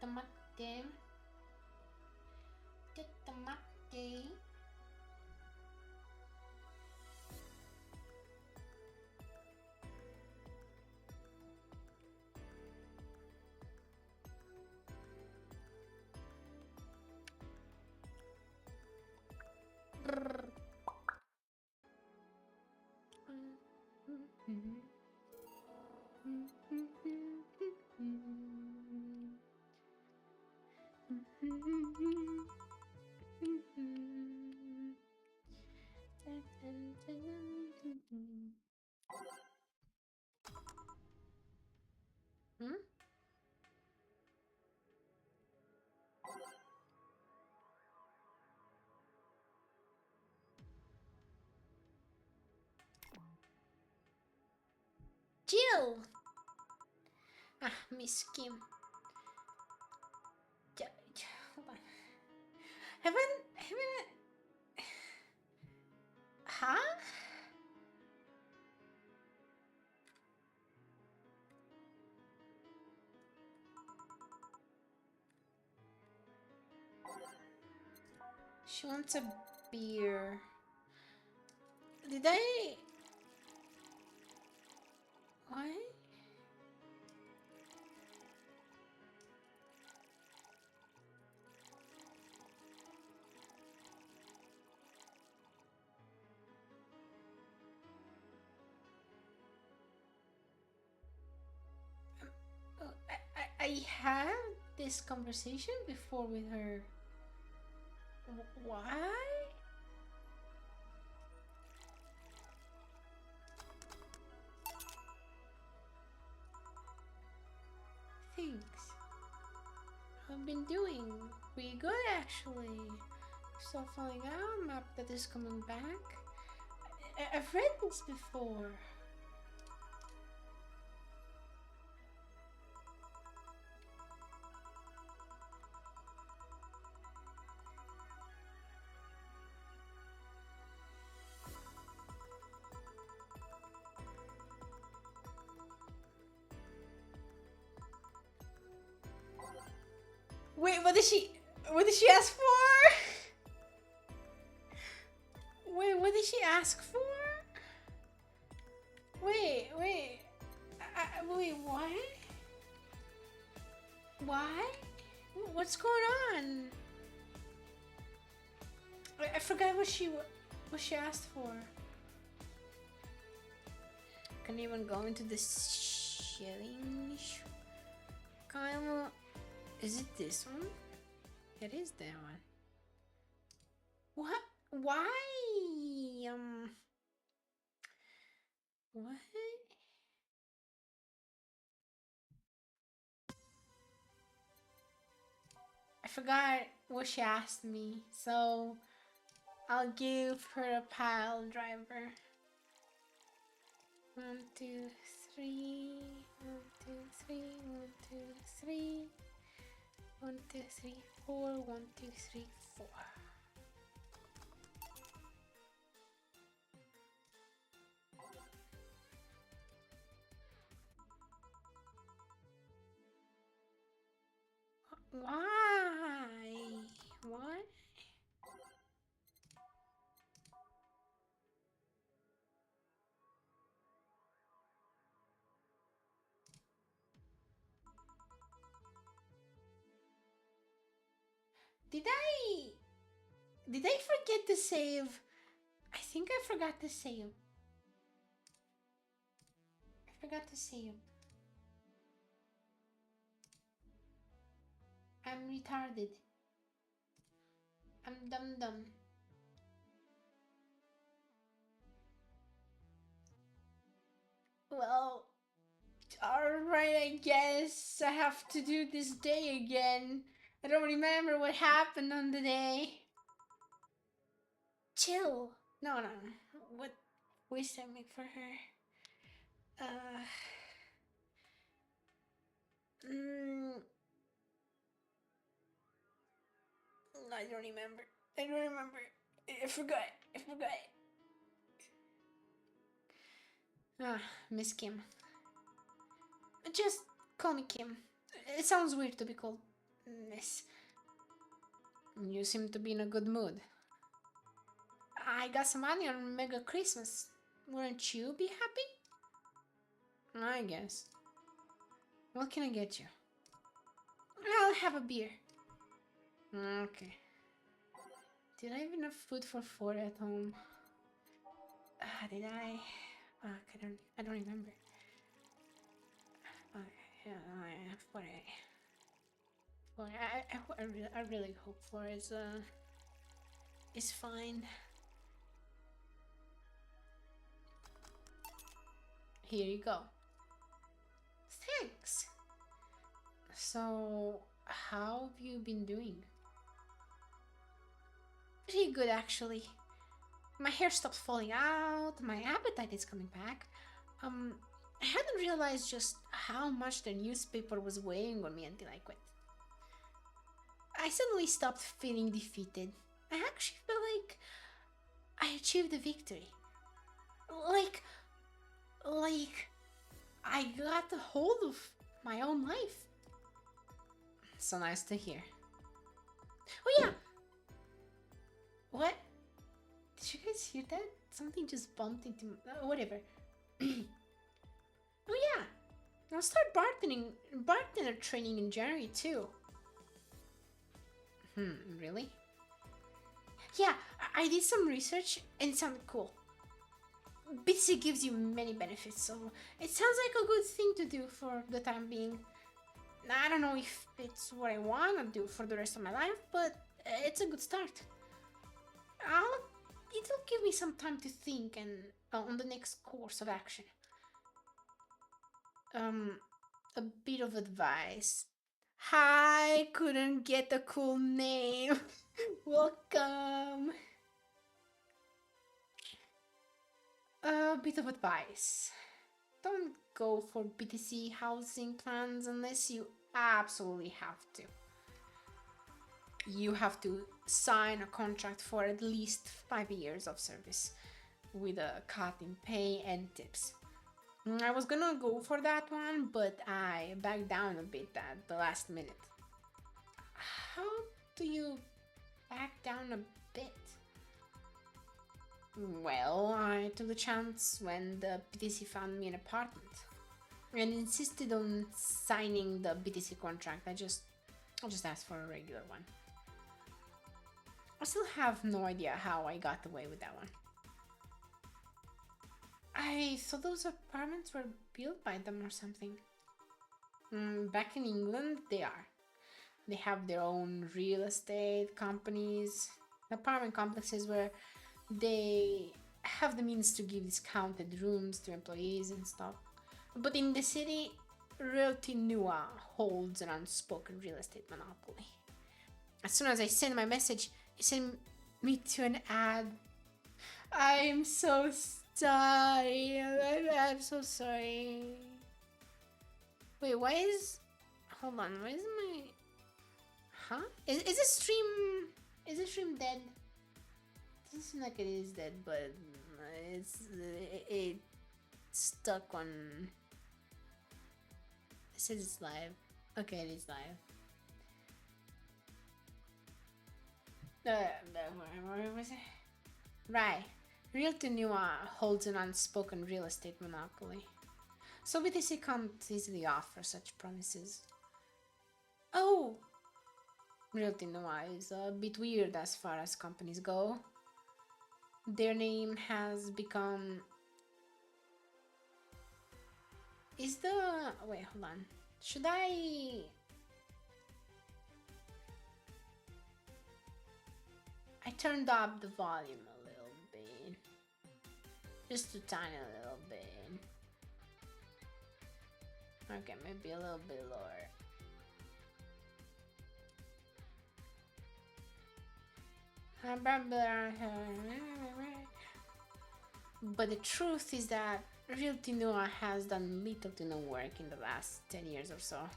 Tomate. Tomate. Hmm? Jill! Ah, Miss Kim. Hold on. Haven't... Huh? She wants a beer. Did I... What? I had this conversation before with her. Why? Thanks. I've been doing pretty good actually. Still filling out a map that is coming back. I've read this before. Wait, what did she ask for? Wait, what did she ask for? Wait, wait, what? Why? What's going on? I forgot what she asked for. Can't even go into the shilling. Kyle, is it this one? It is that one. What? Why? What? I forgot what she asked me, so I'll give her a pile driver. 1, 2, 3. 1, 2, 3. 1, 2, 3. 1, 2, 3, 4. 1, 2, 3, 4. Why? What? Did I forget to save? I think I forgot to save. I forgot to save. I'm retarded. I'm dumb. Well, alright, I guess I have to do this day again. I don't remember what happened on the day. Chill. No. What wish I make for her? Uh. Mm, I don't remember. I forgot. Ah, Miss Kim. Just call me Kim. It sounds weird to be called Miss. You seem to be in a good mood. I got some money on Mega Christmas. Wouldn't you be happy? I guess. What can I get you? I'll have a beer. Okay. Did I have enough food for 4 at home? Did I? I don't remember. Yeah, I have 4. I really hope 4 is fine. Here you go. Thanks. So, how have you been doing? Pretty good, actually. My hair stopped falling out, my appetite is coming back. I hadn't realized just how much the newspaper was weighing on me until I quit. I suddenly stopped feeling defeated. I actually felt like I achieved a victory. Like I got a hold of my own life. So nice to hear. Oh yeah! What? Did you guys hear that? Something just bumped into whatever. Oh yeah! I'll start bartender training in January too. Really? Yeah, I did some research and it sounded cool. BTC gives you many benefits, so it sounds like a good thing to do for the time being. I don't know if it's what I want to do for the rest of my life, but it's a good start. It'll give me some time to think and on the next course of action. A bit of advice. I couldn't get a cool name. Welcome. A bit of advice. Don't go for BTC housing plans unless you absolutely have to. You have to sign a contract for at least 5 years of service with a cut in pay and tips. I was gonna go for that one, but I backed down a bit at the last minute. How do you back down a bit? Well, I took the chance when the BTC found me an apartment and insisted on signing the BTC contract. I just asked for a regular one. I still have no idea how I got away with that one. I thought those apartments were built by them or something. Back in England, they are. They have their own real estate companies, apartment complexes where they have the means to give discounted rooms to employees and stuff. But in the city, Realty Nua holds an unspoken real estate monopoly. As soon as I send my message, it sent me to an ad. I'm so sorry. I'm so sorry. Wait, why is... Hold on, why is my... Huh? Is the stream dead? It doesn't seem like it is dead, but it's stuck on... It says it's live. Okay, it is live. Where was it? Right. Realty Nua holds an unspoken real estate monopoly. So BTC can't easily offer such promises. Oh! Realty Nua is a bit weird as far as companies go. Their name has become... Is the... Wait, hold on. Should I... I turned up the volume a little bit. Just a tiny little bit. Okay, maybe a little bit lower. But the truth is that Realty Noah has done little to no work in the last 10 years or so.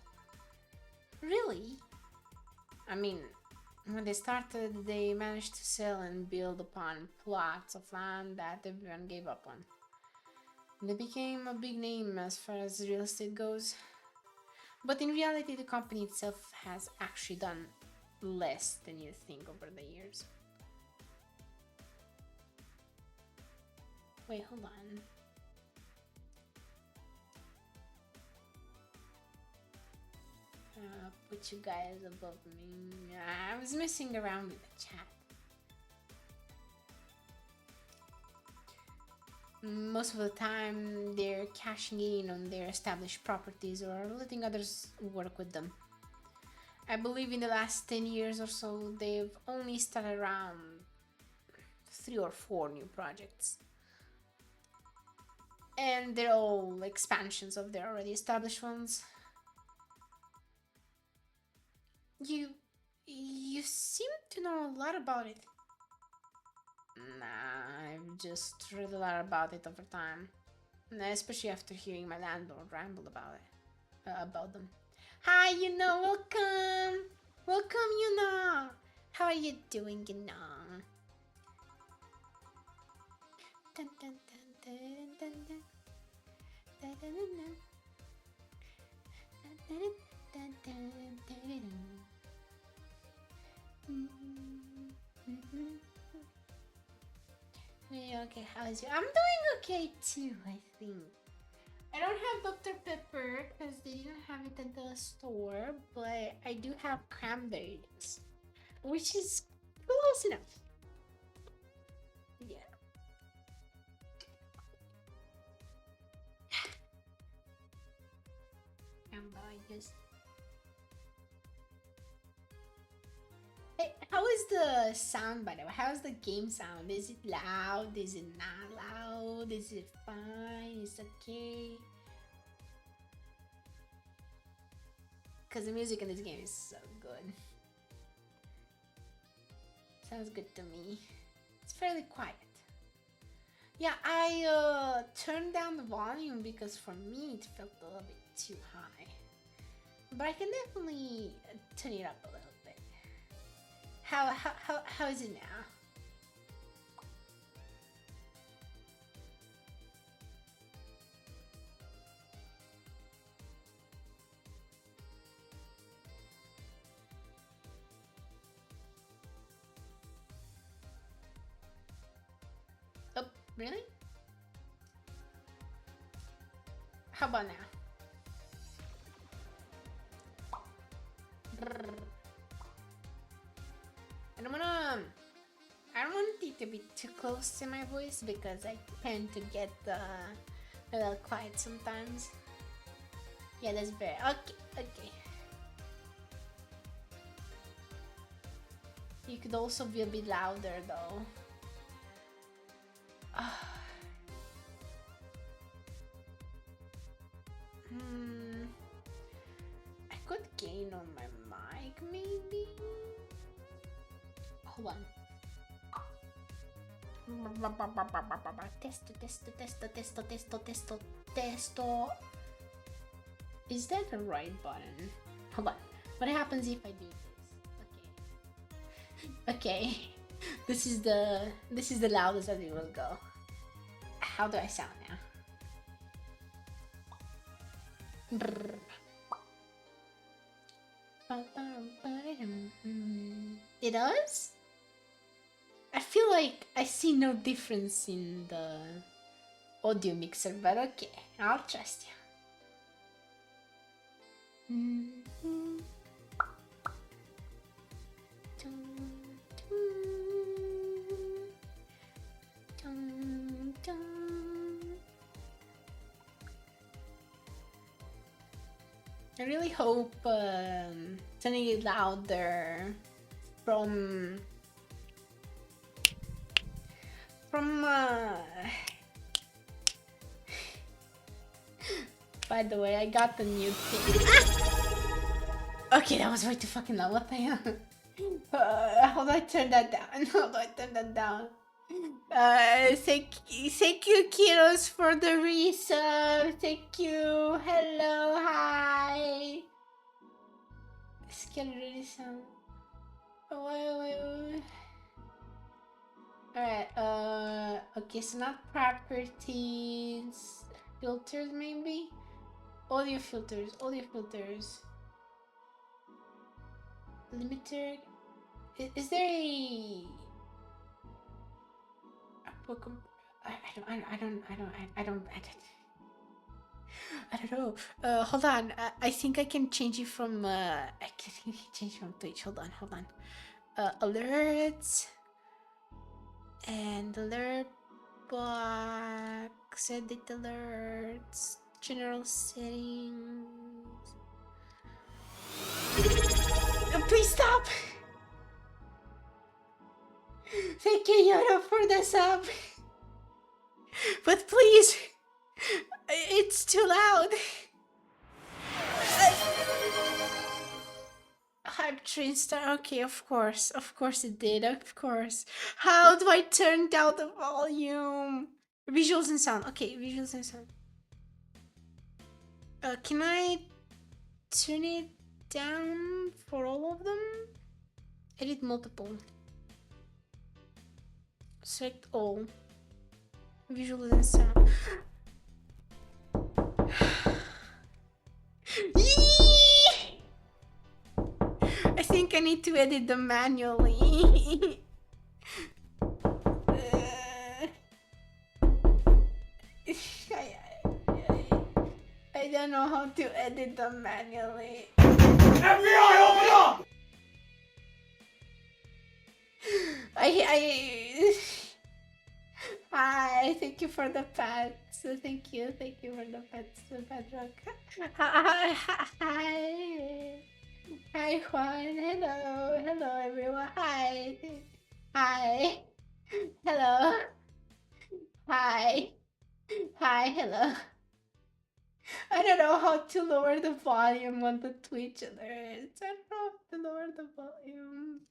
Really? I mean, when they started, they managed to sell and build upon plots of land that everyone gave up on. They became a big name as far as real estate goes. But in reality, the company itself has actually done less than you think over the years. Wait, hold on. Put you guys above me. I was messing around with the chat. Most of the time, they're cashing in on their established properties or letting others work with them. I believe in the last 10 years or so, they've only started around 3 or 4 new projects. And they're all expansions of their already established ones. You seem to know a lot about it. Nah, I've just read a lot about it over time. Especially after hearing my landlord ramble about it. About them. Hi, Yuna, welcome! Welcome, Yuna! How are you doing, Yuna? Dun, dun, dun, dun, dun, dun. Dun, dun, dun, dun. Dun, dun, dun, dun, dun, dun. Okay, how's you? I'm doing okay too, I think. I don't have Dr. Pepper because they didn't have it at the store, but I do have cranberries, which is close enough. Yeah. Cranberries. Hey, how is the sound, by the way? How's the game sound? Is it loud? Is it not loud? Is it fine? Is it okay? Because the music in this game is so good. Sounds good to me. It's fairly quiet. Yeah, I turned down the volume because for me it felt a little bit too high. But I can definitely turn it up a little bit. How is it now? Oh, really? How about now? I don't want it to be too close to my voice because I tend to get a little quiet sometimes. Yeah, that's better. Okay. You could also be a bit louder though. I could gain on my mic maybe. Hold on. Testo. Is that the right button? Hold on. What happens if I do this? Okay. This is the loudest that it will go. How do I sound now? It does? I feel like I see no difference in the audio mixer, but okay, I'll trust you. I really hope turning it louder from from by the way, I got the new thing. Okay, that was way too fucking loud. What the hell? How do I turn that down? How do I turn that down? Thank you, kiddos, for the resub. Thank you. Hello, hi. Scared really sound. Oh, wait. Alright, okay, so not properties. Filters, maybe? Audio filters. Limiter. Is there a book? I don't know. Hold on. I think I can change it from I can change it from Twitch. Hold on. Alerts and alert box. Edit alerts. General settings. Please stop. Thank you, Yoda, for the sub. But please, it's too loud. Hype train star. Okay, of course it did. Of course. How do I turn down the volume? Visuals and sound. Okay, visuals and sound. Can I turn it down for all of them? Edit multiple. Select all. Visuals and sound. I think I need to edit them manually. I don't know how to edit them manually. FBI, open up! Hi, thank you for the pets. Thank you for the pets, Bedrock. Hi, Juan. Hello, everyone. Hi. Hello. Hi, hello. I don't know how to lower the volume on the Twitch alerts. I don't know how to lower the volume.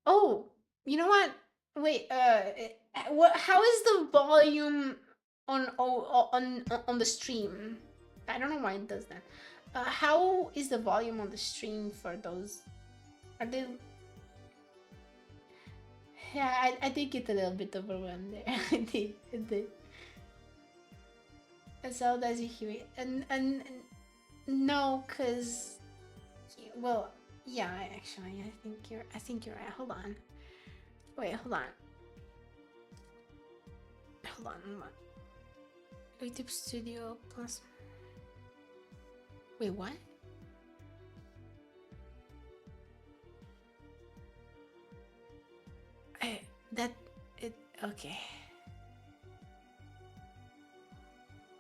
Oh, you know what? Wait, how is the volume on the stream? I don't know why it does that. How is the volume on the stream for those? Are they? Yeah, I did get a little bit overwhelmed there. I did. So does he hear it? And no, cause well, yeah, actually, I think you're right. Hold on. Wait, hold on. YouTube Studio Plus. Wait, what? Okay.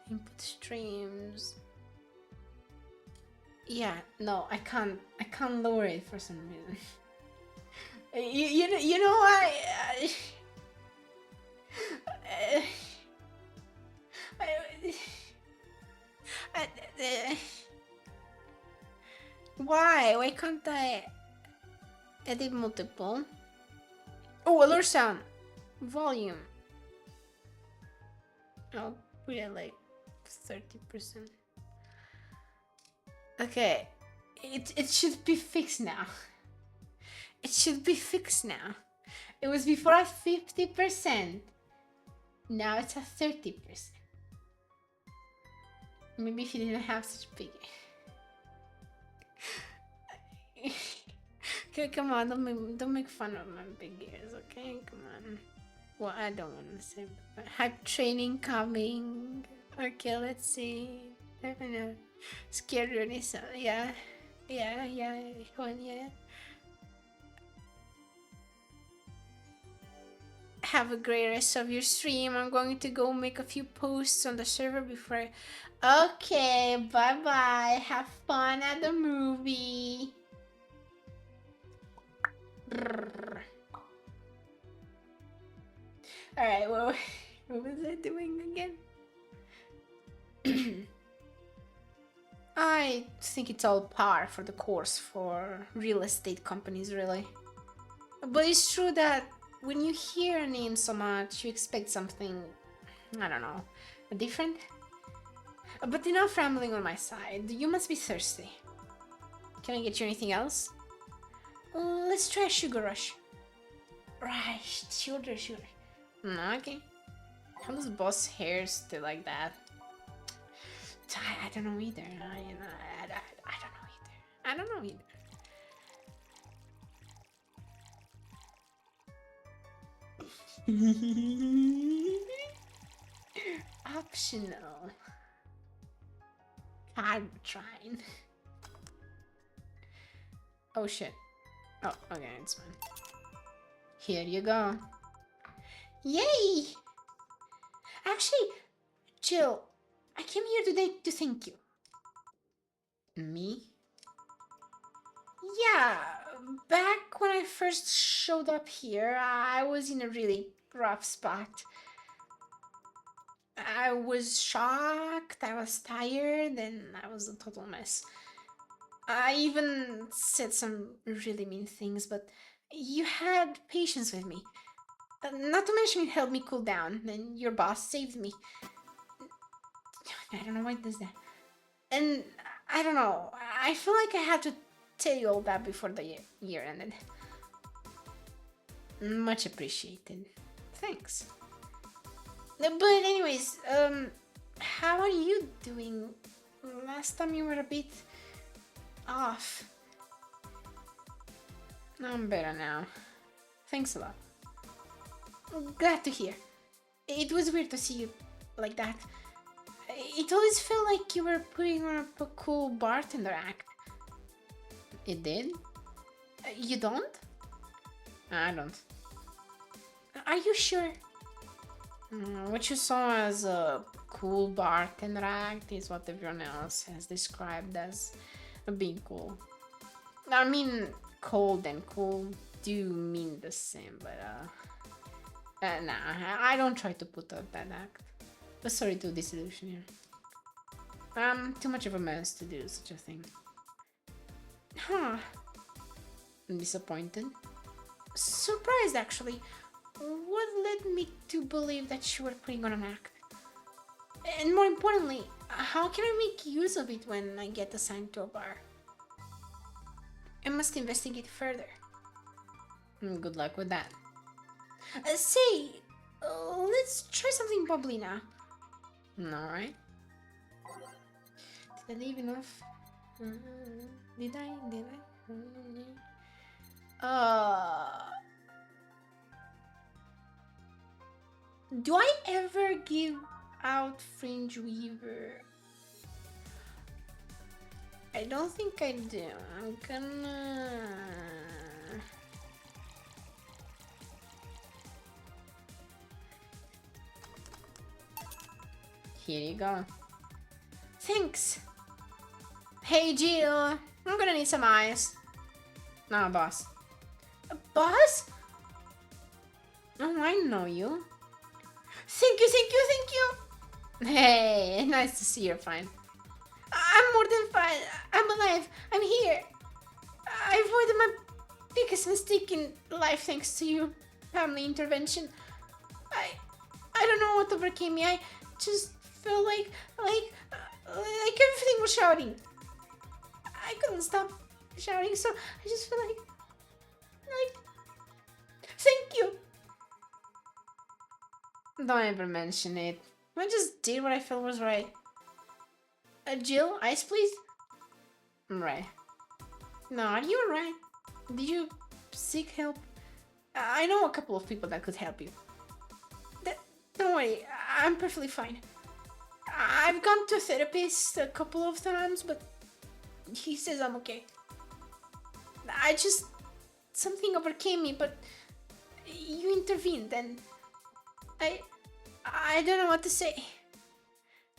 Input streams. Yeah, no, I can't lower it for some reason. You know why? Why can't I edit multiple? Oh, alert sound volume. I'll put it like 30%. Okay, it should be fixed now. It was before at 50%. Now it's at 30%. Maybe if you didn't have such big. Okay, come on, don't make fun of my big ears, okay? Come on. Well, I don't want to say, but hype training coming. Okay, let's see. I don't know. Scared really, so yeah. Have a great rest of your stream. I'm going to go make a few posts on the server before. Okay, bye. Have fun at the movie. Alright, well, what was I doing again? I think it's all par for the course for real estate companies, really. But it's true that when you hear a name so much, you expect something, I don't know, different? But enough rambling on my side, you must be thirsty. Can I get you anything else? Let's try a sugar rush. Right, sugar. Okay. How does boss hair stay like that? I don't know either. I don't know either. Optional. Arbitrine. Oh shit. Oh, okay, it's fine. Here you go. Yay! Actually, Jill, I came here today to thank you. Me? Yeah, back when I first showed up here, I was in a really rough spot. I was shocked, I was tired, and I was a total mess. I even said some really mean things, but you had patience with me. Not to mention it helped me cool down, and your boss saved me. I don't know why it does that. And I don't know, I feel like I had to tell you all that before the year ended. Much appreciated. Thanks. But anyways, how are you doing? Last time you were a bit off. I'm better now. Thanks a lot. Glad to hear. It was weird to see you like that. It always felt like you were putting on a cool bartender act. It did? You don't? I don't. Are you sure? What you saw as a cool bartender act is what everyone else has described as being cool. I mean, cold and cool do mean the same, but nah, I don't try to put up that act. But sorry to disillusion you. I'm too much of a mess to do such a thing. Huh. I'm disappointed. Surprised, actually. What led me to believe that you were putting on an act? And more importantly, how can I make use of it when I get assigned to a bar? I must investigate further. Good luck with that. Say, let's try something bubbly now. Alright. Did I leave enough? Did I? Do I ever give out Fringe Weaver? I don't think I do. I'm gonna... Here you go. Thanks. Hey Jill, I'm gonna need some eyes. No, boss. Boss? Oh, I know you. Thank you. Hey, nice to see you're fine. I'm more than fine. I'm alive. I'm here. I avoided my biggest mistake in life thanks to your family intervention. I don't know what overcame me. I just felt like everything was shouting. I couldn't stop shouting, so I just felt like thank you. Don't ever mention it. I just did what I felt was right. Jill, ice please? Right. No, are you alright? Did you seek help? I know a couple of people that could help you. Don't worry, I'm perfectly fine. I've gone to a therapist a couple of times, but he says I'm okay. Something overcame me, but you intervened and I don't know what to say.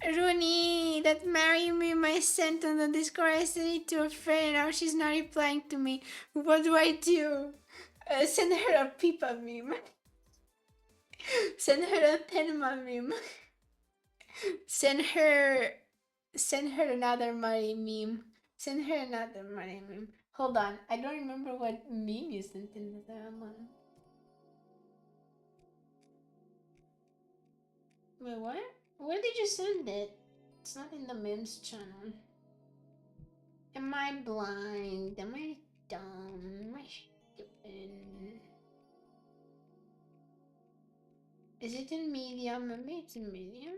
Rooney, that married me, my sent on the Discord, I sent it to a friend, now she's not replying to me. What do I do? Send her a Pipa meme. Send her a Tenma meme. Send her another money meme. Send her another money meme. Hold on, I don't remember what meme you sent in that one. Wait, what? Where did you send it? It's not in the memes channel. Am I blind? Am I dumb? Am I stupid? Is it in medium? Maybe it's in medium?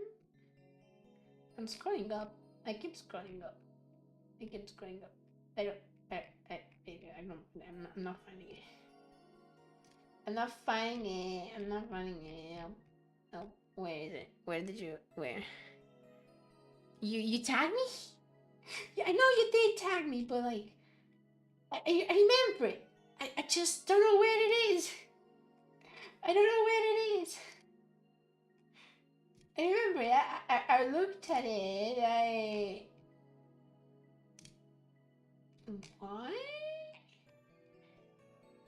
I'm scrolling up. I keep scrolling up. I keep scrolling up. I don't. I'm not finding it. I'm not finding it. I'm not finding it. Oh, where is it? Where did you? Where? You tagged me? Yeah, I know you did tag me, but like, I remember it. I just don't know where it is. I don't know where it is. I remember it. I looked at it. What?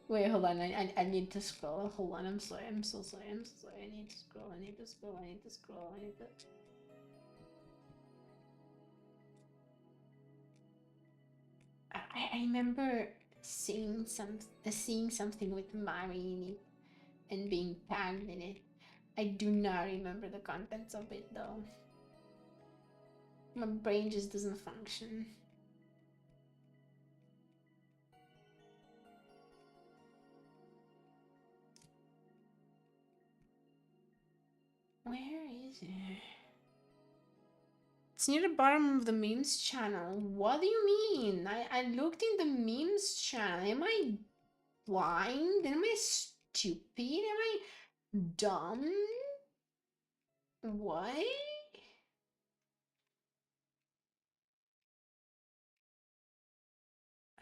Wait, hold on. I need to scroll. Hold on. I'm sorry. I'm so sorry. I'm so sorry. I need to scroll. I need to scroll. I need to scroll. I need to. I remember seeing something with Mari in it and being tagged in it. I do not remember the contents of it though. My brain just doesn't function. Where is it? It's near the bottom of the memes channel. What do you mean? I looked in the memes channel. Am I blind? Am I stupid? Am I dumb? What?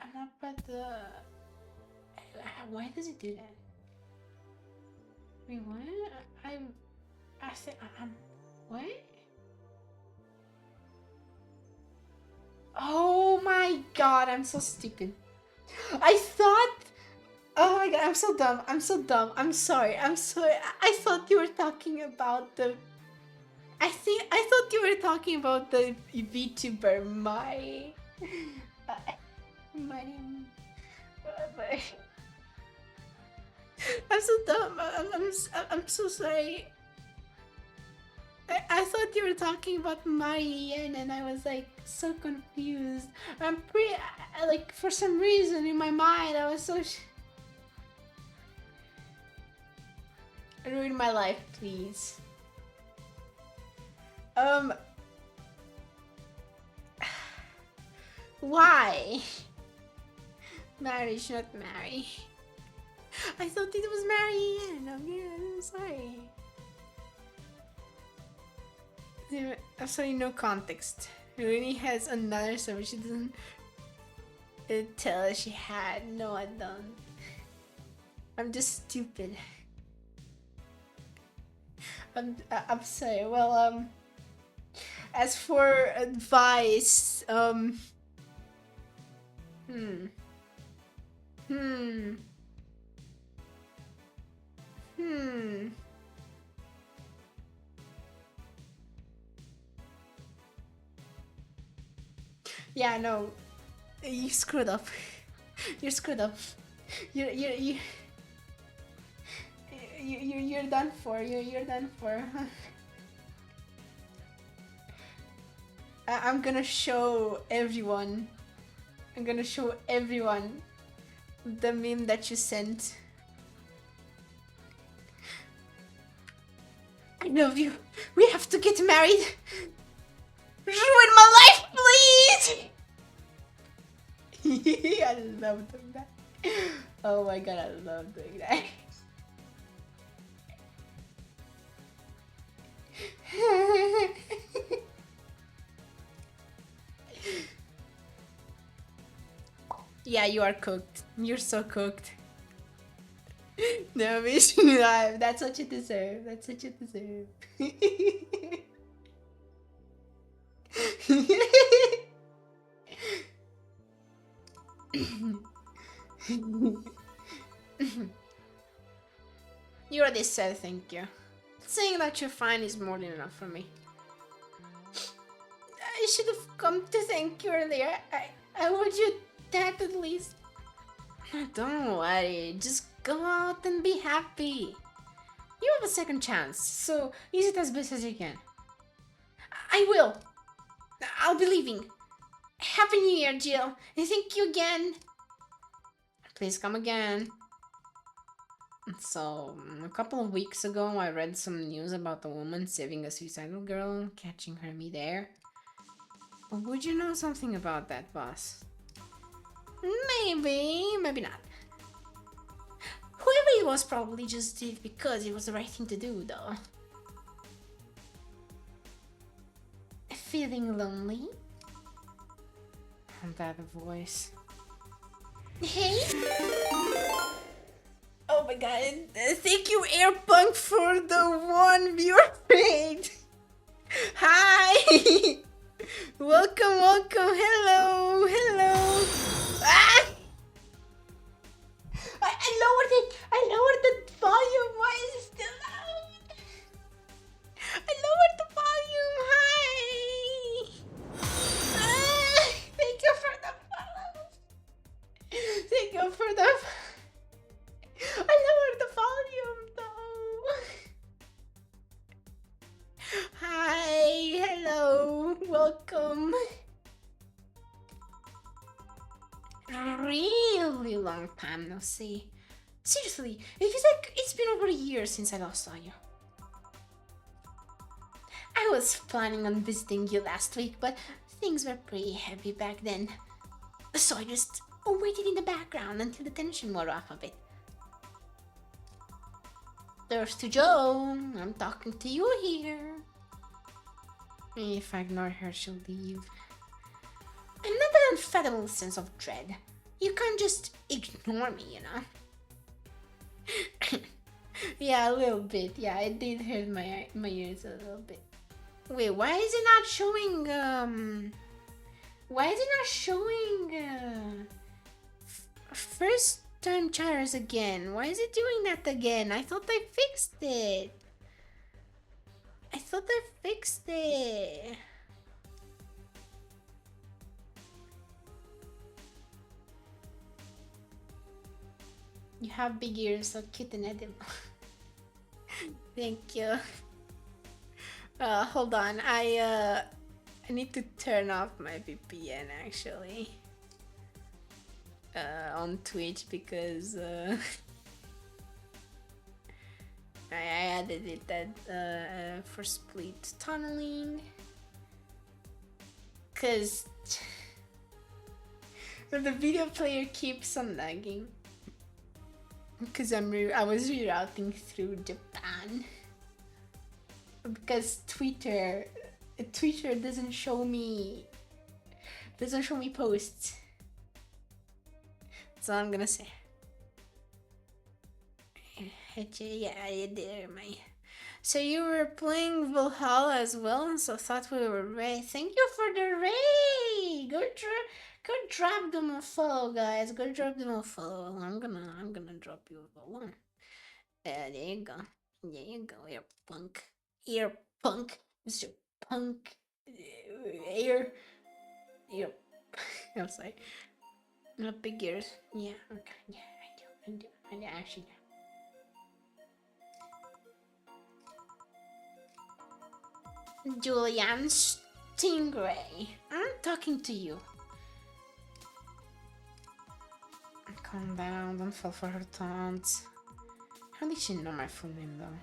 I'm up at the... Why does it do that? Wait, what? I said, what? Oh my god, I'm so stupid. I thought... Oh my god, I'm so dumb. I'm so dumb. I'm sorry. I'm sorry. I thought you were talking about the... I thought you were talking about the VTuber my... my name... I'm so dumb. I'm so sorry. I thought you were talking about Marianne and I was like so confused. I'm pretty like for some reason in my mind I was so ruin my life, please. Why? Marry, should not marry. I thought it was Marianne. I'm sorry. I'm sorry, no context. Rooney has another server. She doesn't tell us she had. No, I don't. I'm just stupid. I'm sorry. Well, as for advice, Yeah, no, you screwed up. You screwed up. You're done for. You're done for. I'm gonna show everyone. I'm gonna show everyone the meme that you sent. I love you. We have to get married. Ruin my life, please. I love doing that. Oh my god, I love doing that. Yeah, you are cooked. You're so cooked. No, mission life. That's what you deserve. That's what you deserve. You already said thank you. Saying that you're fine is more than enough for me. I should have come to thank you earlier. I owed you that at least. Don't worry, just go out and be happy. You have a second chance, so use it as best as you can. I will. I'll be leaving. Happy New Year, Jill. And thank you again. Please come again. So, a couple of weeks ago, I read some news about a woman saving a suicidal girl, catching her midair. Would you know something about that, boss? Maybe, maybe not. Whoever it was probably just did it because it was the right thing to do, though. Feeling lonely? That voice. Hey? Oh my god, thank you Airpunk for the 1 viewer raid. Hi! Welcome, welcome, hello, hello. Ah! I lowered the volume, why is it still loud? I lowered the volume, hi! Ah! Thank you for the follows. Thank you for the... I lowered the volume though. Hi, hello, welcome. Really long time no see. Seriously, it feels like it's been over a year since I last saw you. I was planning on visiting you last week, but things were pretty heavy back then. So I just waited in the background until the tension wore off a bit. There's to Joe, I'm talking to you here. If I ignore her, she'll leave. Another unfathomable sense of dread. You can't just ignore me, you know? Yeah, a little bit. Yeah, it did hurt my ears a little bit. Wait, why is it not showing, why is it not showing, first time chatters again? Why is it doing that again? I thought I fixed it. I thought I fixed it. You have big ears, so cute and edible. Thank you. Hold on, I need to turn off my VPN actually. On Twitch because I added it that for split tunneling. Cause the video player keeps on lagging. Because I was rerouting through Japan. Because Twitter doesn't show me posts. That's all I'm gonna say. Yeah, I did my. So you were playing Valhalla as well, so thought we were ready. Thank you for the raid. Go drop them a follow, guys. Go drop them a follow. I'm gonna drop you a follow. There you go. There you go. Ear punk, Mr. Punk. Ear. I'm sorry. Not big ears. Yeah. Okay. Yeah, I do. Actually. Julian Stingray, I'm talking to you. Calm down, don't fall for her taunts. How did she know my full name though?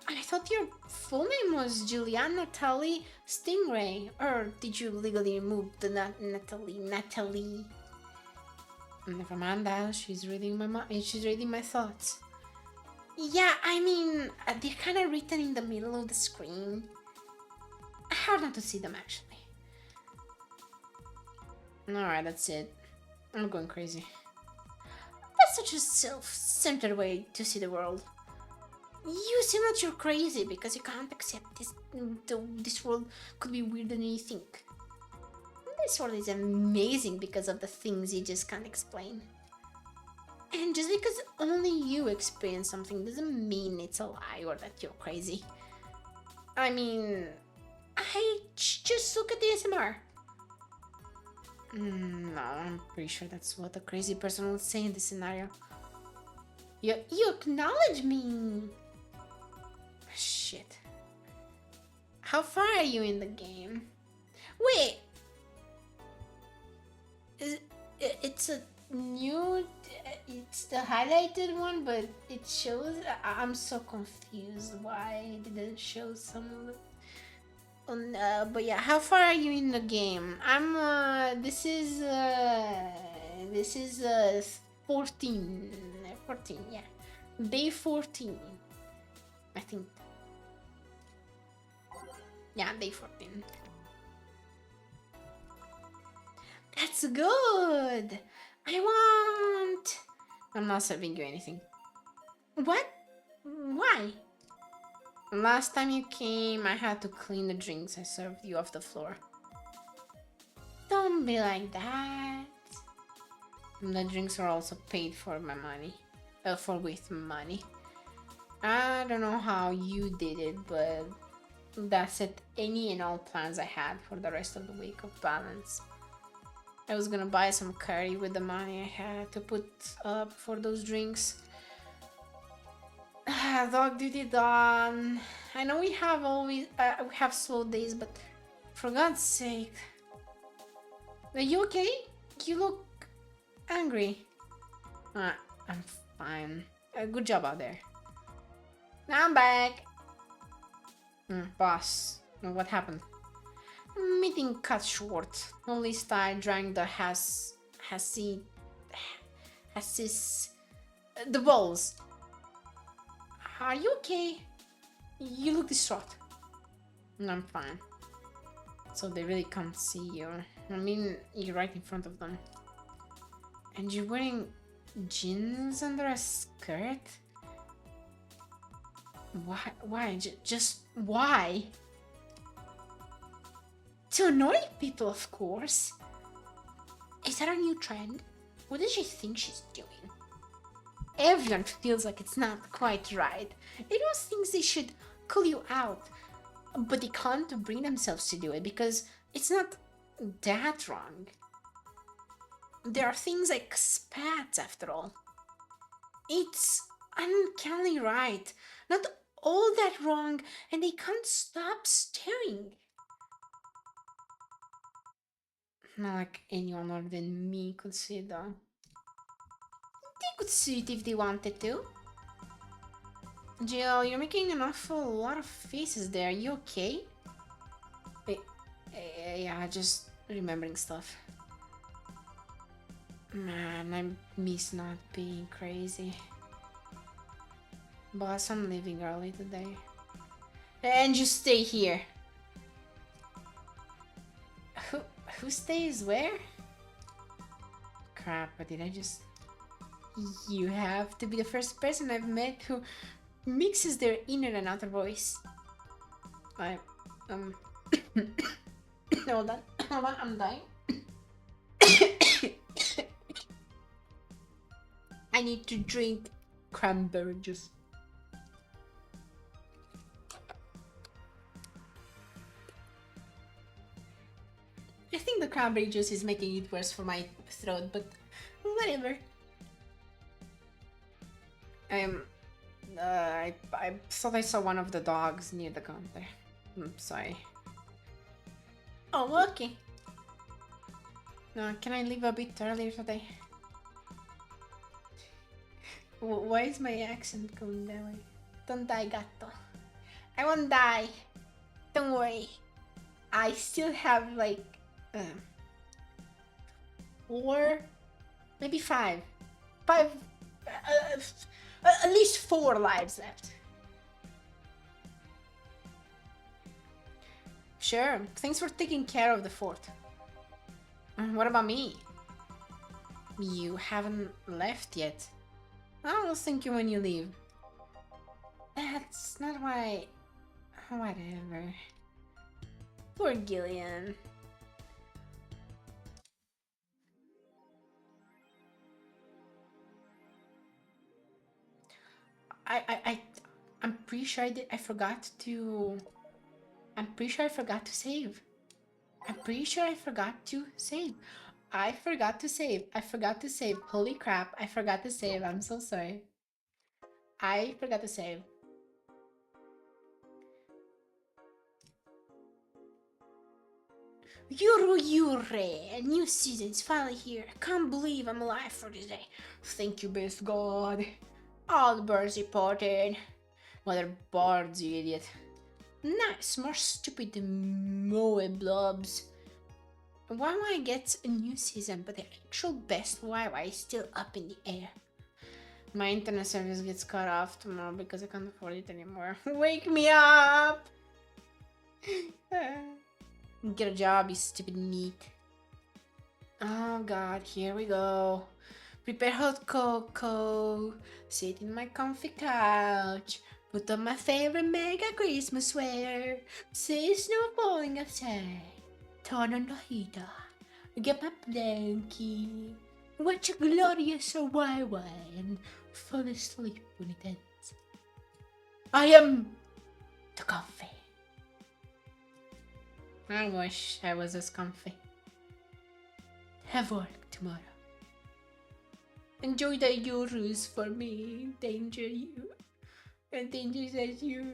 I thought your full name was Julian Natalie Stingray, or did you legally remove the Natalie? Never mind that, she's reading my thoughts. Yeah, I mean, they're kind of written in the middle of the screen. Hard not to see them, actually. Alright, that's it. I'm going crazy. That's such a self-centered way to see the world. You seem that you're crazy because you can't accept this world could be weirder than you think. This world is amazing because of the things you just can't explain. And just because only you experience something doesn't mean it's a lie or that you're crazy. I mean, just look at the ASMR. No, I'm pretty sure that's what a crazy person would say in this scenario. You acknowledge me. Shit. How far are you in the game? Wait. It's a new. It's the highlighted one, but it shows. I'm so confused why it didn't show some of it. But yeah, how far are you in the game? This is 14. 14, yeah. Day 14. I think. Yeah, day 14. That's good. I'm not serving you anything. What? Why? Last time you came, I had to clean the drinks I served you off the floor. Don't be like that. The drinks are also paid for my money. With money. I don't know how you did it, but that set any and all plans I had for the rest of the week of balance. I was gonna buy some curry with the money I had to put up for those drinks. Dog duty done. I know we have slow days, but for God's sake. Are you okay? You look angry. I'm fine. Good job out there. Now I'm back. Boss, what happened? Meeting cut short. Only I drank the the balls. Are you okay? You look distraught. I'm fine. So they really can't see you. I mean, you're right in front of them. And you're wearing jeans under a skirt? Why? Just why? To annoy people, of course. Is that a new trend? What does she think she's doing? Everyone feels like it's not quite right. Everyone thinks they should call you out, but they can't bring themselves to do it because it's not that wrong. There are things like spats, after all. It's uncannily right, not all that wrong, and they can't stop staring. Not like anyone other than me could see it though. They could see it if they wanted to. Jill, you're making an awful lot of faces there. You okay? Yeah, just remembering stuff. Man, I miss not being crazy. Boss, I'm leaving early today. And you stay here. Who stays where? Crap, but did I just... You have to be the first person I've met who mixes their inner and outer voice. Hold on, I'm dying. I need to drink cranberry juice. I think the cranberry juice is making it worse for my throat, but whatever. I thought I saw one of the dogs near the counter. I'm sorry. Oh, okay. Can I leave a bit earlier today? Why is my accent going that way? Don't die, gato. I won't die. Don't worry. I still have like 4, maybe 5. At least 4 lives left. Sure, thanks for taking care of the fort. What about me? You haven't left yet. I'll thank you when you leave. That's not why... Whatever. Poor Gillian. I'm pretty sure I forgot to. I'm pretty sure I forgot to save. I'm pretty sure I forgot to save. I forgot to save. I forgot to save. Holy crap! I forgot to save. I'm so sorry. I forgot to save. Yure! A new season's finally here. I can't believe I'm alive for this day. Thank you, best god. All the birds reported. Mother birds, you idiot. Nice, more stupid moe blobs. YY gets a new season, but the actual best YY is still up in the air. My internet service gets cut off tomorrow because I can't afford it anymore. Wake me up! Get a job, you stupid meat. Oh god, here we go. Prepare hot cocoa. Sit in my comfy couch. Put on my favorite mega Christmas sweater. Say snow falling outside. Turn on the heater. Get my blankie. Watch a glorious YY and fall asleep when it ends. I am the comfy. I wish I was as comfy. Have work tomorrow. Enjoy the Euros for me. Danger you. And danger says you.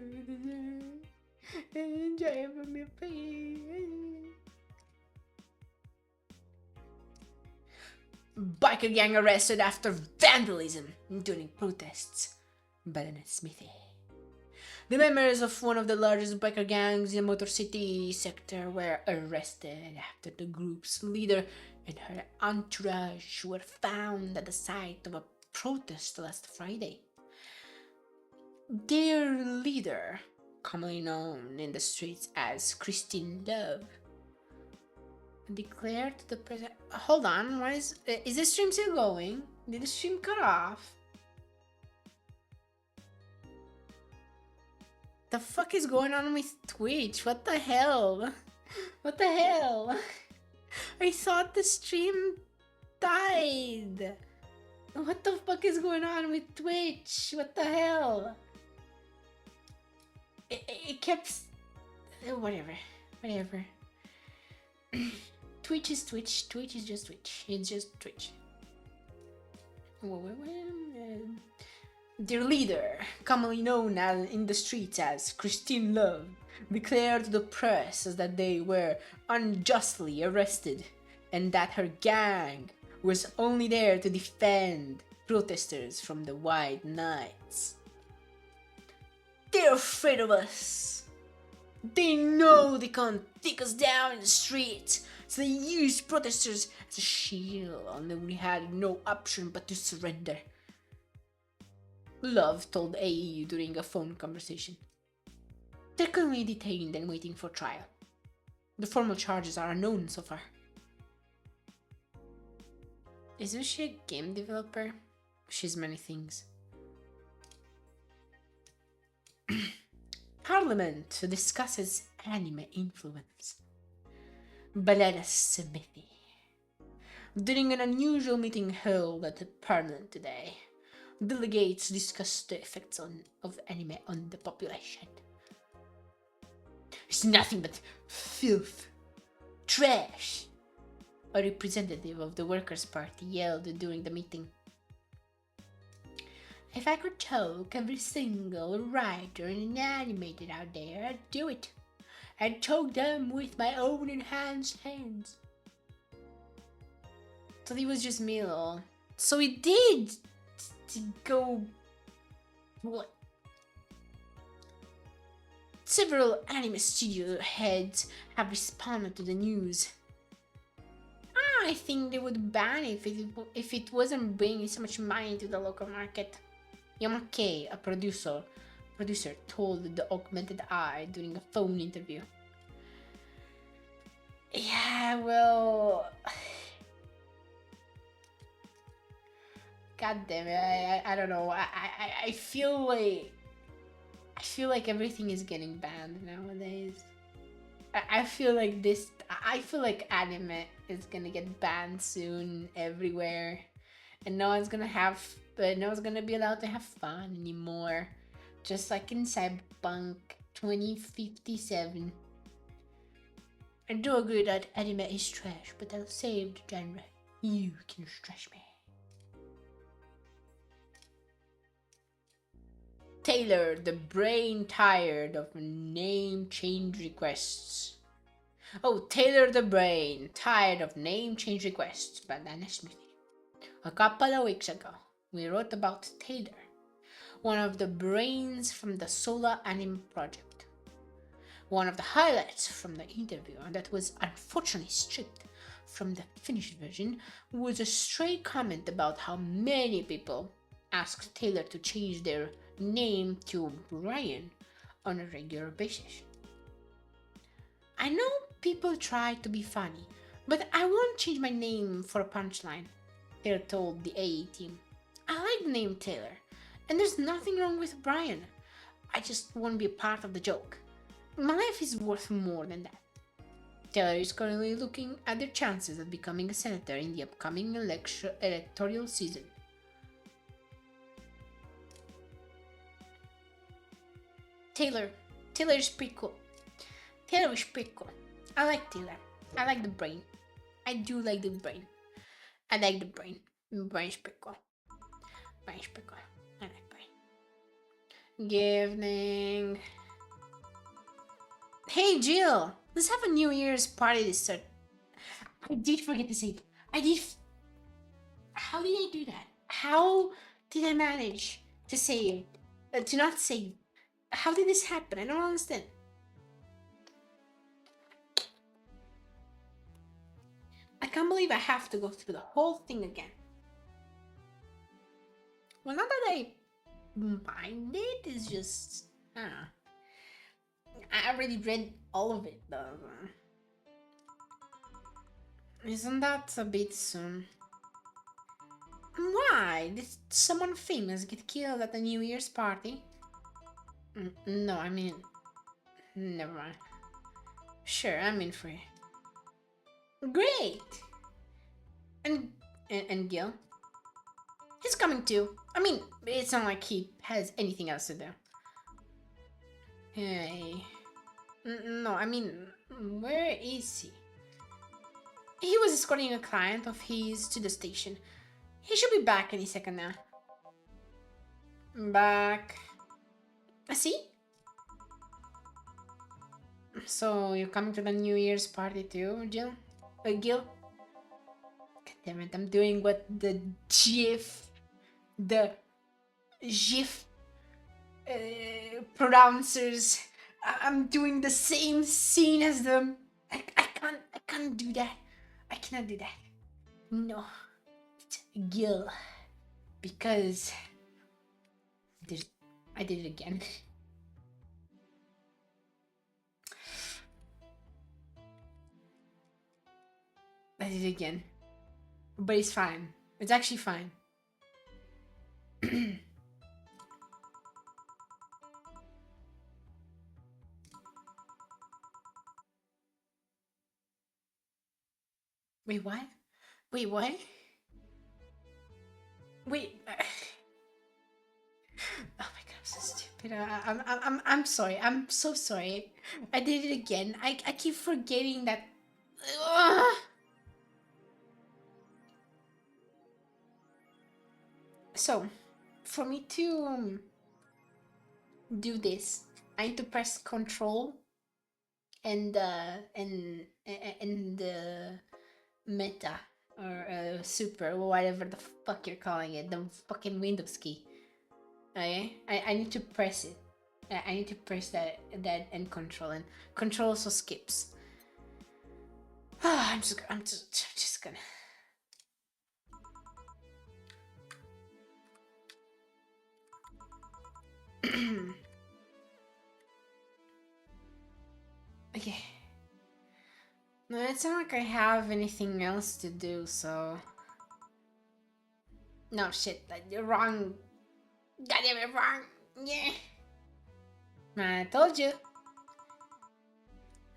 Enjoy for me, please. Biker gang arrested after vandalism during protests. Baronet Smithy. The members of one of the largest biker gangs in the Motor City sector were arrested after the group's leader and her entourage were found at the site of a protest last Friday. Their leader, commonly known in the streets as Christine Love, declared to the president. Hold on, what is the stream still going? Did the stream cut off? The fuck is going on with Twitch? What the hell? What the hell? I thought the stream died. What the fuck is going on with Twitch? What the hell? It kept... Whatever. Twitch is Twitch. Twitch is just Twitch. It's just Twitch. Their leader, commonly known in the streets as Christine Love, declared to the press that they were unjustly arrested and that her gang was only there to defend protesters from the white knights. They're afraid of us. They know they can't take us down in the streets, so they used protesters as a shield, and we had no option but to surrender. Love told AEU during a phone conversation. They're currently detained and waiting for trial. The formal charges are unknown so far. Isn't she a game developer? She's many things. Parliament discusses anime influence. Balada Smithy. During an unusual meeting held at the Parliament today, delegates discussed the effects of anime on the population. It's nothing but filth, trash, a representative of the Workers' Party yelled during the meeting. If I could choke every single writer and animator out there, I'd do it. I'd choke them with my own enhanced hands. So it was just me, lol. So it did to go... What? Several anime studio heads have responded to the news. I think they would ban it if it wasn't bringing so much money to the local market. Yamake, a producer, told the Augmented Eye during a phone interview. Yeah, well... God damn it, I don't know. I feel like everything is getting banned nowadays. I feel like anime is gonna get banned soon everywhere. and no one's gonna be allowed to have fun anymore. Just like in Cyberpunk 2057. I do agree that anime is trash, but I'll save the genre. You can trash me. Taylor, the brain tired of name change requests. Oh, Taylor the brain tired of name change requests. Banana Smoothie. A couple of weeks ago, we wrote about Taylor, one of the brains from the Solar Anime project. One of the highlights from the interview, that was unfortunately stripped from the finished version, was a stray comment about how many people asked Taylor to change their name to Brian on a regular basis. I know people try to be funny, but I won't change my name for a punchline, Taylor told the AA team. I like the name Taylor, and there's nothing wrong with Brian. I just want to be a part of the joke. My life is worth more than that. Taylor is currently looking at their chances of becoming a senator in the upcoming electoral season. Taylor is pretty cool. Taylor is pretty cool. I like Taylor. I like the brain. I do like the brain. I like the brain. The brain's pretty cool. Brain's pretty cool. I like brain. Evening. Hey Jill, let's have a New Year's party this start. I did forget to say. How did I do that? How did I manage to save? To not save? How did this happen? I don't understand. I can't believe I have to go through the whole thing again. Well, not that I mind it, it's just, I don't know. I already read all of it, though. Isn't that a bit soon? Why? Did someone famous get killed at the New Year's party? No, I mean... Never mind. Sure, I'm in for it. Great! And Gil? He's coming too. I mean, it's not like he has anything else to do. Hey... No, I mean, where is he? He was escorting a client of his to the station. He should be back any second now. Back. See? So, you're coming to the New Year's party too, Jill? Gil? God damn it, I'm doing what the GIF pronouncers. I'm doing the same scene as them. I can't do that. I cannot do that. No. It's Gil. Because I did it again. I did it again. But it's fine. It's actually fine. Wait, what? Wait, what? Wait. Oh my god, I'm so stupid. I'm sorry. I'm so sorry. I did it again. I keep forgetting that. So, for me to do this, I need to press Control and Meta or Super or whatever the fuck you're calling it, the fucking Windows key. Okay, I need to press it. I need to press that and control also skips. I'm just gonna. Okay. No, it's not like I have anything else to do, so... No, shit, like, you're wrong. Goddamn it, wrong. Yeah. I told you.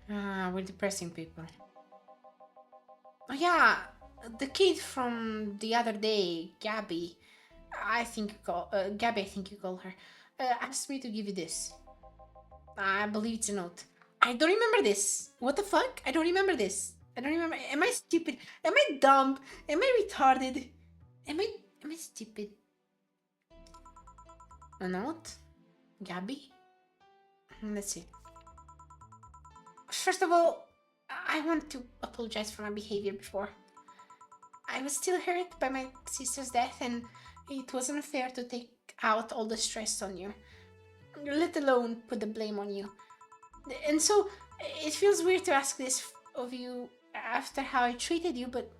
We're depressing people. Oh yeah, The kid from the other day, Gabby, Gabby, I think you call her, asked me to give you this. I believe it's a note. I don't remember this. What the fuck? I don't remember this. I don't remember. Am I stupid? Am I dumb? Am I retarded? Am I stupid? A note? Gabby? Let's see. First of all, I want to apologize for my behavior before. I was still hurt by my sister's death, and it wasn't fair to take out all the stress on you, let alone put the blame on you. And so, it feels weird to ask this of you after how I treated you, but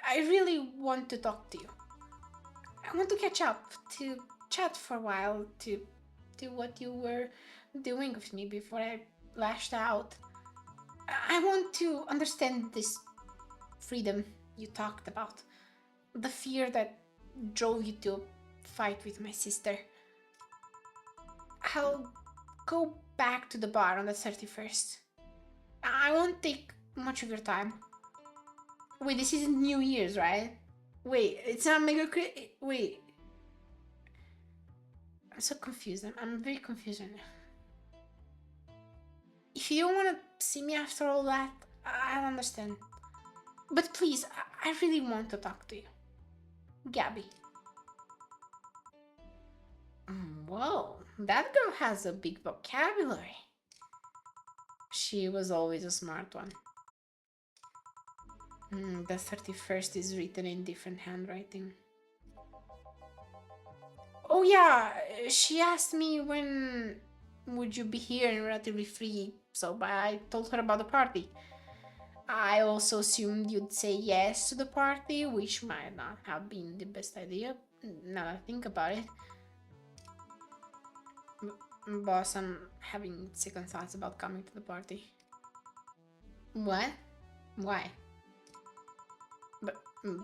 I really want to talk to you. I want to catch up, to chat for a while, to do what you were doing with me before I lashed out. I want to understand this freedom you talked about, the fear that drove you to fight with my sister. I'll go back to the bar on the 31st. I won't take much of your time. Wait, this is New Year's, right? Wait, it's not Mega Wait. I'm so confused. I'm very confused right now. If you don't want to see me after all that, I'll understand. But please, I really want to talk to you. Gabby. Whoa, that girl has a big vocabulary. She was always a smart one. The 31st is written in different handwriting. Oh yeah, she asked me when would you be here and relatively free, so I told her about the party. I also assumed you'd say yes to the party, which might not have been the best idea, now that I think about it. Boss, I'm having second thoughts about coming to the party. What? Why? But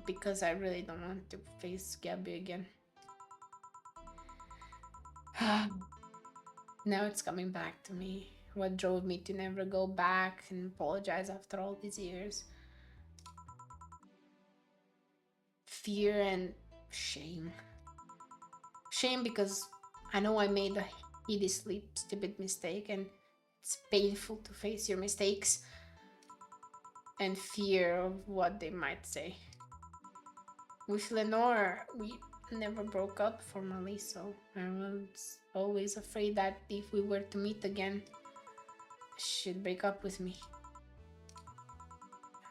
because I really don't want to face Gabby again. Now it's coming back to me. What drove me to never go back and apologize after all these years. Fear and shame. Shame because I know I made a hideously stupid mistake and it's painful to face your mistakes. And fear of what they might say. With Lenore, we never broke up formally, so I was always afraid that if we were to meet again, she'd break up with me.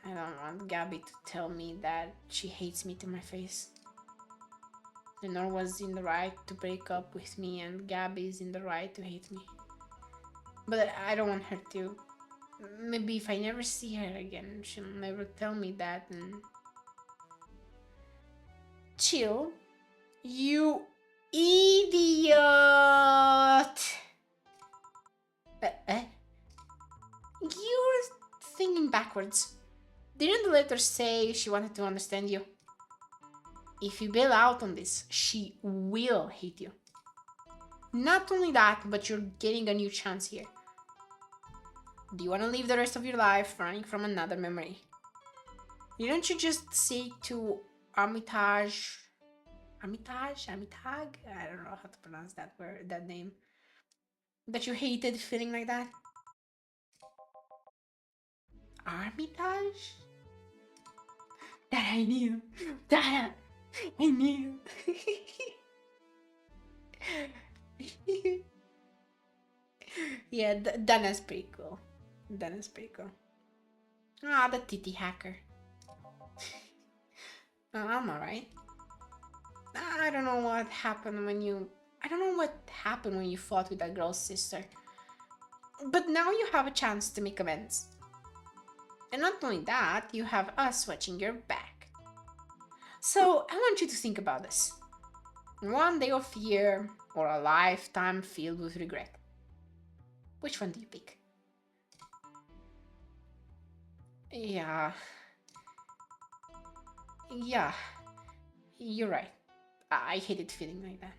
I don't want Gabby to tell me that she hates me to my face. Lenore was in the right to break up with me, and Gabby is in the right to hate me. But I don't want her to. Maybe if I never see her again, she'll never tell me that, and... Chill. You idiot! You're thinking backwards. Didn't the letter say she wanted to understand you? If you bail out on this, she will hate you. Not only that, but you're getting a new chance here. Do you want to live the rest of your life running from another memory? Didn't you just say to Armitage? Armitage? Armitag? I don't know how to pronounce that word, that name. That you hated feeling like that? Armitage? That I knew. That I knew. Yeah, Dana's pretty cool. Dana's pretty cool. Ah, the titty hacker. I'm alright. I don't know what happened when you... I don't know what happened when you fought with that girl's sister. But now you have a chance to make amends. And not only that, you have us watching your back. So I want you to think about this. One day of fear or a lifetime filled with regret. Which one do you pick? Yeah, you're right. I hated feeling like that.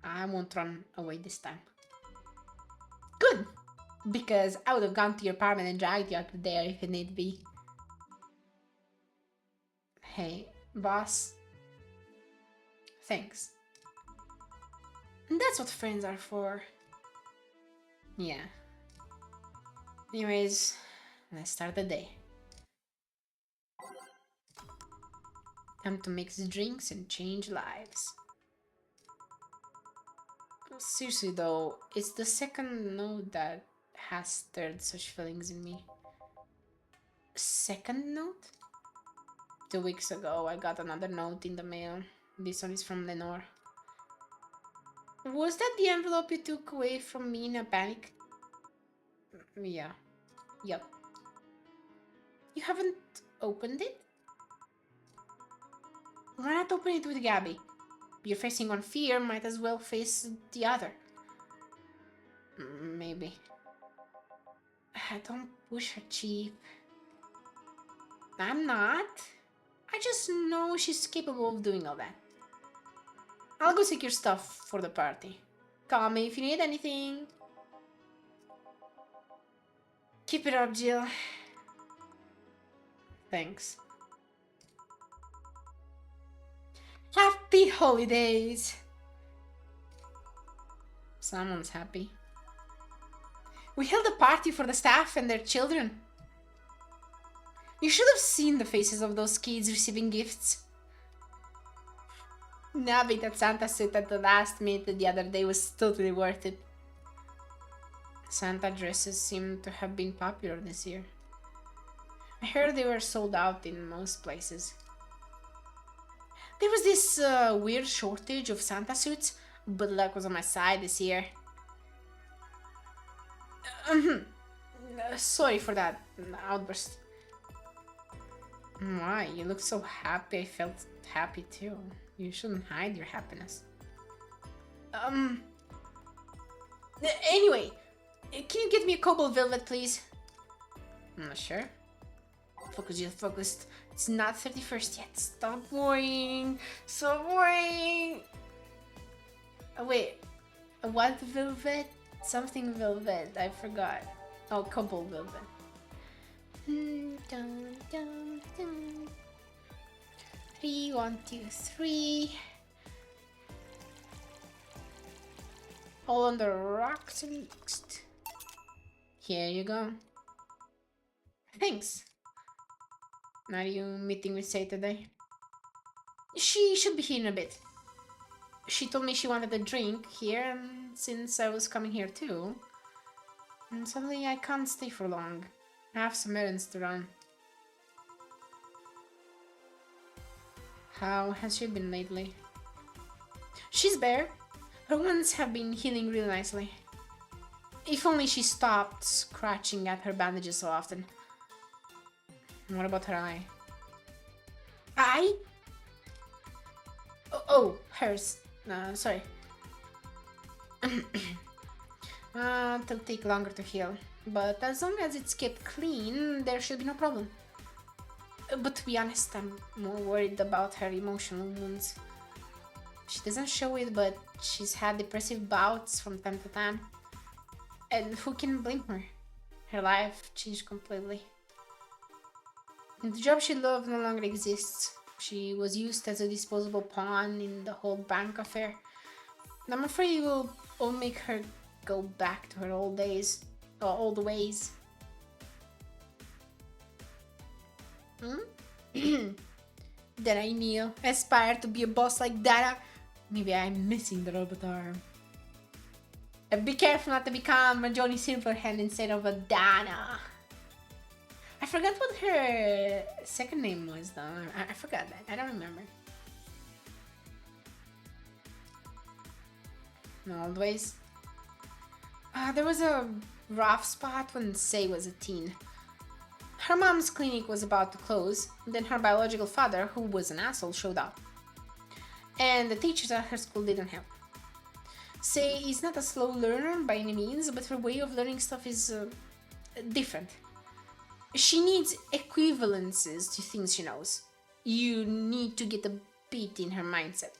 I won't run away this time. Good, because I would have gone to your apartment and dragged you out there if it need be. Hey, boss. Thanks. And that's what friends are for. Yeah. Anyways, let's start the day. Time to mix drinks and change lives. Seriously though, it's the second note that has stirred such feelings in me. Second note? 2 weeks ago, I got another note in the mail. This one is from Lenore. Was that the envelope you took away from me in a panic? Yeah. Yep. You haven't opened it? Why not open it with Gabby? You're facing one fear, might as well face the other. Maybe. Don't push her, Chief. I'm not. I just know she's capable of doing all that. I'll go secure stuff for the party. Call me if you need anything. Keep it up, Jill. Thanks. Happy holidays! Someone's happy. We held a party for the staff and their children. You should have seen the faces of those kids receiving gifts. Nabbing that Santa suit at the last minute the other day was totally worth it. Santa dresses seem to have been popular this year. I heard they were sold out in most places. There was this weird shortage of Santa suits, but luck was on my side this year. Sorry for that outburst. Why? You look so happy. I felt happy too. You shouldn't hide your happiness. Anyway, can you get me a cobalt velvet, please? I'm not sure. Focus, Jill, focused. It's not 31st yet. Stop worrying. Stop worrying. Oh, wait. What velvet? Something velvet. I forgot. Oh, cobalt velvet. Dun, dun, dun. 3, 1, 2, 3. All on the rocks and mixed. Here you go. Thanks. Are you meeting with Say today? She should be here in a bit. She told me she wanted a drink here, and since I was coming here too. And suddenly I can't stay for long. I have some errands to run. How has she been lately? She's bare. Her wounds have been healing really nicely. If only she stopped scratching at her bandages so often. What about her eye? Eye? Oh, hers. Sorry. It'll take longer to heal. But as long as it's kept clean, there should be no problem. But to be honest, I'm more worried about her emotional wounds. She doesn't show it, but she's had depressive bouts from time to time. And who can blame her? Her life changed completely. And the job she loved no longer exists. She was used as a disposable pawn in the whole bank affair. And I'm afraid it will all make her go back to her old days, or old ways. That I knew, aspire to be a boss like Dara. Maybe I'm missing the robot arm. Be careful not to become a Johnny Silverhand instead of a Dana. I forgot what her second name was though. I forgot that. I don't remember. No, old ways. There was a rough spot when Say was a teen. Her mom's clinic was about to close, then her biological father, who was an asshole, showed up. And the teachers at her school didn't help. Say is not a slow learner by any means, but her way of learning stuff is different. She needs equivalences to things she knows. You need to get a beat in her mindset.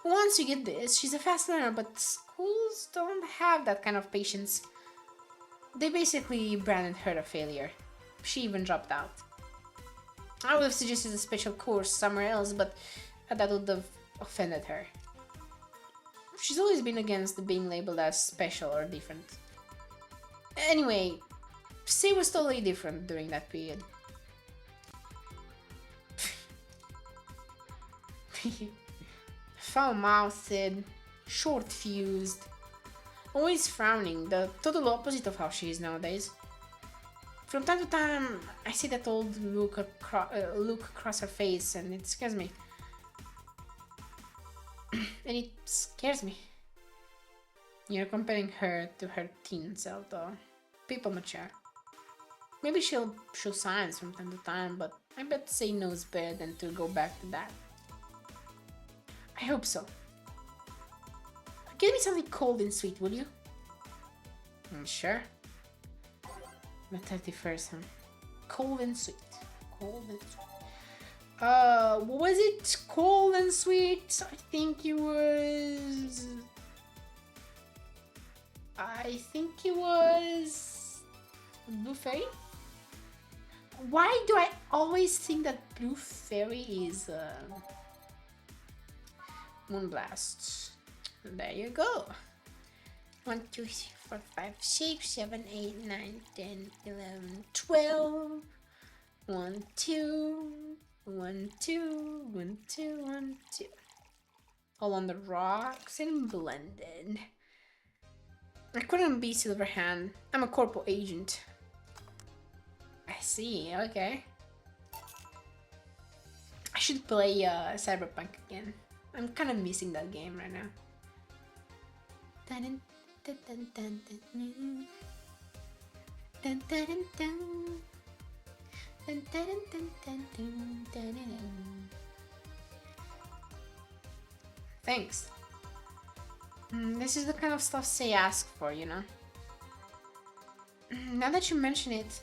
Once you get this, she's a fast learner, but schools don't have that kind of patience. They basically branded her a failure. She even dropped out. I would have suggested a special course somewhere else, but that would have offended her. She's always been against being labeled as special or different. Anyway, Say was totally different during that period. Foul-mouthed, short-fused, always frowning, the total opposite of how she is nowadays. From time to time, I see that old look across her face, and it scares me. And it scares me. You're comparing her to her teen self, though. People mature. Maybe she'll show signs from time to time, but I bet Say knows better than to go back to that. I hope so. Give me something cold and sweet, will you? Sure. The 31st, huh? Cold and sweet. Cold and sweet. What was it? Cold and sweet? I think it was Blue Fairy? Why do I always think that Blue Fairy is Moonblast? There you go. 1, 2, 3, 4, 5, 6, 7, 8, 9, 10, 11, 12. 1, 2, 1, 2, 1, 2, 1, 2. All on the rocks and blended. I couldn't be Silverhand. I'm a corpo agent. I see, okay. I should play Cyberpunk again. I'm kind of missing that game right now. Thanks. This is the kind of stuff Say asks for, you know? Now that you mention it,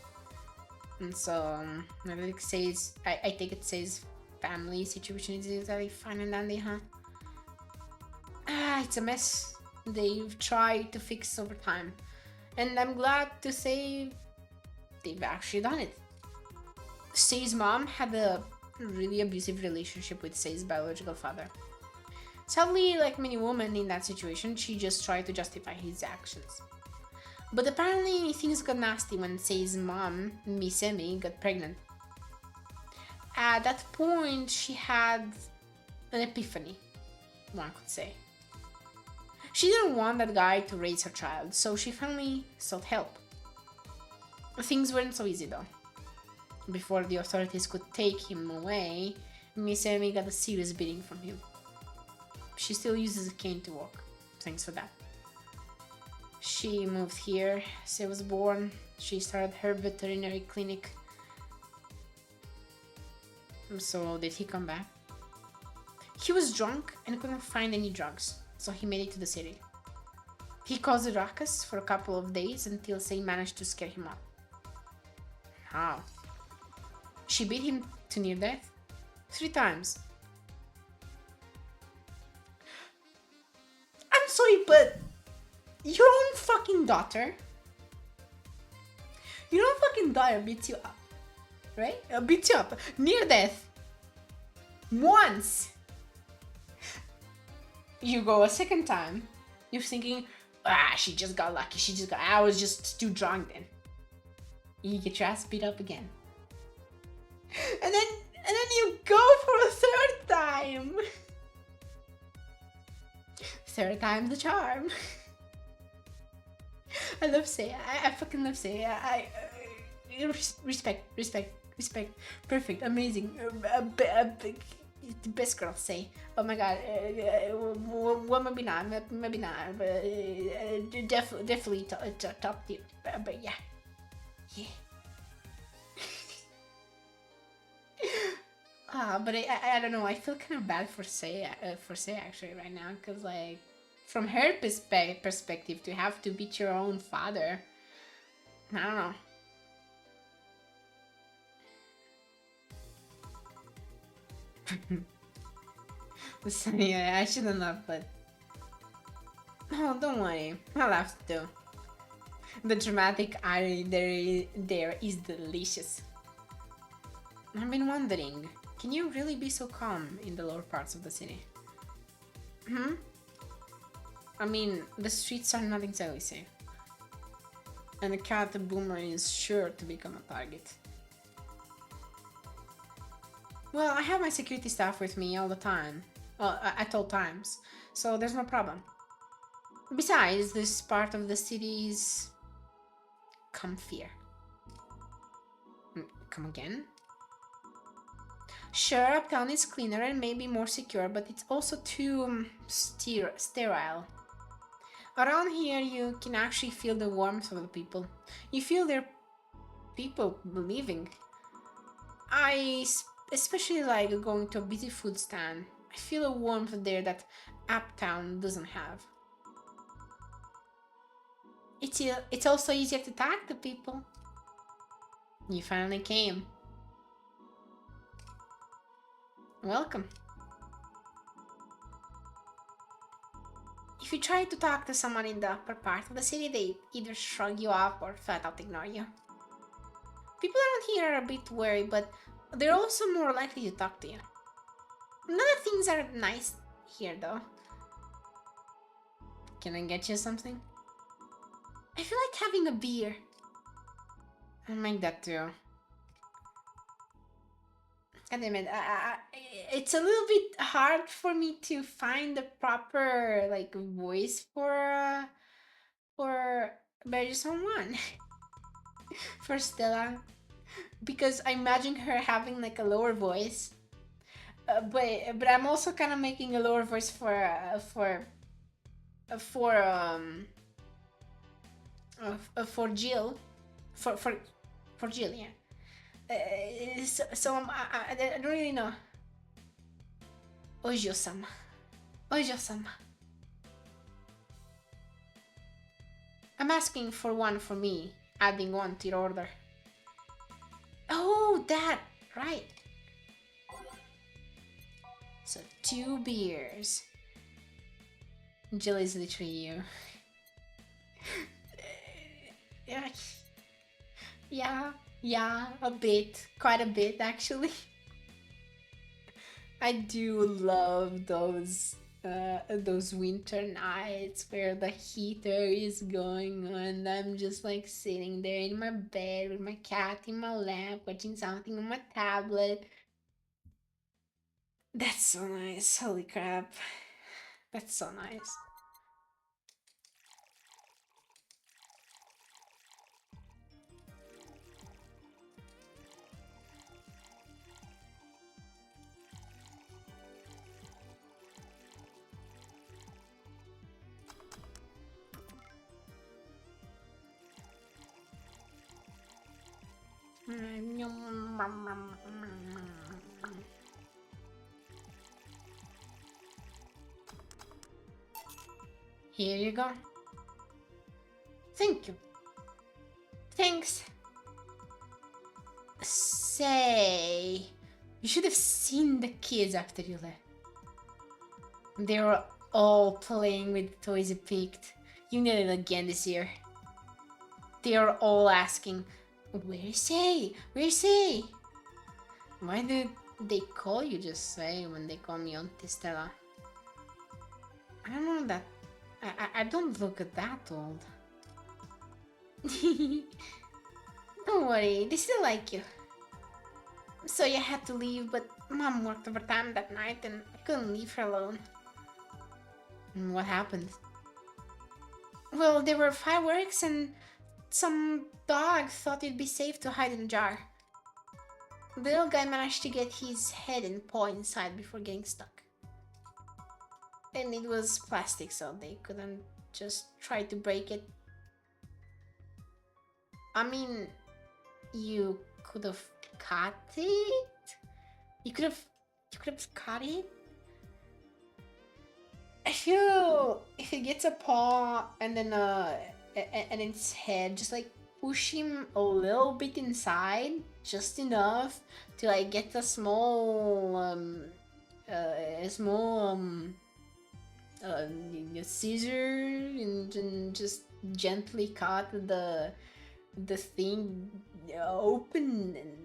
and so now that it says, I take it says family situation is really fine and dandy, huh? It's a mess. They've tried to fix over time, and I'm glad to say they've actually done it. Say's mom had a really abusive relationship with Say's biological father. Sadly, like many women in that situation, she just tried to justify his actions. But apparently things got nasty when Say's mom, Miss Emmy, got pregnant. At that point, she had an epiphany, one could say. She didn't want that guy to raise her child, so she finally sought help. Things weren't so easy though. Before the authorities could take him away, Miss Emmy got a serious beating from him. She still uses a cane to walk. Thanks for that. She moved here. Say was born. She started her veterinary clinic. So did he come back? He was drunk and couldn't find any drugs, so he made it to the city. He caused a ruckus for a couple of days until Say managed to scare him off. How? She beat him to near death 3 times. I'm sorry, but your own fucking daughter, beats you up, right? Beats you up near death once. You go a second time, you're thinking, she just got lucky. I was just too drunk then. You get your ass beat up again, and then you go for a 3rd time. 3rd time's the charm. I love Say. I fucking love Say. Respect. Perfect, amazing. The best girl, Say. Oh my god. Well, maybe not, but definitely top tier. But yeah. But I don't know. I feel kind of bad for Say actually right now, because like from her perspective to have to beat your own father, I don't know. Yeah, I shouldn't laugh, but oh, don't worry, I laughed too. The dramatic irony there is delicious. I've been wondering, can you really be so calm in the lower parts of the city? Hmm? I mean, the streets are not exactly safe. And the cat boomer is sure to become a target. Well, I have my security staff with me all the time. Well, at all times. So there's no problem. Besides, this part of the city is comfier. Come again? Sure, uptown is cleaner and maybe more secure, but it's also too sterile. Around here, you can actually feel the warmth of the people. You feel their people living. I especially like going to a busy food stand. I feel a warmth there that uptown doesn't have. It's also easier to talk to people. You finally came. Welcome. If you try to talk to someone in the upper part of the city, they either shrug you off or flat out ignore you. People around here are a bit wary, but they're also more likely to talk to you. None of things are nice here, though. Can I get you something? I feel like having a beer. I'll make that too. God damn it, it's a little bit hard for me to find the proper like voice for Bergeson 1 for Stella, because I imagine her having like a lower voice, but I'm also kind of making a lower voice for Jill, for Jill, yeah. So I don't really know. Ojo-sama. Ojo-sama. I'm asking for one for me, adding one to your order. Oh, that, right. So 2 beers. Jill is literally you. Yeah, a bit. Quite a bit, actually. I do love those winter nights where the heater is going on and I'm just like sitting there in my bed with my cat in my lap watching something on my tablet. That's so nice. Holy crap. That's so nice. Here you go. Thank you. Thanks. Say, you should have seen the kids after you left. They were all playing with the toys you picked. You need it again this year. They are all asking, where's Say? Where's Say? Why did they call you just Say when they call me Auntie Stella? I don't know that. I don't look that old. Don't worry, they still like you. So you had to leave, but Mom worked overtime that night and I couldn't leave her alone. And what happened? Well, there were fireworks and some dog thought it'd be safe to hide in a jar. The little guy managed to get his head and paw inside before getting stuck. And it was plastic, so they couldn't just try to break it. I mean, you could have cut it? You could have cut it? I feel if it gets a paw and then and its head, just like push him a little bit inside, just enough to like get a small scissor and just gently cut the thing open and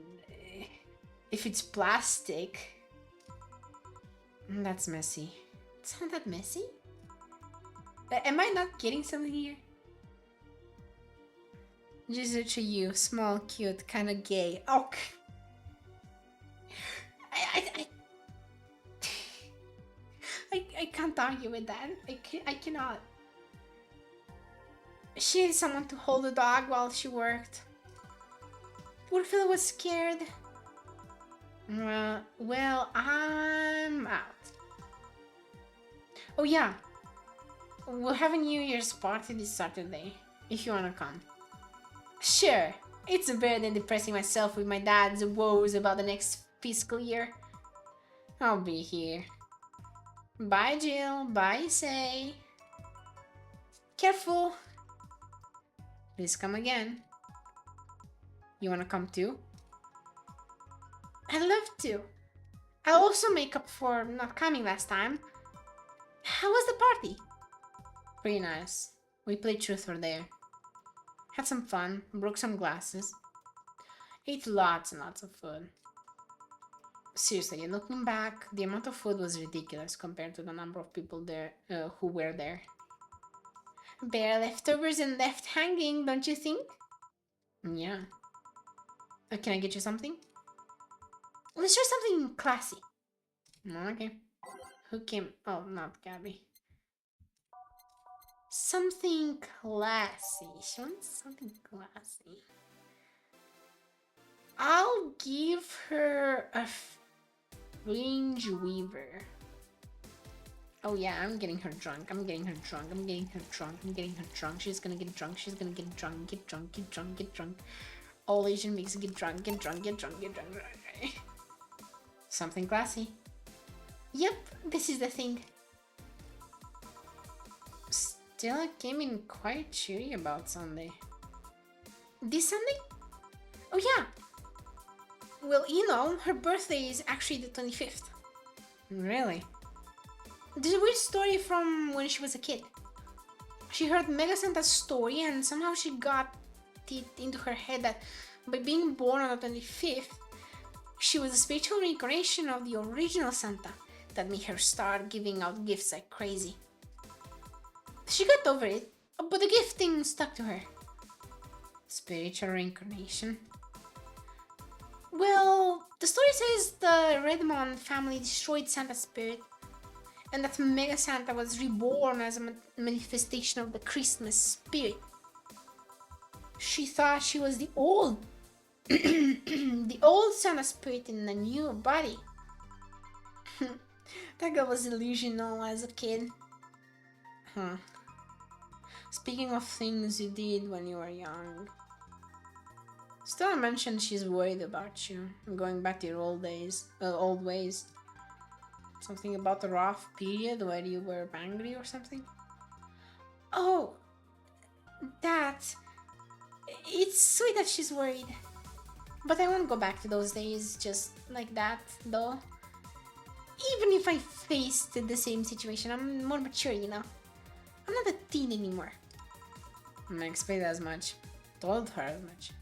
If it's plastic, that's messy. It's not that messy? Am I not getting something here? Just to you, small, cute, kind of gay. Okay. I can't argue with that. I cannot. She needed someone to hold the dog while she worked. Poor fellow was scared. Well, I'm out. Oh yeah, we'll have a New Year's party this Saturday, if you wanna come. Sure, it's better than depressing myself with my dad's woes about the next fiscal year. I'll be here. Bye, Jill. Bye, Say. Careful. Please come again. You wanna come too? I'd love to. I'll also make up for not coming last time. How was the party? Pretty nice. We played truth or dare. Had some fun, broke some glasses. Ate lots and lots of food. Seriously, looking back, the amount of food was ridiculous compared to the number of people there who were there. Bare leftovers and left hanging, don't you think? Yeah. Can I get you something? Let's try something classy. Okay. Who came? Oh, not Gabby. Something classy. She wants something classy. I'll give her a fringe weaver. Oh yeah, I'm getting her drunk. I'm getting her drunk. I'm getting her drunk. I'm getting her drunk. She's gonna get drunk. She's gonna get drunk. Get drunk. Get drunk. Get drunk. All Asian mix. Get drunk. Get drunk. Get drunk. Get drunk. Something classy. Yep, this is the thing. Stella came in quite cheery about Sunday. This Sunday? Oh yeah. Well, you know, her birthday is actually the 25th. Really? There's a weird story from when she was a kid. She heard Mega Santa's story and somehow she got it into her head that by being born on the 25th, she was a spiritual reincarnation of the original Santa that made her start giving out gifts like crazy. She got over it, but the gift thing stuck to her. Spiritual reincarnation? Well, the story says the Redmond family destroyed Santa's spirit and that Mega Santa was reborn as a manifestation of the Christmas spirit. She thought she was the old the old Santa spirit in a new body. That girl was delusional as a kid. Huh. Speaking of things you did when you were young, Stella mentioned she's worried about you, going back to your old ways. Something about the rough period where you were angry or something? Oh, that. It's sweet that she's worried. But I won't go back to those days just like that, though. Even if I faced the same situation, I'm more mature, you know. I'm not a teen anymore. I expect as much. Told her as much.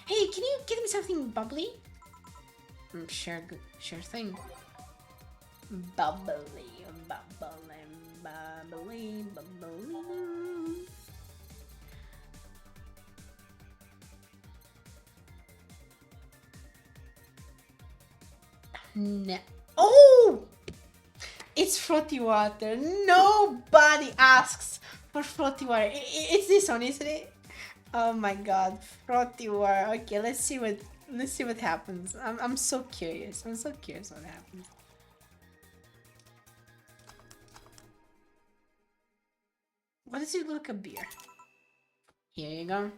Hey, can you get me something bubbly? Sure thing. Bubbly. No. Oh! It's frothy water. Nobody asks for frothy water. It's this one, isn't it? Oh my god, frothy water. Okay, let's see what happens. I'm so curious. I'm so curious what happens. What does it look like a beer? Here you go.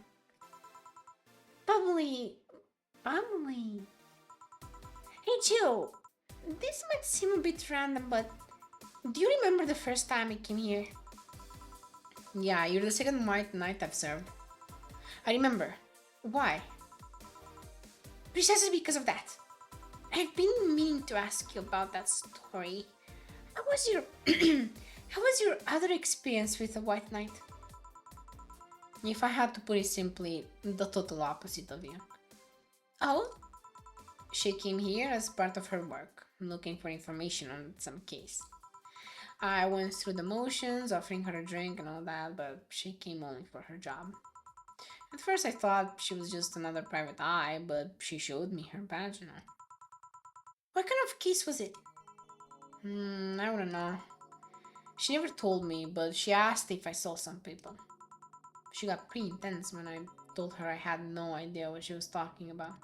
Bubbly. Hey Jill, this might seem a bit random, but do you remember the first time I came here? Yeah, you're the second white knight I've served. I remember. Why? Precisely because of that. I've been meaning to ask you about that story. How was your other experience with a white knight? If I had to put it simply, the total opposite of you. Oh? she came here as part of her work, looking for information on some case. I went through the motions, offering her a drink and all that, but she came only for her job. At first I thought she was just another private eye, but she showed me her badge, you know. What kind of case was it? I wouldn't know. She never told me, but she asked if I saw some people. She got pretty intense when I told her I had no idea what she was talking about.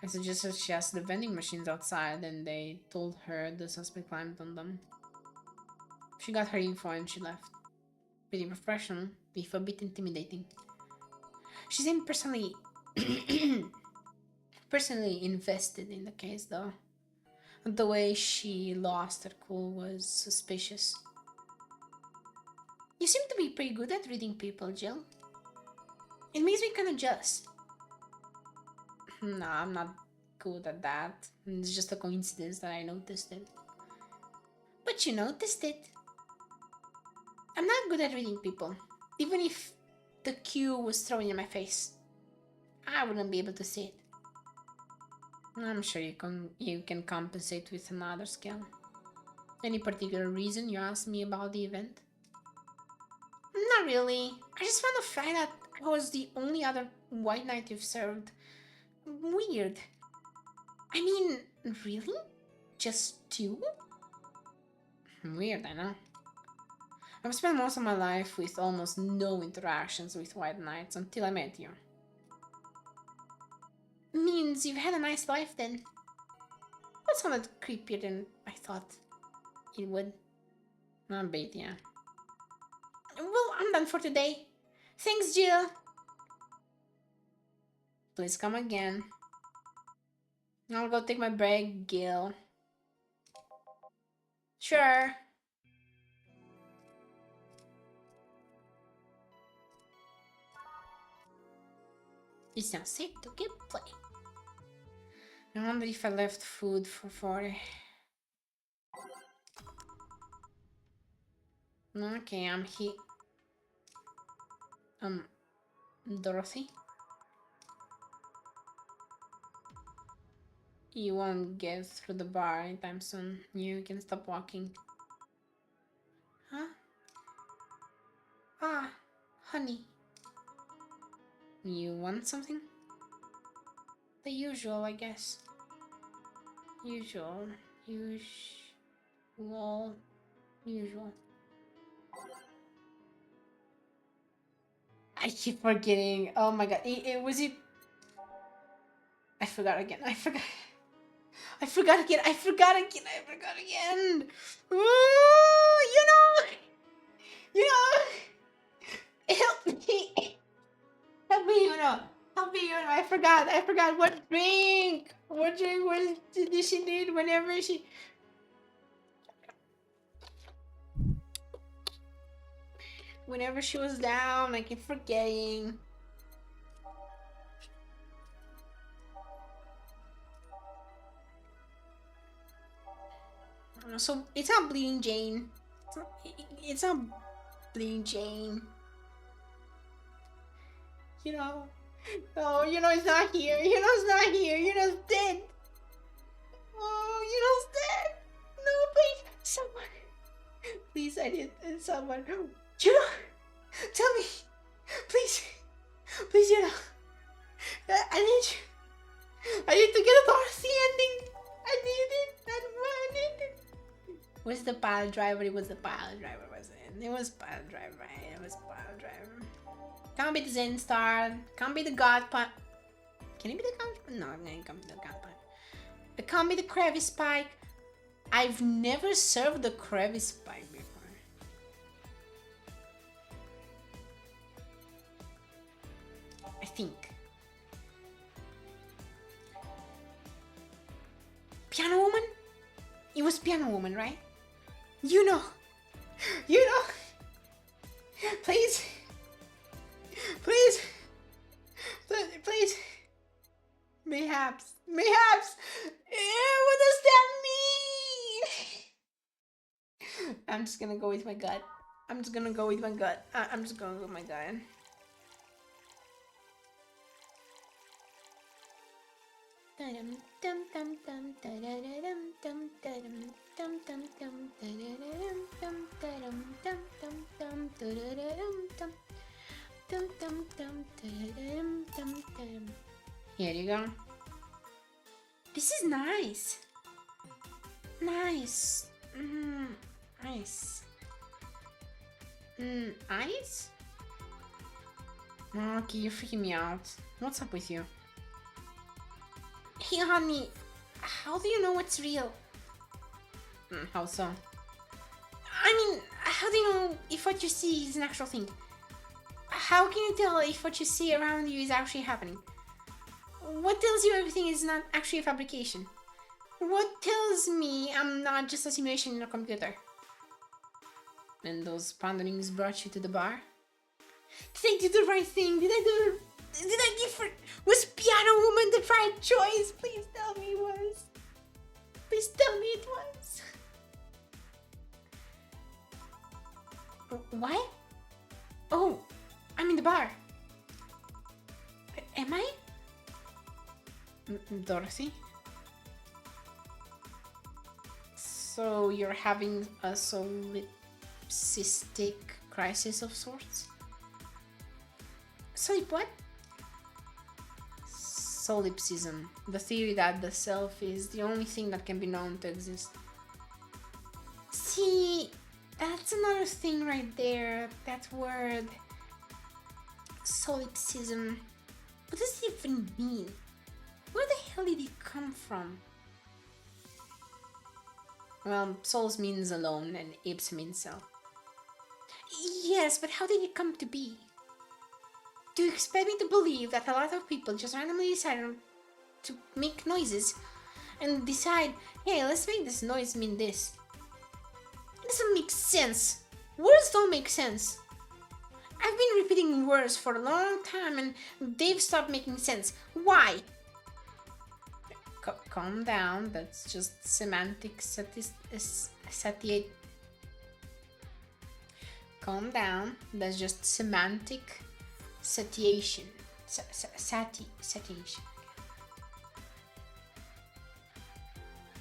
I suggested she ask the vending machines outside, and they told her the suspect climbed on them. She got her info and she left. Pretty professional, if a bit intimidating. She seemed personally invested in the case, though. The way she lost her cool was suspicious. You seem to be pretty good at reading people, Jill. It makes me kind of jealous. Nah, I'm not good at that. It's just a coincidence that I noticed it. But you noticed it. I'm not good at reading people. Even if the Q was thrown in my face, I wouldn't be able to see it. I'm sure you can compensate with another skill. Any particular reason you asked me about the event? Not really. I just found the fact that I was the only other white knight you've served weird. I mean, really? Just two? Weird, I know. I've spent most of my life with almost no interactions with white knights until I met you. Means you've had a nice life then. That sounded creepier than I thought it would. A bit, yeah. Well, I'm done for today. Thanks, Jill. Please come again. I'll go take my break, Gil. Sure. It's now safe to keep playing. I wonder if I left food for 40. Okay, I'm here. Dorothy? You won't get through the bar anytime soon. You can stop walking. Huh? Ah, honey. You want something? The usual, I guess. Usual. Usual. I keep forgetting. Oh my god. It was it. I forgot again. I forgot again. Ooh, you know, help me. Help me, help me, I forgot what drink was did she need whenever she was down. I keep forgetting. So it's not Bleeding Jane. It's not Bleeding Jane. Oh, it's not here. It's not here. It's dead. Oh, it's dead. No, please, someone. Please, I need someone. Tell me, please, I need you. I need to get a Dorothy ending. I need it. I need it. Was the pile driver? It was the pile driver, wasn't it? It was pile driver, right? It was pile driver. Can't be the Zen Star. Can't be the God Punch. Can it be the God? No, it can't be the God Punch. It can't be the Crevice Spike. I've never served the Crevice Spike before. I think. Piano Woman? It was Piano Woman, right? You know. Please. Mayhaps. What does that mean? I'm just gonna go with my gut. I'm just gonna go with my gut. Here you go. This is nice. Nice. Nice. Ice? Okay, you're freaking me out. What's up with you? Hey, honey, how do you know what's real? How so? I mean, how do you know if what you see is an actual thing? How can you tell if what you see around you is actually happening? What tells you everything is not actually a fabrication? What tells me I'm not just a simulation in a computer? And those ponderings brought you to the bar? Did I do the right thing? Did I give her... Was Piano Woman the right choice? Please tell me it was. Please tell me it was. What? Oh, I'm in the bar. Am I? Dorothy? So you're having a solipsistic crisis of sorts? Solip what? Solipsism, the theory that the self is the only thing that can be known to exist. See, that's another thing right there, that word. Solipsism. What does it even mean? Where the hell did it come from? Well, souls means alone and ipse means self. Yes, but how did it come to be? Do you expect me to believe that a lot of people just randomly decided to make noises and decide, hey, let's make this noise mean this? It doesn't make sense. Words don't make sense. I've been repeating words for a long time and they've stopped making sense. Why? Calm down, that's just semantic satiate. Calm down, that's just semantic satiation. Satiation.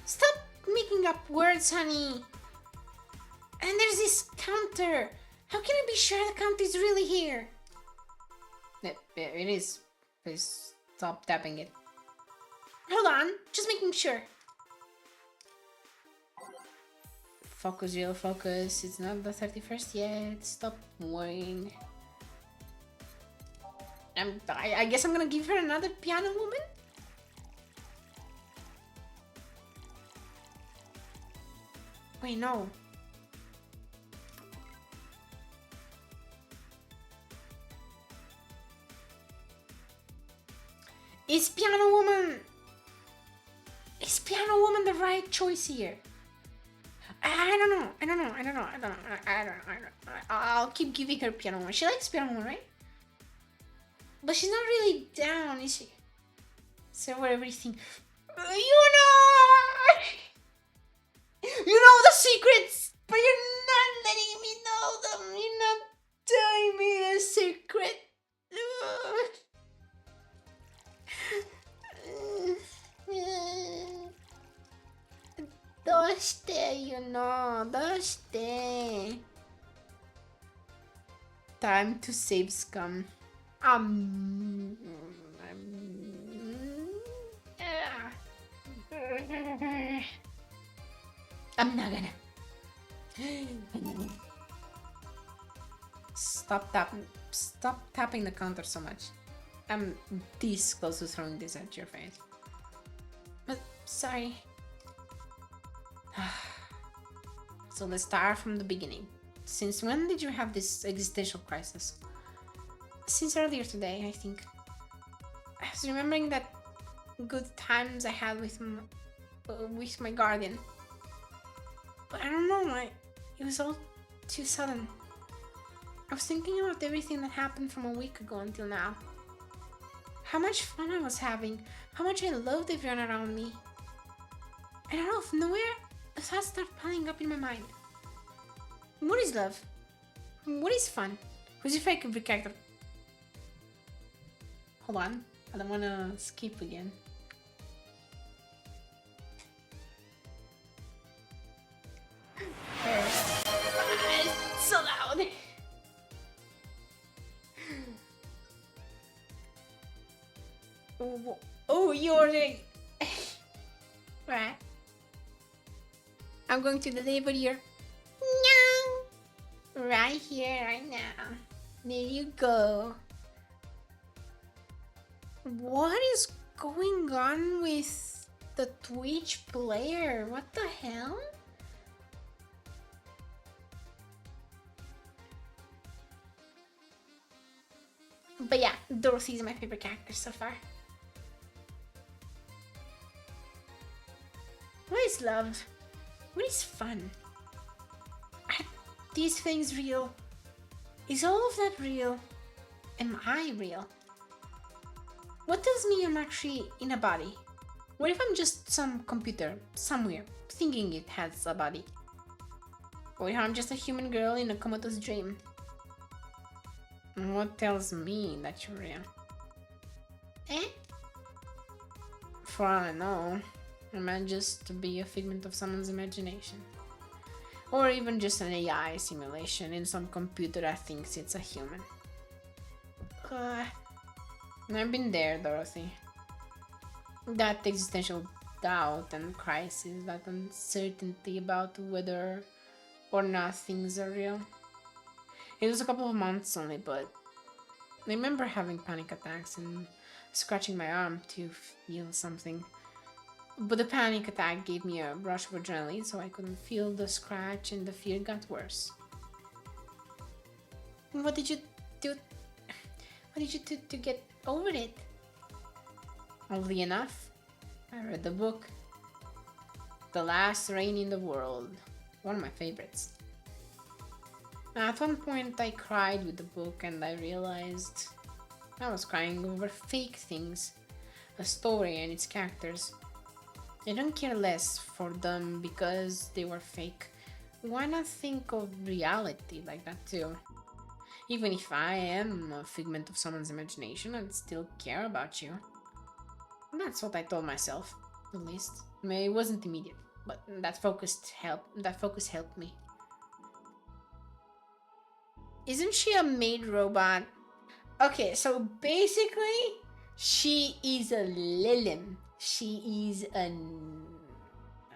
Stop making up words, honey. And there's this counter. How can I be sure the counter is really here? It is. Please stop tapping it. Hold on, just making sure. Focus, real focus. It's not the 31st yet. Stop worrying. I guess I'm gonna give her another Piano Woman? Wait, no. Is Piano Woman the right choice here? I don't know. I'll keep giving her Piano Woman. She likes Piano Woman, right? But she's not really down, is she? So for everything. You know the secrets, but you're not letting me know them. You're not telling me the secret. Doste. Time to save scum. I'm not gonna. Stop tapping the counter so much. I'm this close to throwing this at your face. But sorry. So let's start from the beginning. Since when did you have this existential crisis? Since earlier today, I think. I was remembering that good times I had with my guardian. But I don't know, it was all too sudden. I was thinking about everything that happened from a week ago until now. How much fun I was having, how much I loved everyone around me. And out of nowhere, the thoughts start piling up in my mind. What is love? What is fun? Who's your favorite character? Hold on, I don't wanna skip again. Oh, you're right. I'm going to deliver your no. Right here, right now. There you go. What is going on with the Twitch player? What the hell? But yeah, Dorothy is my favorite character so far. What is love? What is fun? Are these things real? Is all of that real? Am I real? What tells me I'm actually in a body? What if I'm just some computer somewhere thinking it has a body? What if I'm just a human girl in a comatose dream? What tells me that you're real? Eh? For all I know, I might just be a figment of someone's imagination. Or even just an AI simulation in some computer that thinks it's a human. I've been there, Dorothy. That existential doubt and crisis, that uncertainty about whether or not things are real. It was a couple of months only, but I remember having panic attacks and scratching my arm to feel something. But the panic attack gave me a rush of adrenaline, so I couldn't feel the scratch and the fear got worse. What did you do? What did you do to get over it? Oddly enough, I read the book. The Last Rain in the World. One of my favorites. At one point I cried with the book and I realized I was crying over fake things. A story and its characters. I don't care less for them because they were fake. Why not think of reality like that too? Even if I am a figment of someone's imagination, I'd still care about you. That's what I told myself, at least. It wasn't immediate, but that focus helped me. Isn't she a maid robot? Okay, so basically, she is a Lilim. She is I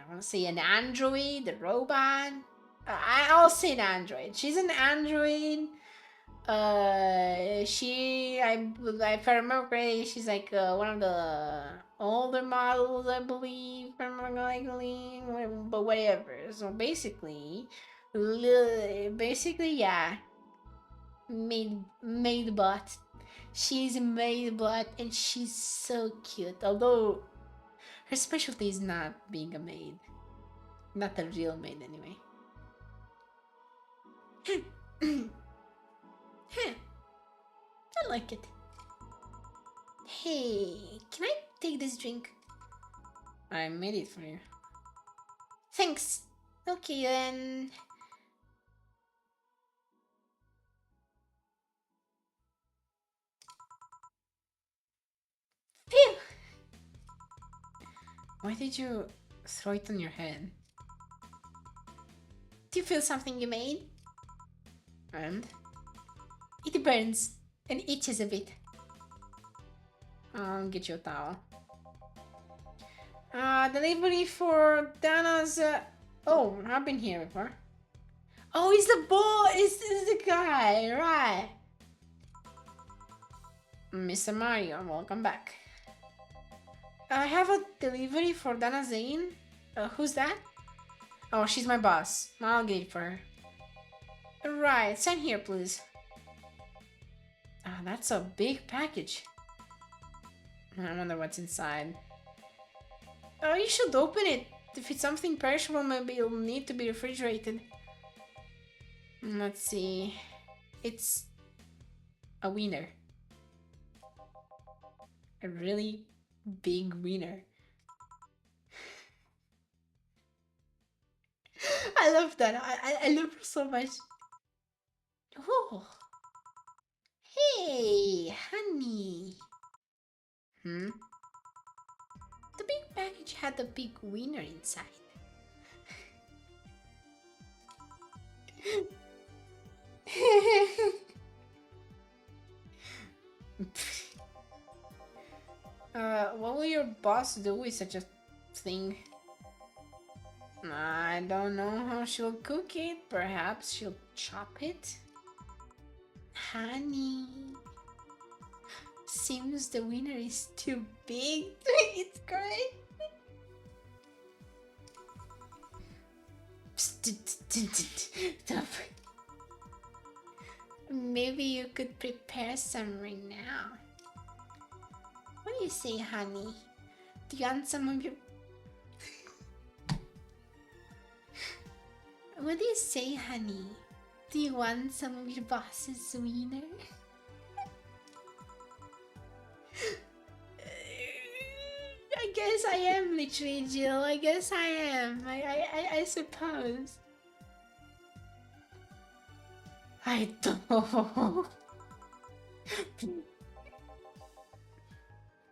want to say an android, a robot. I'll say an android. She's an android. If I remember correctly, she's like one of the older models, I believe, if I remember correctly, but whatever. So basically, yeah, maid bot. She's a maid bot, and she's so cute. Although her specialty is not being a maid, not a real maid anyway. Huh. I like it. Hey, can I take this drink? I made it for you. Thanks. Okay then. Phew. Why did you throw it on your head? Do you feel something you made? And? It burns and itches a bit. I'll get you a towel. Delivery for Dana's. Oh, I've been here before. Oh, he's the boy. Is the guy, right? Mr. Mario, welcome back. I have a delivery for Dana Zane. Who's that? Oh, she's my boss. I'll get it for her. Right, sign here, please. That's a big package. I wonder what's inside. You should open it. If it's something perishable, maybe it'll need to be refrigerated. Let's see. It's a wiener. A really big wiener. I love that. I love her so much. Oh. Hey, honey. The big package had a big wiener inside. will your boss do with such a thing? I don't know how she'll cook it. Perhaps she'll chop it? Honey. Seems the winner is too big to make it great. Stop. Maybe you could prepare some right now. What do you say, honey? Do you want some of your... What do you say, honey? Do you want some of your boss's wiener? I guess I am literally Jill. I guess I am. I suppose. I don't.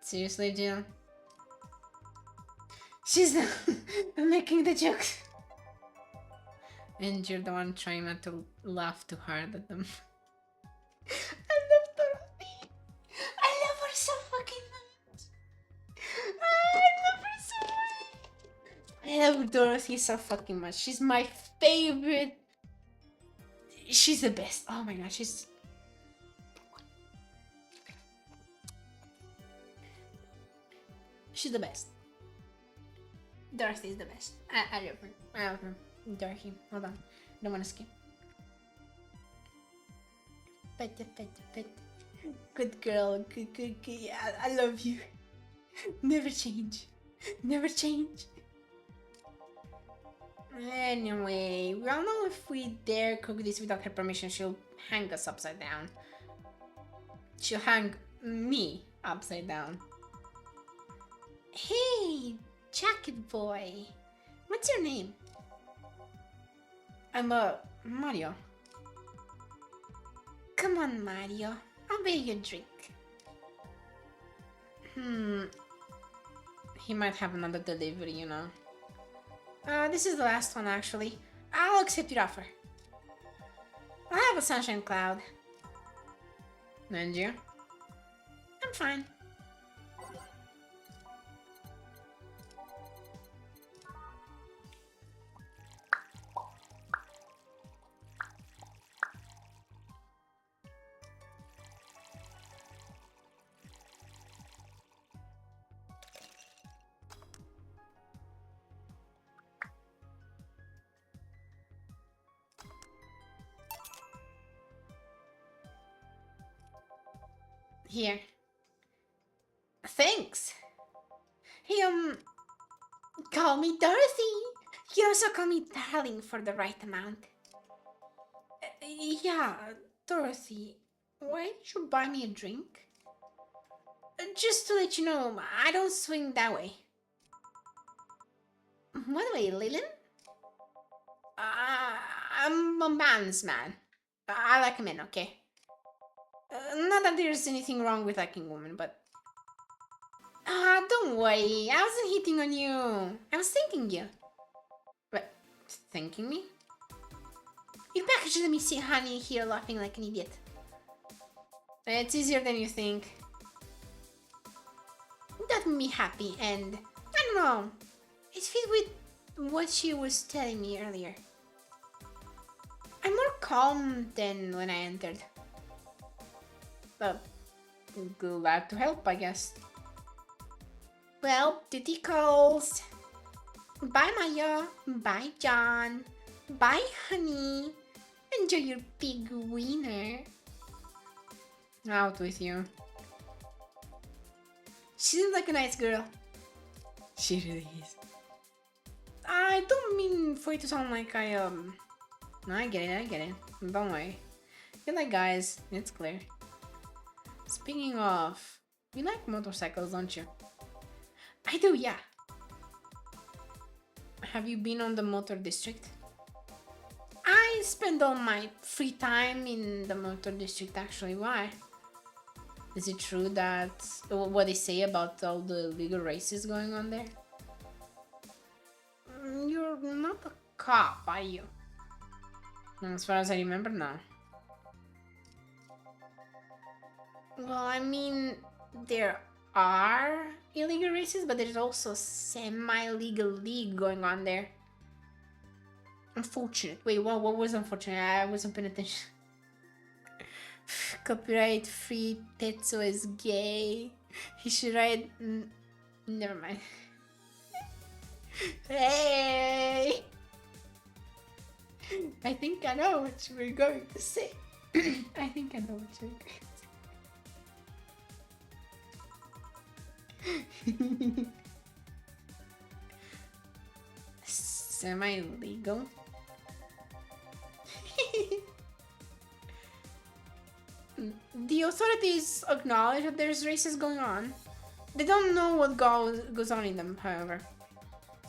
Seriously, Jill? She's not making the jokes. And you're the one trying not to laugh too hard at them. I love Dorothy. I love her so fucking much. I love her so much. I love Dorothy so fucking much. She's my favorite. She's the best. Oh my god, she's... She's the best. Dorothy is the best. I love her. I love her. Dorothy, hold on. I don't want to skip. Pet. Good girl. Good. Yeah, I love you. Never change. Never change. Anyway, we all know if we dare cook this without her permission, she'll hang us upside down. She'll hang me upside down. Hey, jacket boy. What's your name? I'm Mario. Come on, Mario. I'll buy you a drink. He might have another delivery, you know. This is the last one, actually. I'll accept your offer. I'll have a sunshine cloud. And you? I'm fine. Here. Thanks. He, call me Dorothy. You also call me darling for the right amount. Yeah, Dorothy, why did you buy me a drink? Just to let you know, I don't swing that way. What way, Leland? I'm a man's man. I like men, okay? Not that there's anything wrong with liking women, but... don't worry, I wasn't hitting on you. I was thanking you. What? Thanking me? You packaged me, see honey here laughing like an idiot. It's easier than you think. That made me happy, and... I don't know. It fit with what she was telling me earlier. I'm more calm than when I entered. Glad to help, I guess. Well, duty calls. Bye, Maya. Bye, John. Bye, honey. Enjoy your big wiener. Out with you. She seems like a nice girl. She really is. I don't mean for it to sound like I get it. Don't worry. You like guys, it's clear. Speaking of, you like motorcycles, don't you? I do, yeah. Have you been on the motor district? I spend all my free time in the motor district, actually. Why? Is it true that what they say about all the legal races going on there? You're not a cop, are you? As far as I remember, no. Well, I mean, there are illegal races, but there's also semi-legal league going on there. Unfortunate. Wait, what was unfortunate? I wasn't paying attention. Copyright free Tetsuo is gay. He should write. Never mind. Hey! I think I know what you were going to say. I think I know what you were going to say. Semi-legal. The authorities acknowledge that there's races going on. They don't know what goes on in them, however.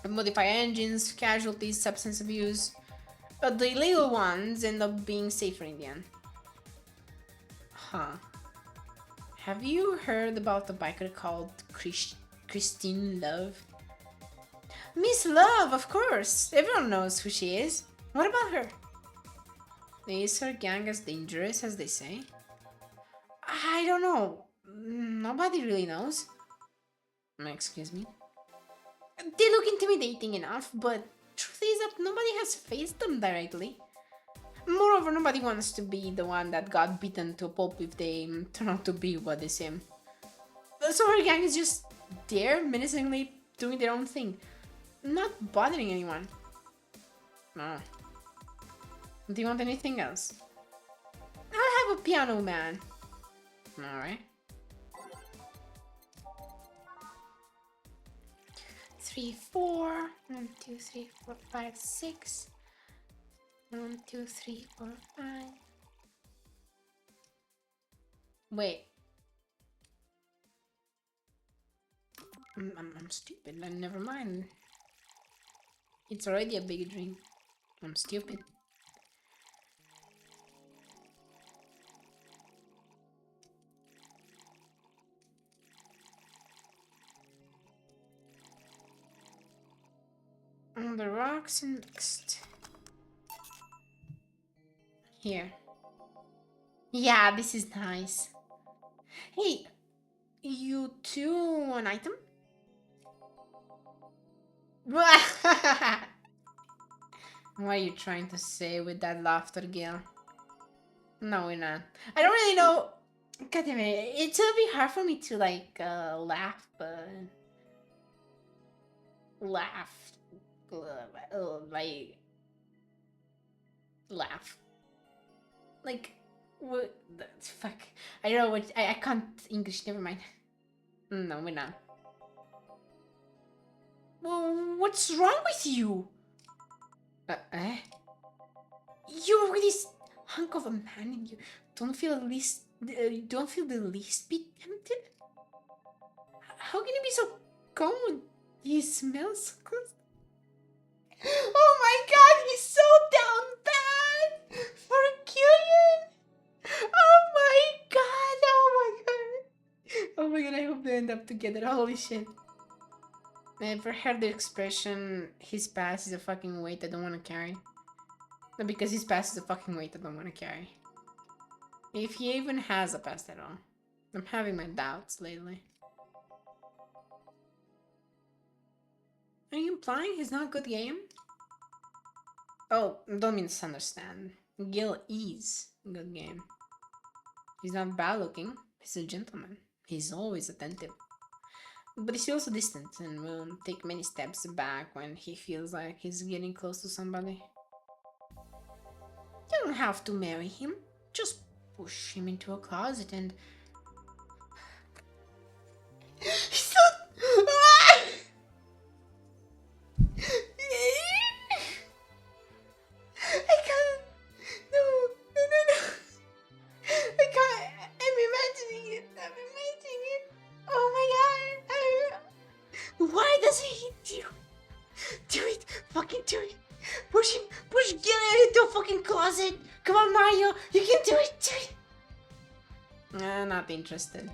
Modify engines, casualties, substance abuse. The illegal ones end up being safer in the end. Huh. Have you heard about a biker called Christine Love? Miss Love, of course! Everyone knows who she is. What about her? Is her gang as dangerous as they say? I don't know. Nobody really knows. Excuse me. They look intimidating enough, but truth is that nobody has faced them directly. Moreover, nobody wants to be the one that got beaten to a pulp if they turn out to be what they seem. So her gang is just there, menacingly doing their own thing. Not bothering anyone. No. Do you want anything else? I'll have a piano man. Alright. 3, 4. 1, 2, 3, 4, 5, 6. 1, 2, 3, 4, 5. Wait. I'm stupid. Never mind. It's already a big dream. I'm stupid. On the rocks and next. Here. Yeah, this is nice. Hey, you too an item? What are you trying to say with that laughter, Gil? No, we're not. I don't really know. God damn it. It's gonna be hard for me to like laugh. Like what? Fuck. I don't know what. I can't English. Never mind. No, we're not. Well, what's wrong with you? You're this hunk of a man, and you don't feel the least bit tempted. How can you be so cold? He smells good. Oh my god, he's so down bad for killing. Oh my god, oh my god. Oh my god, I hope they end up together. Holy shit. Ever heard the expression, his past is a fucking weight I don't want to carry? No, because his past is a fucking weight I don't want to carry. If he even has a past at all. I'm having my doubts lately. Are you implying he's not a good game? Oh, don't misunderstand. Gil is a good game. He's not bad looking. He's a gentleman. He's always attentive. But he's also distant and will take many steps back when he feels like he's getting close to somebody. You don't have to marry him. Just push him into a closet and... He's so... I can't... No. I can't... I'm imagining it. Oh my god. Why does he hit you? Do it. Fucking do it. Push him. Push Gil into a fucking closet. Come on, Mario. You can do it. Do it. Not interested.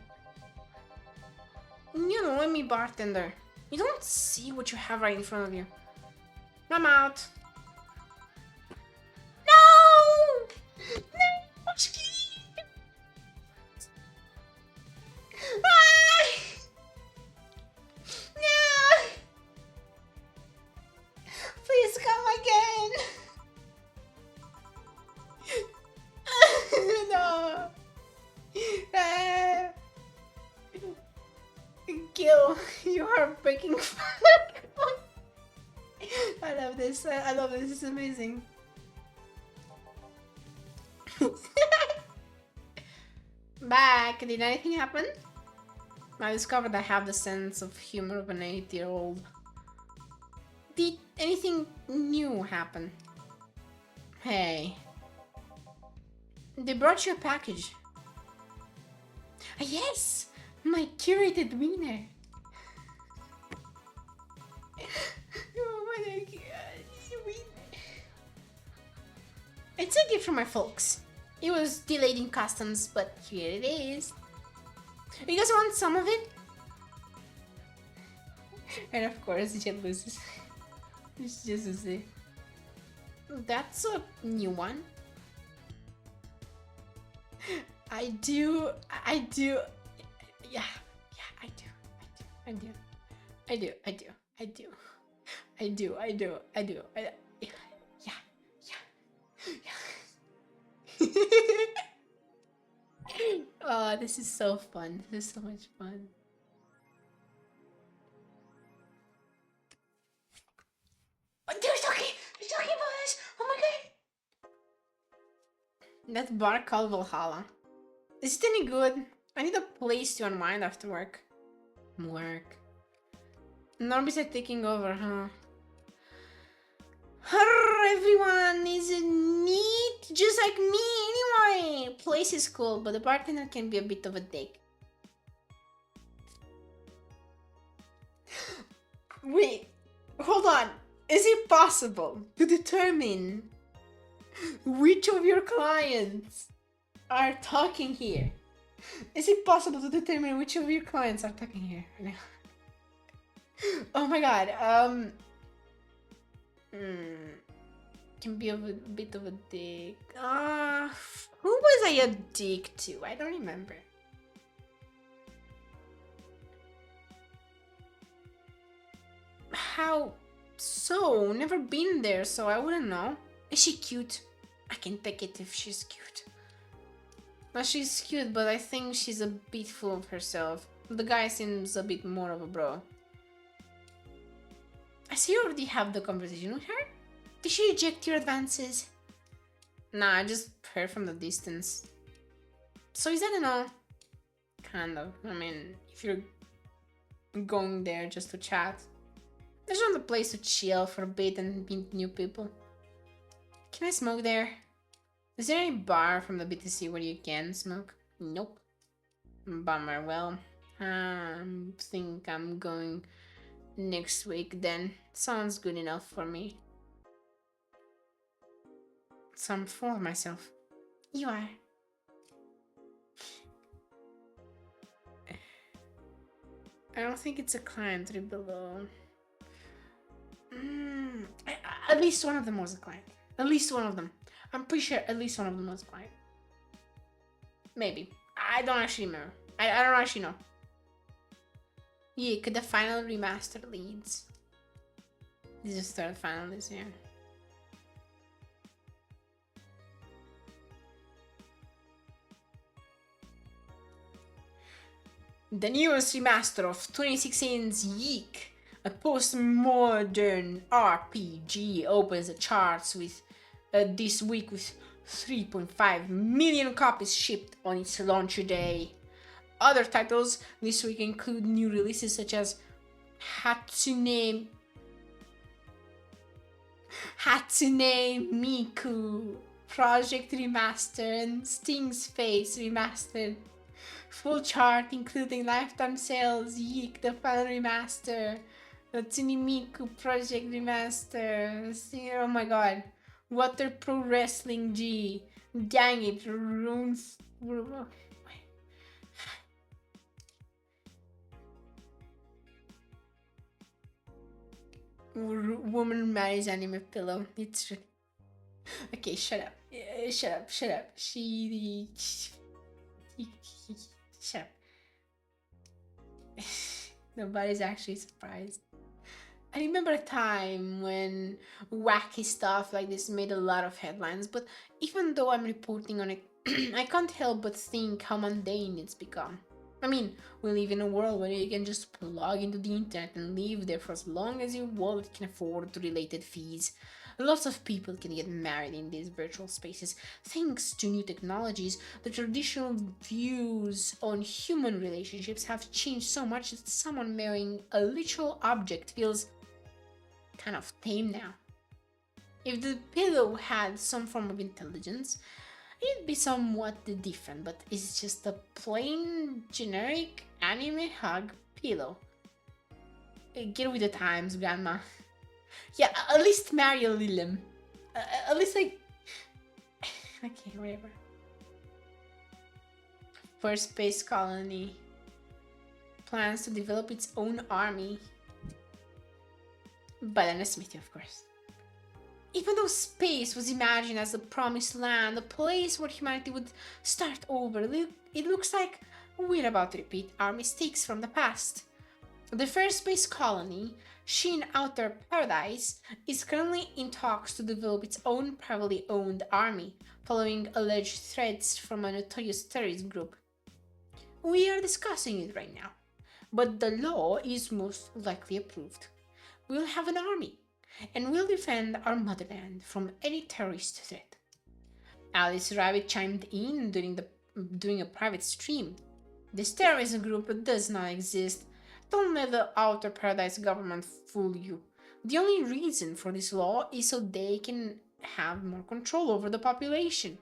You know, let me bartender. You don't see what you have right in front of you. I'm out. No! No! Ah! heartbreaking. I love this. I love this. It's amazing. Back. Did anything happen? I discovered I have the sense of humor of an 8-year-old. Did anything new happen? Hey. They brought you a package. Yes! My curated wiener. Oh my God. It's a gift from my folks. It was delayed in customs, but here it is. You guys want some of it? And of course, Jet loses. It's just to say. That's a new one. I do. Yeah, I do. Oh, this is so fun. This is so much fun. Oh, they're talking about this. Oh my God. That bar called Valhalla. Is it any good? I need a place to unwind after work. Normies are taking over, huh? Everyone is neat, just like me anyway. Place is cool, but the bartender can be a bit of a dick. Wait, hold on. Is it possible to determine which of your clients are talking here? Is it possible to determine which of your clients are talking here? Oh my God. Can be a bit of a dick. Who was I a dick to? I don't remember. How so? Never been there, so I wouldn't know. Is she cute? I can take it if she's cute. Well, she's cute, but I think she's a bit full of herself. The guy seems a bit more of a bro. I see you already have the conversation with her. Did she reject your advances? Nah, I just heard from the distance. So is that a no? Kind of. I mean, if you're going there just to chat, there's not a place to chill for a bit and meet new people. Can I smoke there? Is there any bar from the BTC where you can smoke? Nope. Bummer. Well, I think I'm going next week then. Sounds good enough for me. So I'm full of myself. You are. I don't think it's a client right below. At least one of them was a client. At least one of them. I'm pretty sure at least one of them was a client. Maybe. I don't actually remember. I don't actually know. Yeah, could the final remaster leads? This is the third final this year. The newest remaster of 2016's Yeek, a postmodern RPG, opens the charts with this week with 3.5 million copies shipped on its launch day. Other titles this week include new releases such as Hatsune Miku Project Remaster and Sting's Face Remastered. Full chart including lifetime sales, Yeek the final remaster, Hatsune Miku Project Remaster. Oh my god. Water Pro Wrestling G. Dang it, runes. Woman marries anime pillow. It's really... Okay, shut up. Shut up. Shut up. Nobody's actually surprised. I remember a time when wacky stuff like this made a lot of headlines, but even though I'm reporting on it, I can't help but think how mundane it's become. I mean, we live in a world where you can just plug into the internet and live there for as long as your wallet can afford related fees. Lots of people can get married in these virtual spaces. Thanks to new technologies, the traditional views on human relationships have changed so much that someone marrying a literal object feels kind of tame now. If the pillow had some form of intelligence, it'd be somewhat different, but it's just a plain generic anime hug pillow. Get with the times, grandma. Yeah, at least marry a Lilim. At least like... Okay, whatever. First space colony plans to develop its own army. Banana Smithy, of course. Even though space was imagined as the promised land, a place where humanity would start over, it looks like we're about to repeat our mistakes from the past. The first space colony, Shin Outer Paradise, is currently in talks to develop its own privately owned army, following alleged threats from a notorious terrorist group. We are discussing it right now, but the law is most likely approved. We'll have an army, and we'll defend our motherland from any terrorist threat. Alice Rabbit chimed in during a private stream. This terrorism group does not exist. Don't let the Outer Paradise government fool you. The only reason for this law is so they can have more control over the population.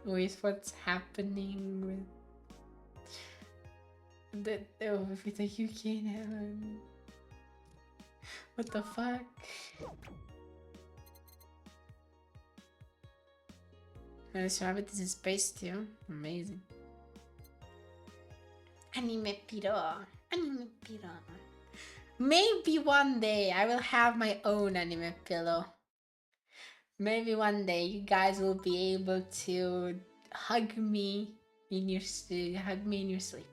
With what's happening with the UK now. What the fuck? Alice Rabbit is in space too. Amazing. Anime Piro. Anime Piro. Maybe one day I will have my own anime pillow. Maybe one day you guys will be able to hug me in your sleep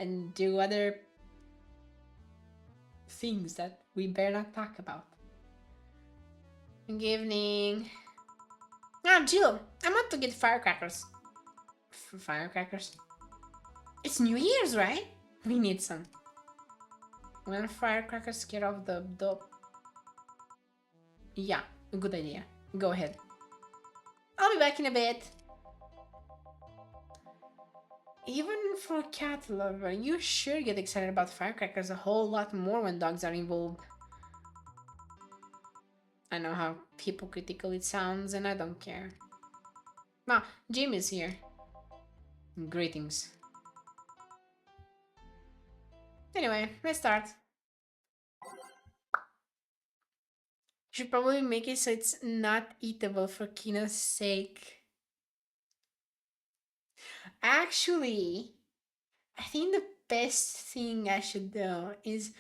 and do other things that we better not talk about. Good evening. Ah, Jill, I'm out to get firecrackers. Firecrackers? It's New Year's, right? We need some. When firecrackers scare off the Yeah, a good idea. Go ahead. I'll be back in a bit. Even for a cat lover, you sure get excited about firecrackers a whole lot more when dogs are involved. I know how hypocritical it sounds and I don't care. Ah, Jim is here. Greetings. Anyway, let's start. Should probably make it so it's not eatable for Kino's sake. Actually, I think the best thing I should do is...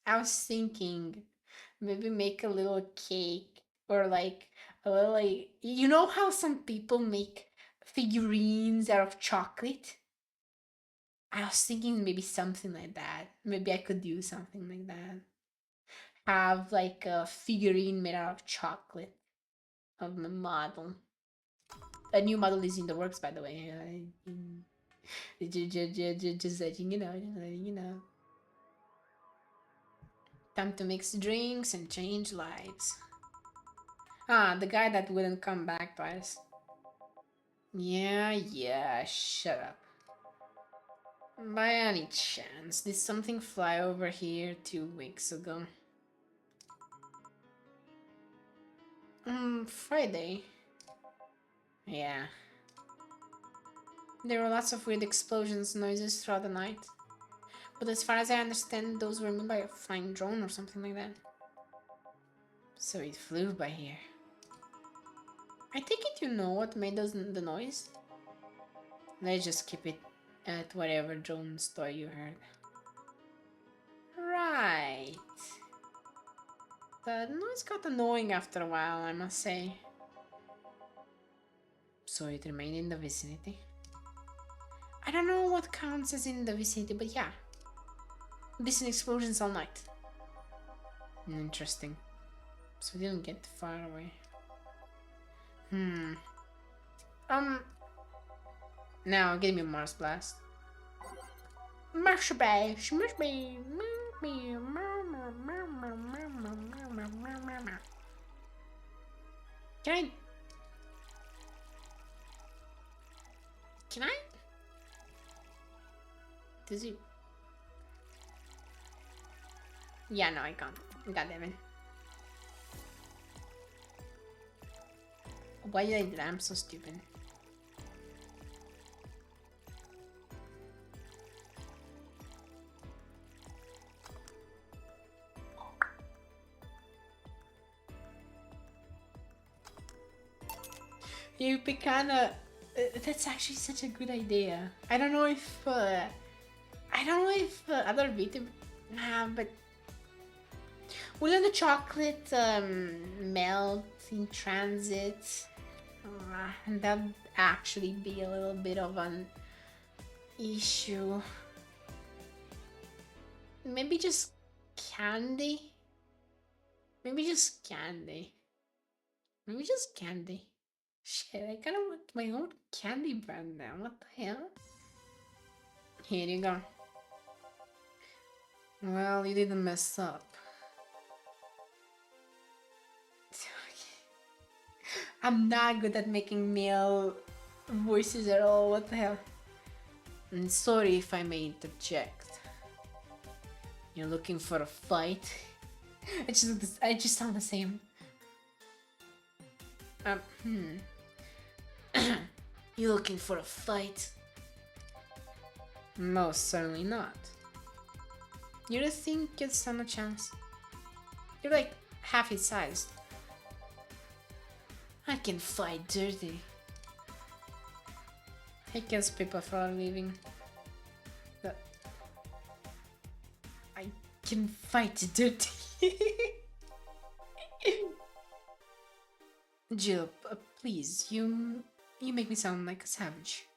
I was thinking maybe make a little cake or like a little like... You know how some people make figurines out of chocolate? I was thinking maybe something like that. Maybe I could do something like that. Have like a figurine made out of chocolate of my model. A new model is in the works, by the way. Just letting you know, just letting you know. Time to mix drinks and change lives. Ah, the guy that wouldn't come back twice. Yeah, shut up. By any chance, did something fly over here 2 weeks ago? Friday. Yeah. There were lots of weird explosions noises throughout the night. But as far as I understand, those were made by a flying drone or something like that. So it flew by here. I take it you know what made the noise? Let's just keep it at whatever drone story you heard. Right. The noise got annoying after a while, I must say. So it remained in the vicinity? I don't know what counts as in the vicinity, but yeah. Distant explosions all night. Interesting. So we didn't get far away. Now give me a Mars Blast. Mars Blast. Mars Blast. Can I? Does it? Yeah, no, I can't. God damn it. Why did I do that? I'm so stupid. You'd be kinda... that's actually such a good idea. I don't know if other VA... but... Will the chocolate melt in transit? That'd actually be a little bit of an issue. Maybe just candy? Maybe just candy. Maybe just candy. Shit, I kinda want my own candy brand now. What the hell? Here you go. Well, you didn't mess up. I'm not good at making male voices at all. What the hell? I'm sorry if I may interject. You're looking for a fight? I just sound the same. You looking for a fight? Most certainly not. You don't think you'd stand a chance? You're like half his size. I can fight Dorothy. He kills people for leaving. But I can fight Dorothy. Jill, please, you make me sound like a savage.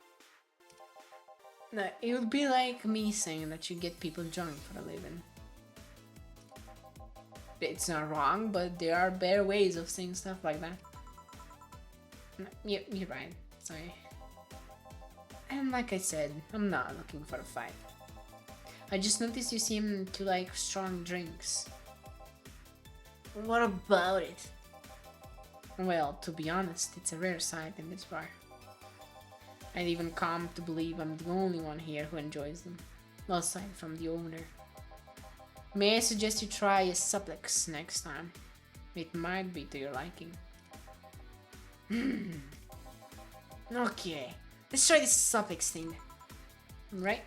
No, it would be like me saying that you get people drunk for a living. It's not wrong, but there are better ways of saying stuff like that. No, you're right, sorry. And like I said, I'm not looking for a fight. I just noticed you seem to like strong drinks. What about it? Well, to be honest, it's a rare sight in this bar. I'd even come to believe I'm the only one here who enjoys them, aside from the owner. May I suggest you try a suplex next time? It might be to your liking. Okay, let's try this suplex thing. Right?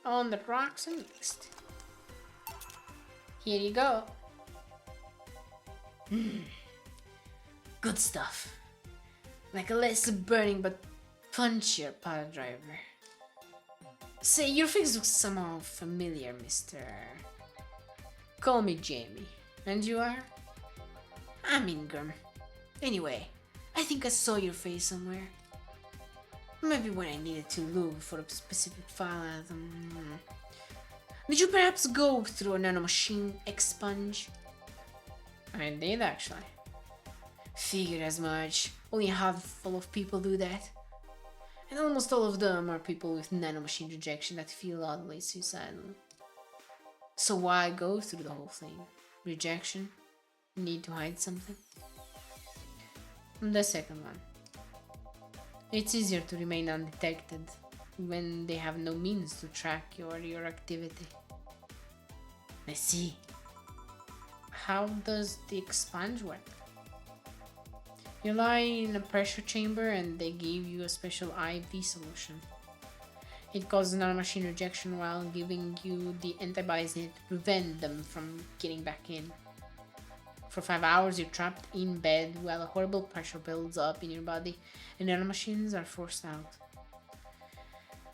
On the rocks and mixed. Here you go. Good stuff. Like a less burning but punchier power driver. Say, your face looks somehow familiar, mister. Call me Jamie. And you are? I'm Ingram. Anyway, I think I saw your face somewhere. Maybe when I needed to look for a specific file item. Did you perhaps go through a nanomachine expunge? I did actually. Figured as much. Only a handful of people do that. And almost all of them are people with nanomachine rejection that feel oddly suicidal. So why go through the whole thing? Rejection? Need to hide something? The second one. It's easier to remain undetected when they have no means to track your activity. I see. How does the expunge work? You lie in a pressure chamber and they give you a special IV solution. It causes nanomachine rejection while giving you the antibodies needed to prevent them from getting back in. For 5 hours you're trapped in bed while a horrible pressure builds up in your body and nanomachines are forced out.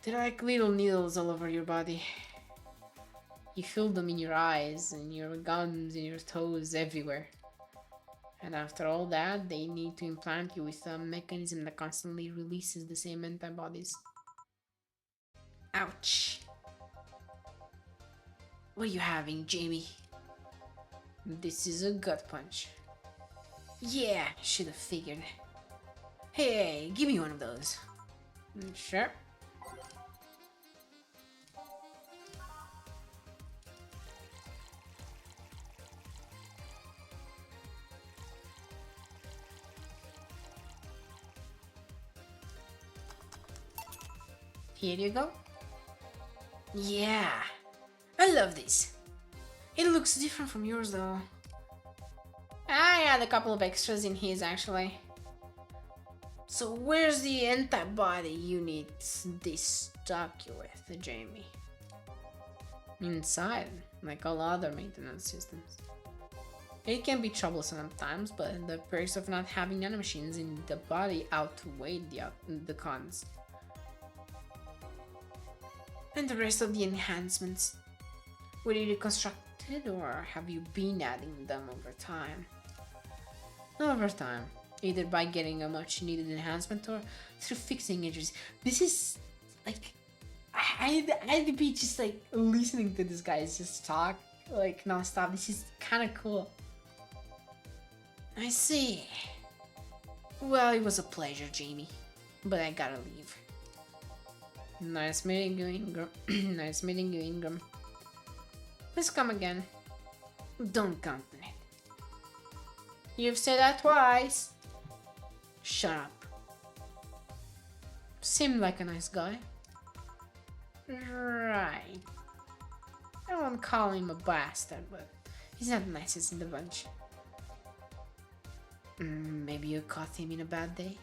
They're like little needles all over your body. You feel them in your eyes, in your gums, in your toes, everywhere. And after all that, they need to implant you with a mechanism that constantly releases the same antibodies. Ouch. What are you having, Jamie? This is a gut punch. Yeah, should have figured. Hey, give me one of those. Sure. Here you go. Yeah, I love this. It looks different from yours though. I had a couple of extras in his actually. So where's the antibody unit this stuck you with, Jamie? Inside, like all other maintenance systems. It can be troublesome at times, but the perks of not having nanomachines in the body outweigh the cons. And the rest of the enhancements, were you reconstructed or have you been adding them over time? Over time, either by getting a much needed enhancement or through fixing injuries. This is like, I'd be just like listening to this guy just talk like non-stop. This is kind of cool. I see. Well, it was a pleasure, Jamie, but I gotta leave. Nice meeting you, Ingram. Nice meeting you, Ingram. Please come again. Don't count on it. You've said that twice. Shut up. Seemed like a nice guy. Right. I won't call him a bastard, but he's not the nicest in the bunch. Maybe you caught him in a bad day?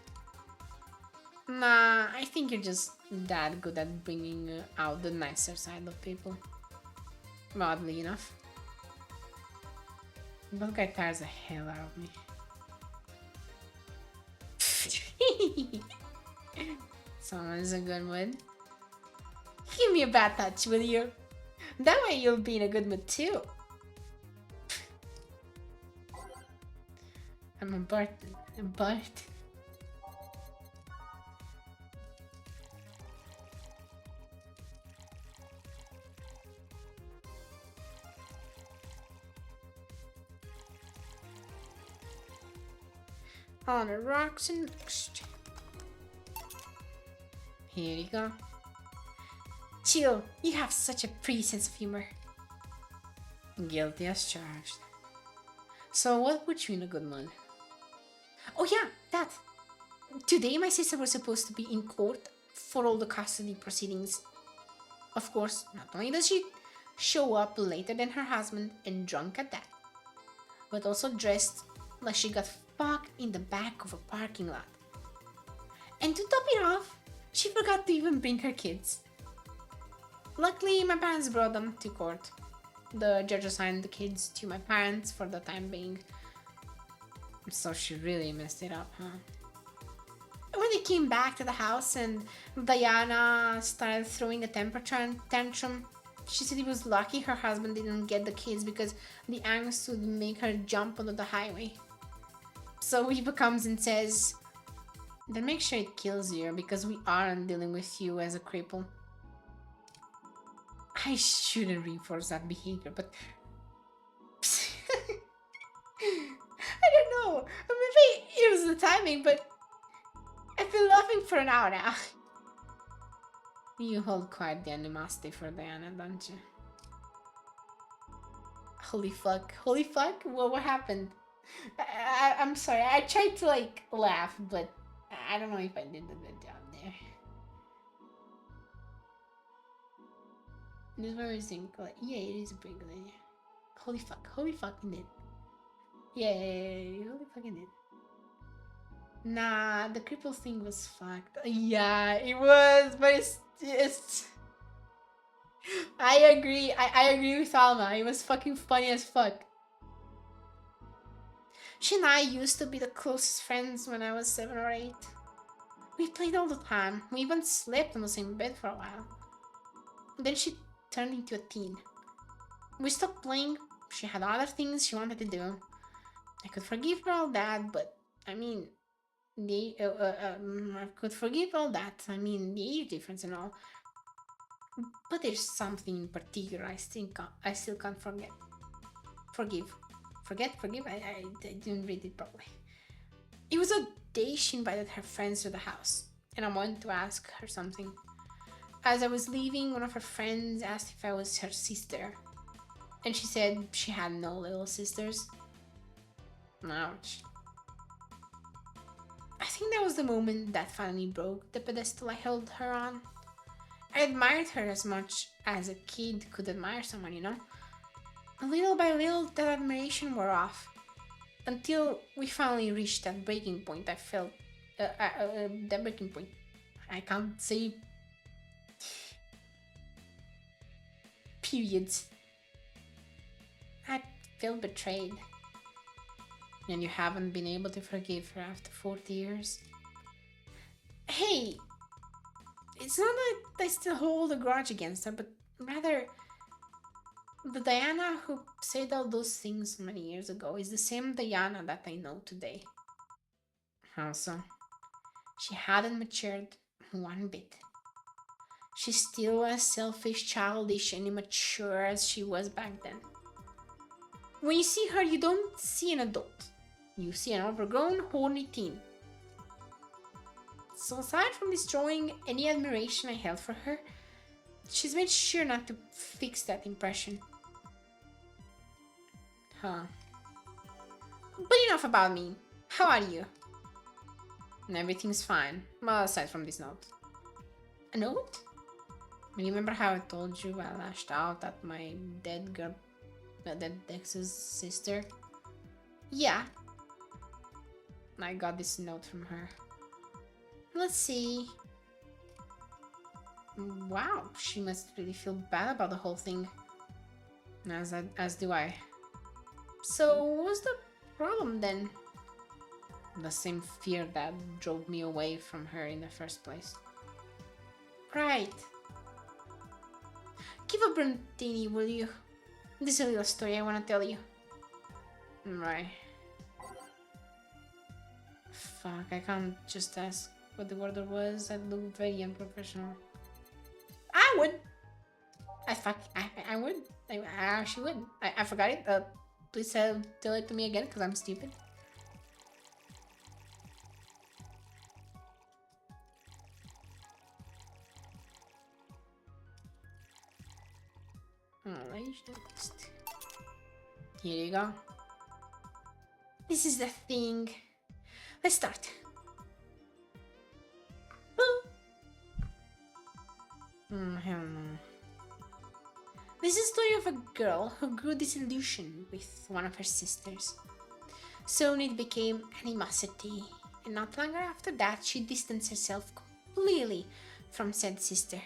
Nah, I think you're just that good at bringing out the nicer side of people. Oddly enough. That guy tires the hell out of me. Someone's a good mood. Give me a bad touch, will you? That way you'll be in a good mood too. I'm a Bart. On the rocks and next. Here you go. Chill, you have such a pretty sense of humor. Guilty as charged. So what put you in a good mood? Oh yeah, that. Today my sister was supposed to be in court for all the custody proceedings. Of course, not only does she show up later than her husband and drunk at that, but also dressed like she got fucked in the back of a parking lot. And to top it off, she forgot to even bring her kids. Luckily, my parents brought them to court. The judge assigned the kids to my parents for the time being. So she really messed it up, huh? When they came back to the house and Diana started throwing a temper tantrum, she said it was lucky her husband didn't get the kids because the angst would make her jump onto the highway. So Eva comes and says, then make sure it kills you because we aren't dealing with you as a cripple. I shouldn't reinforce that behavior, but I don't know. Maybe it was the timing, but I've been laughing for an hour now. You hold quite the animosity for Diana, don't you? Holy fuck. Holy fuck? What happened? I'm sorry. I tried to like laugh, but I don't know if I did a good job there. This is where we think like, yeah, it is a pretty good idea. Holy fuck. Holy fucking did. Yeah, holy fucking did. Nah, the cripple thing was fucked. Yeah, it was, but it's I agree. I agree with Alma. It was fucking funny as fuck. She and I used to be the closest friends when I was 7 or 8. We played all the time. We even slept on the same bed for a while. Then she turned into a teen. We stopped playing. She had other things she wanted to do. I could forgive her all that, but I mean, I could forgive all that. I mean, the age difference and all. But there's something in particular I still can't forget. Forgive. Forgive? I didn't read it properly. It was a day she invited her friends to the house, and I wanted to ask her something. As I was leaving, one of her friends asked if I was her sister, and she said she had no little sisters. Ouch. I think that was the moment that finally broke the pedestal I held her on. I admired her as much as a kid could admire someone, you know? Little by little, that admiration wore off. Until we finally reached that breaking point, I felt. That breaking point. I can't say. Periods. I felt betrayed. And you haven't been able to forgive her after 40 years? Hey! It's not that I still hold a grudge against her, but rather. The Diana who said all those things many years ago is the same Diana that I know today. How so? She hadn't matured one bit. She's still as selfish, childish, and immature as she was back then. When you see her, you don't see an adult. You see an overgrown, horny teen. So aside from destroying any admiration I held for her, she's made sure not to fix that impression. Huh. But enough about me. How are you? Everything's fine. Well, aside from this note. A note? Remember how I told you I lashed out at my dead ex's sister? Yeah. I got this note from her. Let's see. Wow, she must really feel bad about the whole thing. As do I. So, what's the problem then? The same fear that drove me away from her in the first place. Right. Give a Brantini, will you? This is a little story I want to tell you. Right. Fuck, I can't just ask what the order was. That looked very unprofessional. I would. I would. I actually would. I forgot it. Please tell it to me again, because I'm stupid. Alright, here you go. This is the thing. Let's start. Hell no. This is the story of a girl who grew disillusioned with one of her sisters. Soon it became animosity, and not long after that she distanced herself completely from said sister.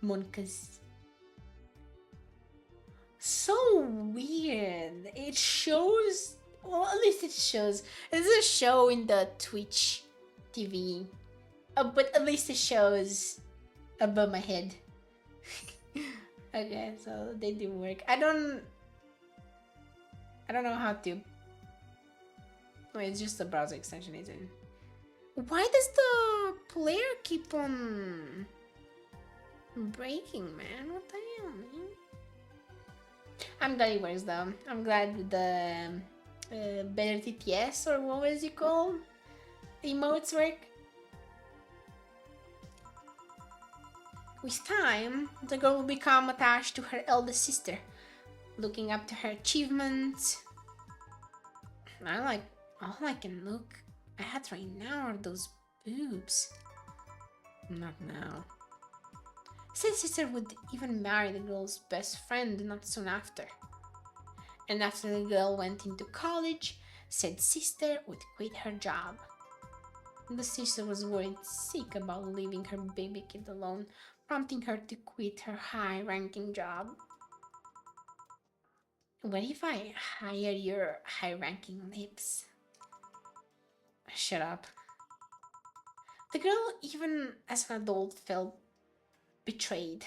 Monkas. So weird. It shows. Well, at least it shows. There's a show in the Twitch TV. But at least it shows above my head. Okay, so they do work. I don't know how to. Oh, it's just the browser extension, isn't it? Why does the player keep on breaking, man? What the hell, man? I'm glad it works though. I'm glad the better TTS or what was it called? Emotes work. With time, the girl will become attached to her eldest sister, looking up to her achievements. All I can look at right now are those boobs. Not now. Said sister would even marry the girl's best friend not soon after. And after the girl went into college, said sister would quit her job. The sister was worried sick about leaving her baby kid alone, prompting her to quit her high-ranking job. What if I hire your high-ranking lips? Shut up. The girl, even as an adult, felt betrayed.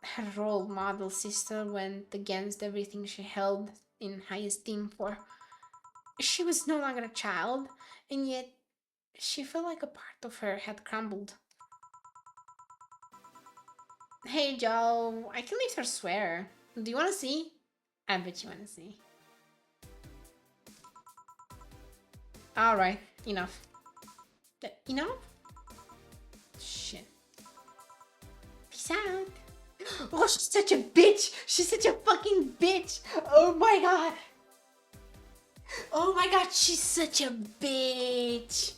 Her role model sister went against everything she held in high esteem for. She was no longer a child, and yet she felt like a part of her had crumbled. Hey Joe, I can leave her swear. Do you wanna see? I bet you wanna see. Alright, enough. Enough? Shit. Peace out. Oh, she's such a bitch! She's such a fucking bitch! Oh my god! Oh my god, she's such a bitch!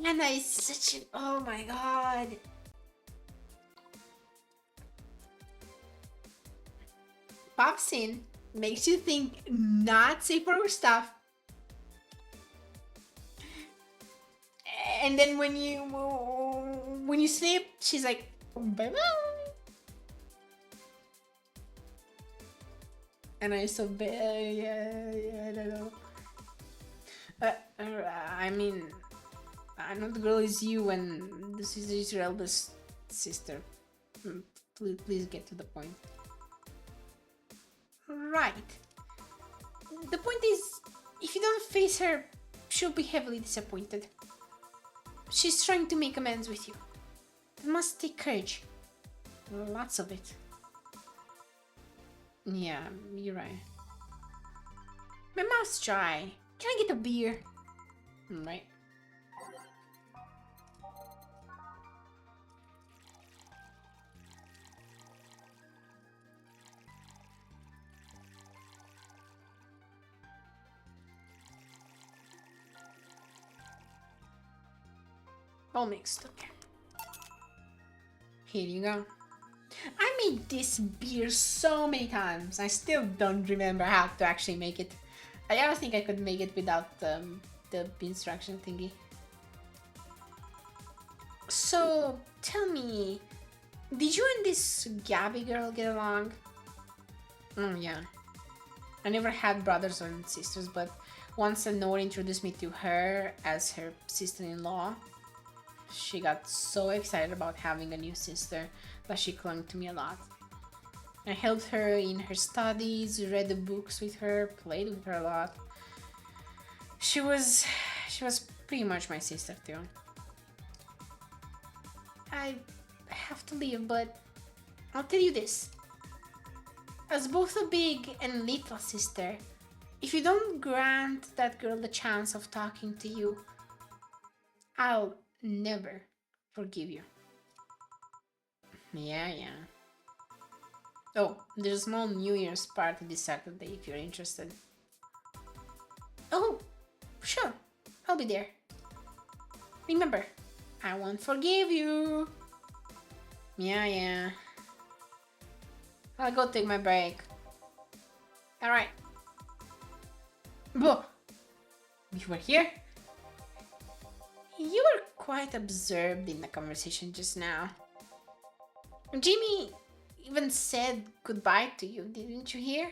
Anna is such an... Oh my god! Pops in, makes you think not safe for her stuff. And then when you sleep, she's like, bye bye. And I so bad, yeah, I don't know. I mean, I know the girl is you and this is your eldest sister. Please get to the point. Right. The point is, if you don't face her, she'll be heavily disappointed. She's trying to make amends with you. It must take courage. Lots of it. Yeah, you're right. My mouth's dry. Can I get a beer? Right. All mixed, okay. Here you go. I made this beer so many times. I still don't remember how to actually make it. I don't think I could make it without the instruction thingy. So, tell me, did you and this Gabby girl get along? Oh yeah. I never had brothers or sisters, but once Nora introduced me to her as her sister-in-law, she got so excited about having a new sister that she clung to me a lot. I helped her in her studies, read the books with her, played with her a lot. She was pretty much my sister too. I have to leave, but I'll tell you this. As both a big and little sister, if you don't grant that girl the chance of talking to you, I'll never forgive you. Yeah. Oh, there's a small New Year's party this Saturday if you're interested. Oh, sure, I'll be there. Remember, I won't forgive you. Yeah. I'll go take my break. Alright. Whoa! You were here? You were quite absorbed in the conversation just now. Jimmy even said goodbye to you, didn't you hear?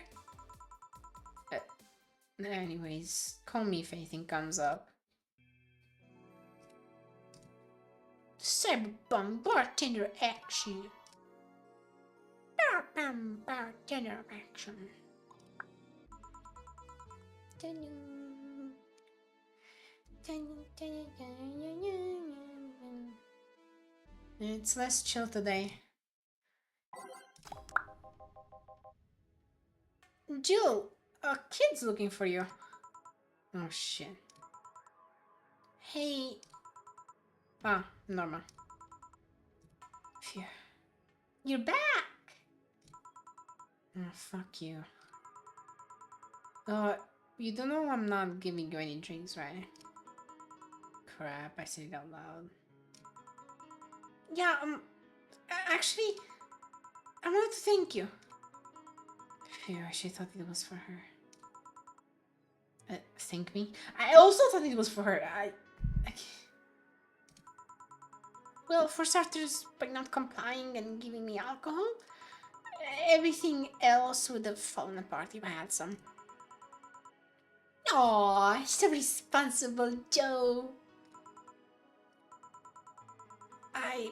Anyways, call me if anything comes up. Cyberpunk bartender action. Bartender action. It's less chill today. Jill, a kid's looking for you. Oh shit. Hey. Ah, Norma. Phew. You're back! Oh, fuck you. You don't know I'm not giving you any drinks, right? Crap, I said it out loud. Yeah, actually, I wanted to thank you. Phew, she thought it was for her. Thank me? I also thought it was for her. Well, for starters, by not complying and giving me alcohol, everything else would have fallen apart if I had some. Aww, so responsible, Joe. I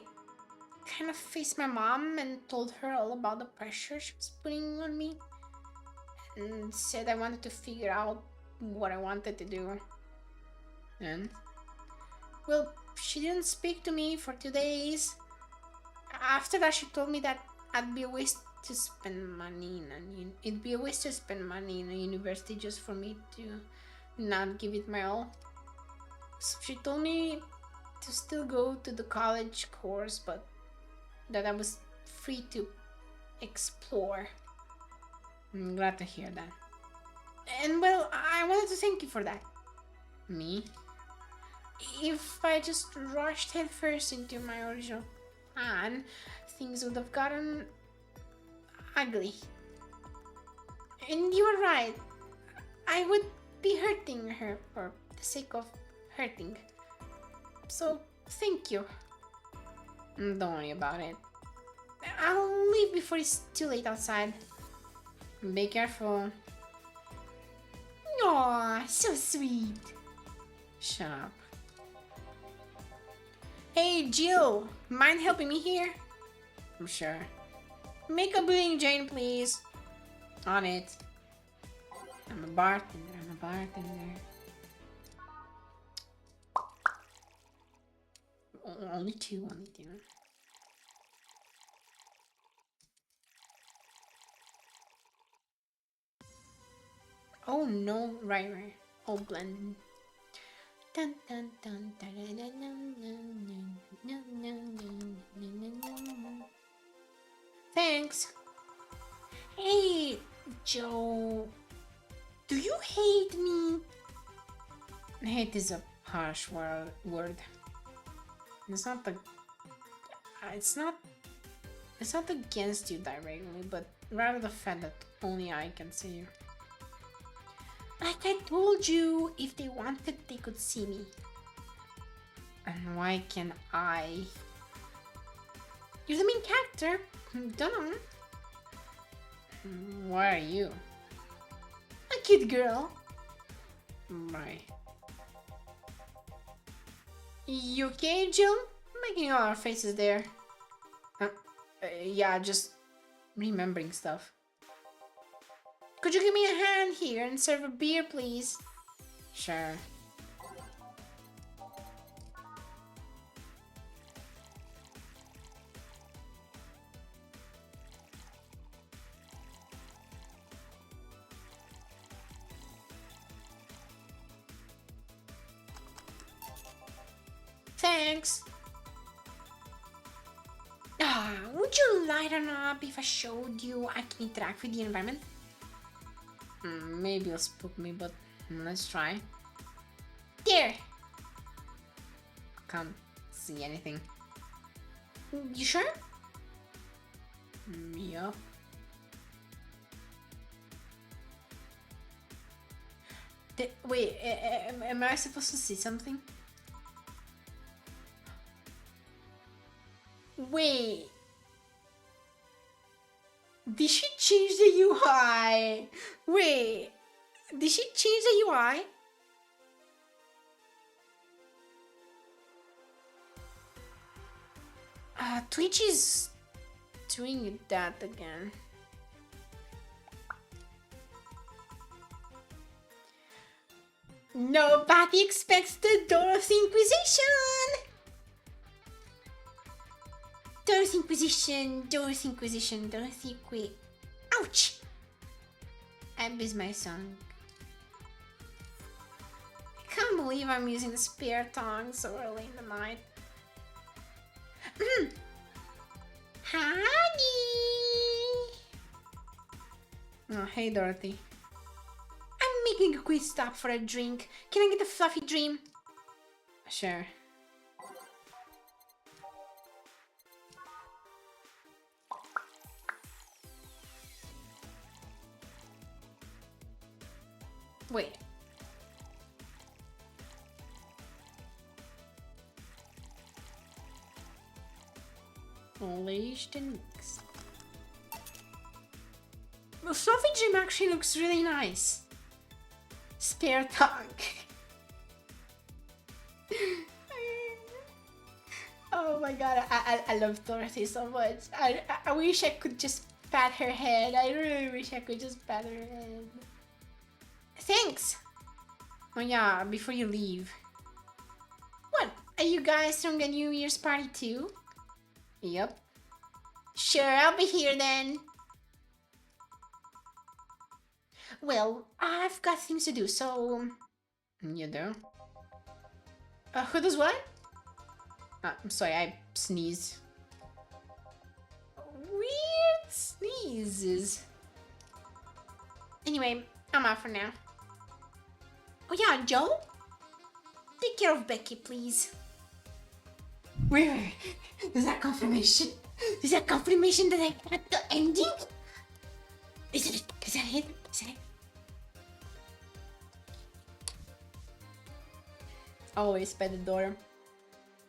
kind of faced my mom and told her all about the pressure she was putting on me. And said I wanted to figure out what I wanted to do. And, well, she didn't speak to me for 2 days. After that, she told me that it'd be a waste to spend money in a university just for me to not give it my all. So she told me to still go to the college course, but that I was free to explore. I'm glad to hear that. And well, I wanted to thank you for that. Me? If I just rushed headfirst into my original plan, things would have gotten ugly. And you were right. I would be hurting her for the sake of hurting. So, thank you. Don't worry about it. I'll leave before it's too late outside. Be careful. Aw, so sweet. Shut up. Hey, Jill, mind helping me here? I'm sure. Make a pudding, Jane, please. On it. I'm a bartender. Only two. Oh no, right. Oh, blend. Dun, dun, dun, dun, dun, dun, dun, dun, dun, dun. Thanks. Hey, Joe. Do you hate me? Hate is a harsh word. It's not against you directly, but rather the fact that only I can see you. Like I told you, if they wanted, they could see me. And why can I? You're the main character. Dunno. Why are you? A cute girl. Right. You okay, Jill? Making all our faces there. Yeah, just remembering stuff. Could you give me a hand here and serve a beer, please? Sure. Thanks. Would you lighten up if I showed you I can interact with the environment? Maybe it'll spook me, but let's try. There! Can't see anything. You sure? Yup. Wait, am I supposed to see something? Wait. Did she change the UI? Wait. Did she change the UI? Twitch is doing that again. Nobody expects the Dorothy Inquisition! Dorothy Inquisition, Dorothy Inquisition, Dorothy Qui. Ouch! I miss my song. I can't believe I'm using the spare tongue so early in the night. Honey! Oh, hey Dorothy. I'm making a quick stop for a drink. Can I get a fluffy dream? Sure. Wait. Unleashed and mixed. The fluffy dream actually looks really nice. Spare tongue. Oh my my god, I love Dorothy so much. I wish I could just pat her head. I really wish I could just pat her head. Thanks! Oh yeah, before you leave. What? Are you guys throwing a New Year's party too? Yep. Sure, I'll be here then. Well, I've got things to do, so... You do? Who does what? I'm sorry, I sneezed. Weird sneezes. Anyway, I'm out for now. Oh yeah, Joe? Take care of Becky, please. Wait. Is that confirmation? Is that confirmation that I got the ending? Is it? Is that it? Is that it? Always by the door.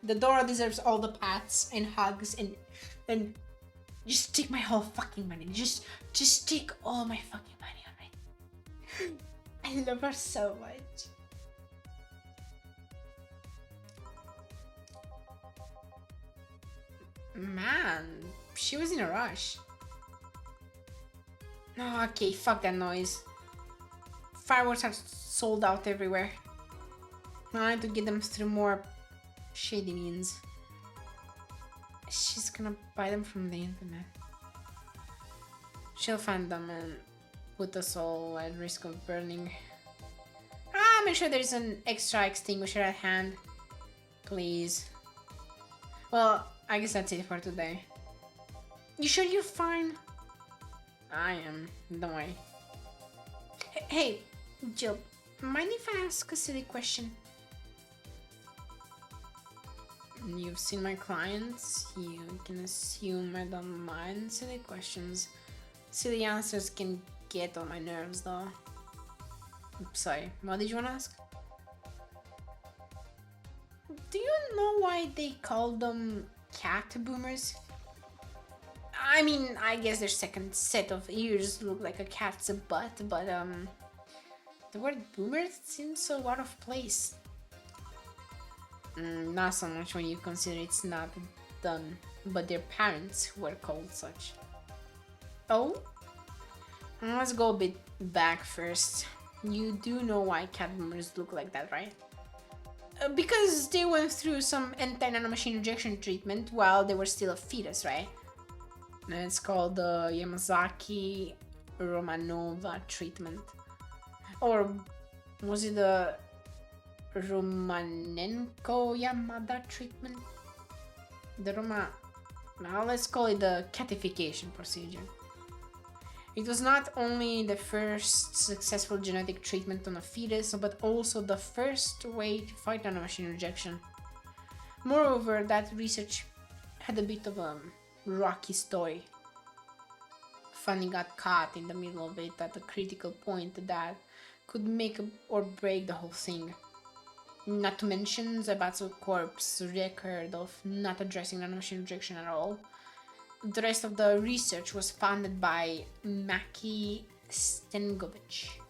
The Dora deserves all the pats and hugs and just take my whole fucking money. Just take all my fucking money already. I love her so much. Man, she was in a rush. Oh, okay, fuck that noise. Fireworks are sold out everywhere. I need to get them through more shady means. She's gonna buy them from the internet. She'll find them and put us all at risk of burning. Make sure there's an extra extinguisher at hand. Please. Well, I guess that's it for today. You sure you're fine? I am. Don't worry. Hey, Jill, mind if I ask a silly question? You've seen my clients. You can assume I don't mind silly questions. Silly answers can get on my nerves though. Sorry, what did you want to ask? Do you know why they call them cat boomers? I mean, I guess their second set of ears look like a cat's butt, but the word boomer seems so out of place. Not so much when you consider it's not them, but their parents were called such. Oh? Let's go a bit back first. You do know why cat boomers look like that, right? Because they went through some anti-nanomachine rejection treatment while they were still a fetus, right? And it's called the Yamazaki-Romanova treatment. Or was it the Romanenko-Yamada treatment? Now let's call it the catification procedure. It was not only the first successful genetic treatment on a fetus, but also the first way to fight nanomachine rejection. Moreover, that research had a bit of a rocky story. Funny got caught in the middle of it at a critical point that could make or break the whole thing. Not to mention Zaibatsu Corp's record of not addressing nanomachine rejection at all. The rest of the research was funded by Maki Stengovich.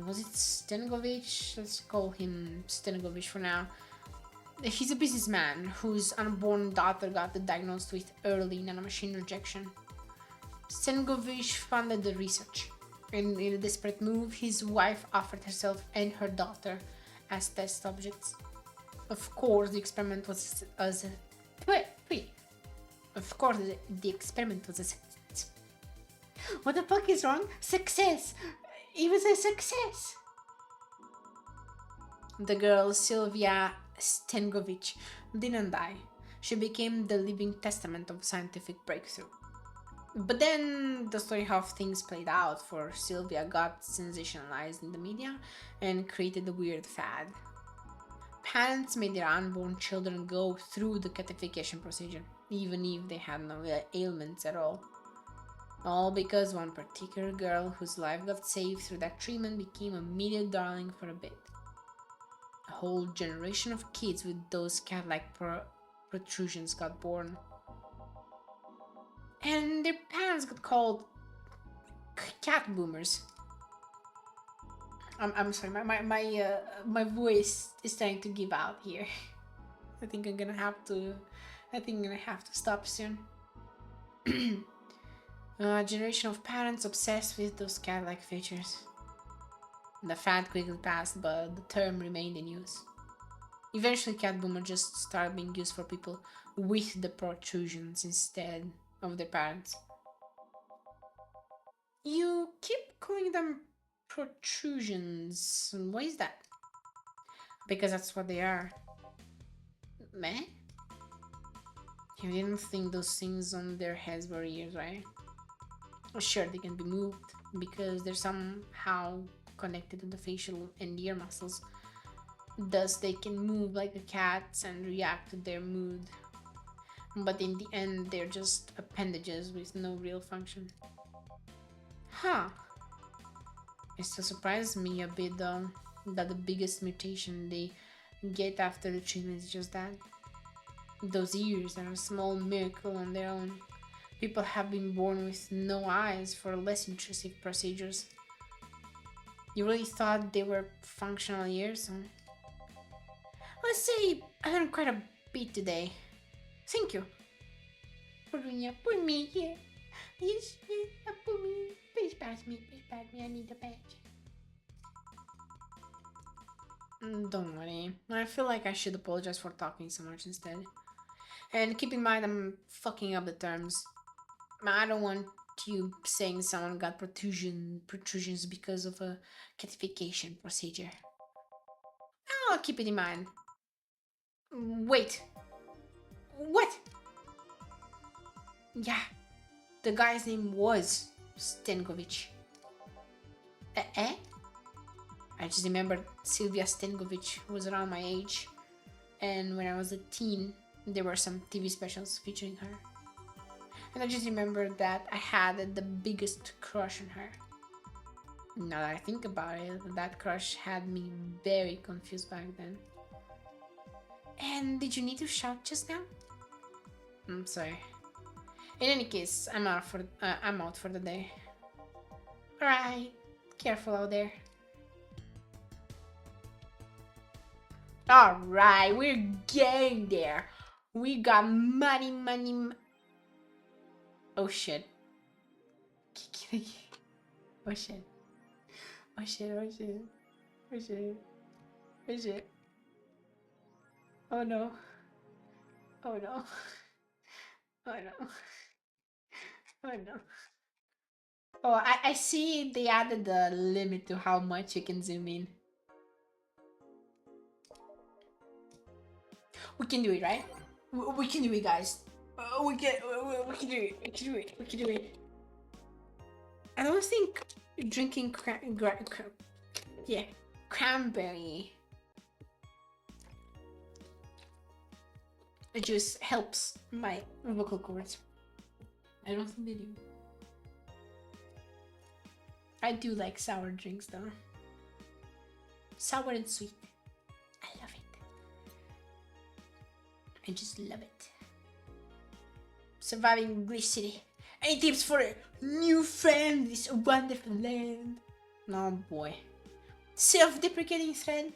Was it Stengovich? Let's call him Stengovich for now. He's a businessman whose unborn daughter got diagnosed with early nanomachine rejection. Stengovich funded the research, and in a desperate move, his wife offered herself and her daughter as test subjects. Of course, the experiment was a success. What the fuck is wrong? Success! It was a success! The girl, Sylvia Stengovich, didn't die. She became the living testament of scientific breakthrough. But then the story how things played out for Sylvia got sensationalized in the media and created a weird fad. Parents made their unborn children go through the catification procedure, even if they had no ailments at all. All because one particular girl whose life got saved through that treatment became a media darling for a bit. A whole generation of kids with those cat-like protrusions got born. And their parents got called cat boomers. I'm sorry, my voice is starting to give out here. I think I'm gonna have to. I think I'm gonna have to stop soon. A generation of parents obsessed with those cat-like features. The fad quickly passed, but the term remained in use. Eventually, cat boomer just started being used for people with the protrusions instead of their parents. You keep calling them protrusions. Why is that? Because that's what they are. Meh? You didn't think those things on their heads were ears, right? Sure, they can be moved because they're somehow connected to the facial and ear muscles. Thus, they can move like a cat and react to their mood. But in the end, they're just appendages with no real function. Huh. It still surprises me a bit though that the biggest mutation they get after the treatment is just that. Those ears are a small miracle on their own. People have been born with no eyes for less intrusive procedures. You really thought they were functional ears? Huh? Let's say I learned quite a bit today. Thank you. Nekorunya, put me here. Yes, put me. Please pass me, I need a badge. Don't worry. I feel like I should apologize for talking so much instead. And keep in mind I'm fucking up the terms. I don't want you saying someone got protrusions because of a catification procedure. I'll keep it in mind. Wait. What? Yeah. The guy's name was Stenkovic. Eh? I just remembered Sylvia Stenkovic was around my age. And when I was a teen, there were some TV specials featuring her. And I just remembered that I had the biggest crush on her. Now that I think about it, that crush had me very confused back then. And did you need to shout just now? I'm sorry. In any case, I'm out for the day. Alright, careful out there. Alright, we're getting there. We got money. Oh shit. Oh shit. Oh shit. Oh no. Oh no. Oh no. Oh no. Oh, I see they added the limit to how much you can zoom in. We can do it, right? We can do it, guys. We can do it. I don't think drinking cranberry juice helps my vocal cords. I don't think they do. I do like sour drinks though. Sour and sweet. I love it. I just love it. Surviving English City. Any tips for a new friend in this wonderful land? Oh boy. Self-deprecating thread.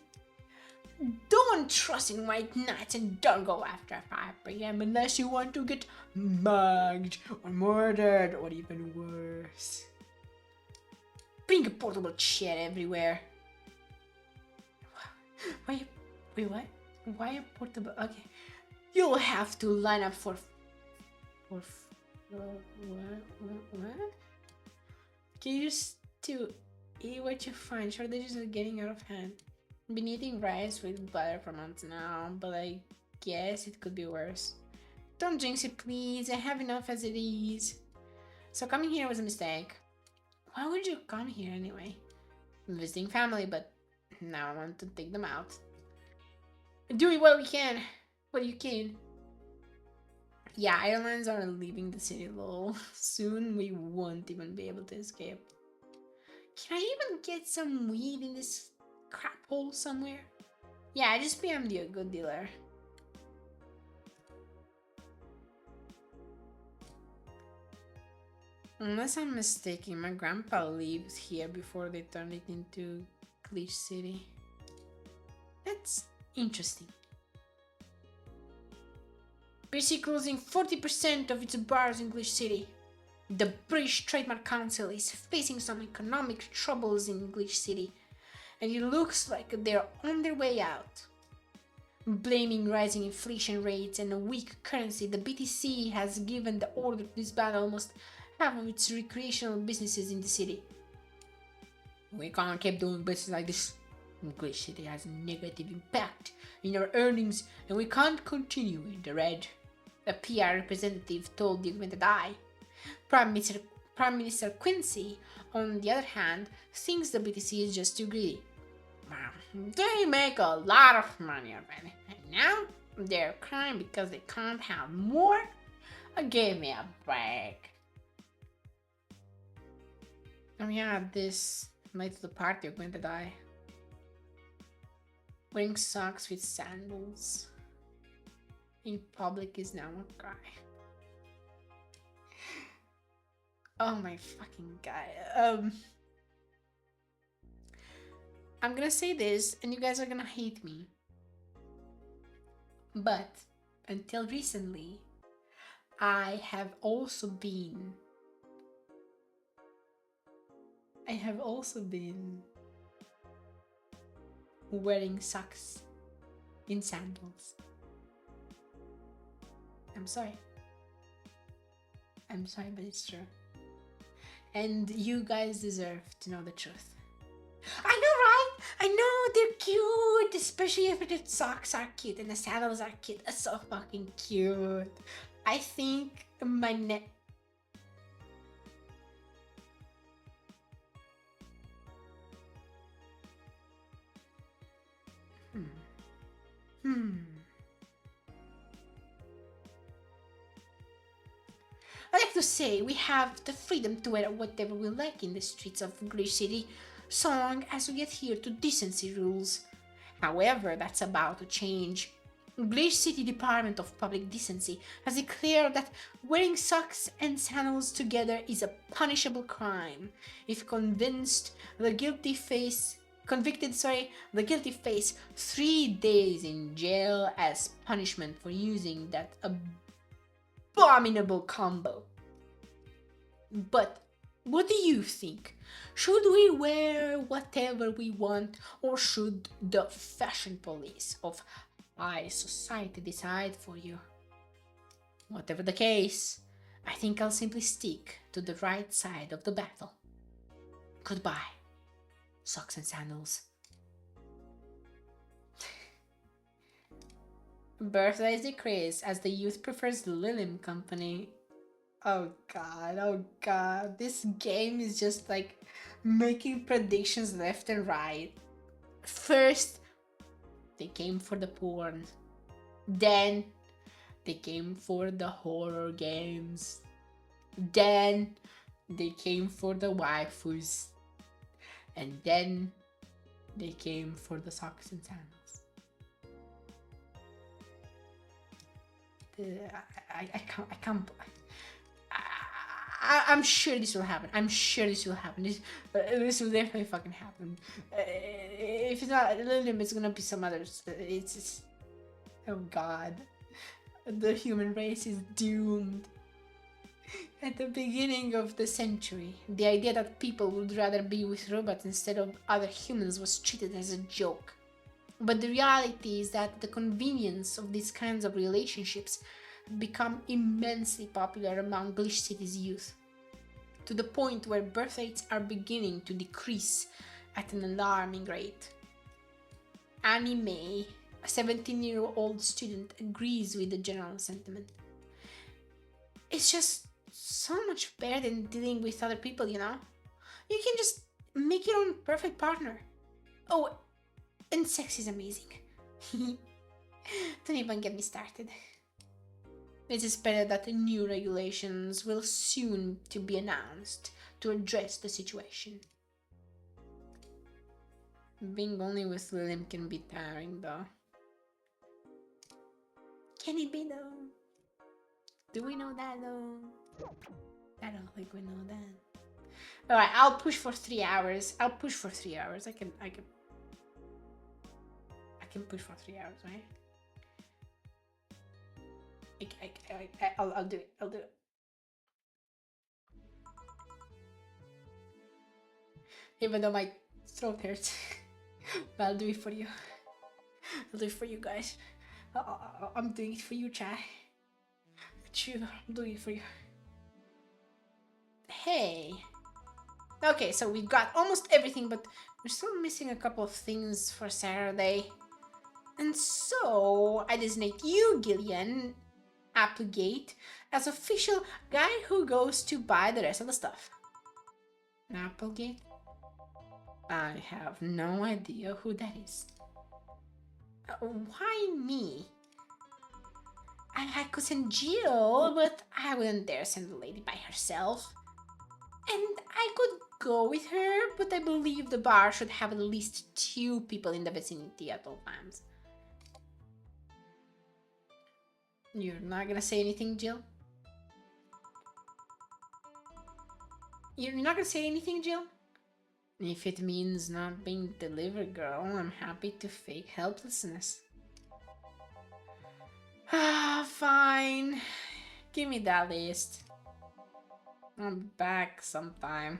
Don't trust in white knights and don't go after 5 p.m. unless you want to get mugged or murdered or even worse. Bring a portable chair everywhere. Wait, what? Why a portable? Okay. You'll have to line up for what? Can you just eat what you find? Shortages are getting out of hand. I've been eating rice with butter for months now, but I guess it could be worse. Don't jinx it, please. I have enough as it is. So coming here was a mistake. Why would you come here anyway? I'm visiting family, but now I want to take them out. Doing what we can. What you can. Yeah, Irelanders are leaving the city lol. Soon we won't even be able to escape. Can I even get some weed in this crap hole somewhere? Yeah, I just PM'd you a good dealer. Unless I'm mistaken, my grandpa lived here before they turned it into Glitch City. That's interesting. basically closing 40% of its bars in Glitch City. The British Trademark Council is facing some economic troubles in Glitch City, and it looks like they're on their way out. Blaming rising inflation rates and a weak currency, the BTC has given the order to disband almost half of its recreational businesses in the city. We can't keep doing business like this. Glitch City has a negative impact in our earnings and we can't continue in the red, a PR representative told the Augmented Eye. Prime Minister Quincy, on the other hand, thinks the BTC is just too greedy. They make a lot of money already, and now they're crying because they can't have more? Give me a break. Yeah, this night of the party Augmented Eye. Wearing socks with sandals in public is now a cry. Oh my fucking god. I'm gonna say this and you guys are gonna hate me. But until recently, I have also been wearing socks in sandals. I'm sorry, but it's true. And you guys deserve to know the truth. I know, right? I know, they're cute, especially if the socks are cute and the sandals are cute. That's so fucking cute. I think my neck. I like to say we have the freedom to wear whatever we like in the streets of Glitch City, so long as we adhere to decency rules. However, that's about to change. Glitch City Department of Public Decency has declared that wearing socks and sandals together is a punishable crime. If convinced, the guilty face 3 days in jail as punishment for using that abominable combo. But what do you think? Should we wear whatever we want, or should the fashion police of high society decide for you? Whatever the case, I think I'll simply stick to the right side of the battle. Goodbye, socks and sandals. Birthdays decrease as the youth prefers the Lilim company. Oh god, this game is just like making predictions left and right. First, they came for the porn. Then, they came for the horror games. Then, they came for the waifus. And then, they came for the socks and sandals. I can't. I'm sure this will happen. This will definitely fucking happen. If it's not Lilium, it's gonna be some others. It's oh god, the human race is doomed. At the beginning of the century, the idea that people would rather be with robots instead of other humans was treated as a joke. But the reality is that the convenience of these kinds of relationships become immensely popular among Glitch City's youth, to the point where birth rates are beginning to decrease at an alarming rate. Annie May, a 17-year-old student, agrees with the general sentiment. It's just so much better than dealing with other people, you know? You can just make your own perfect partner. Oh, and sex is amazing. Don't even get me started. It is better that new regulations will soon to be announced to address the situation. Being only with Lilim can be tiring though. Can it be though? Do we know that though? I don't think we know that. Alright, I'll push for 3 hours. I can push for 3 hours, right? I'll do it. I'll do it. Even though my throat hurts. But I'll do it for you. I'll do it for you guys. I'm doing it for you, Chai. I'm doing it for you. Hey. Okay, so we got almost everything, but we're still missing a couple of things for Saturday. And so, I designate you, Gillian Applegate, as official guy who goes to buy the rest of the stuff. Applegate? I have no idea who that is. Why me? I could send Jill, but I wouldn't dare send the lady by herself. And I could go with her, but I believe the bar should have at least 2 people in the vicinity at all times. You're not gonna say anything, Jill? You're not gonna say anything, Jill? If it means not being delivered, girl, I'm happy to fake helplessness. Ah, fine. Give me that list. I'll be back sometime.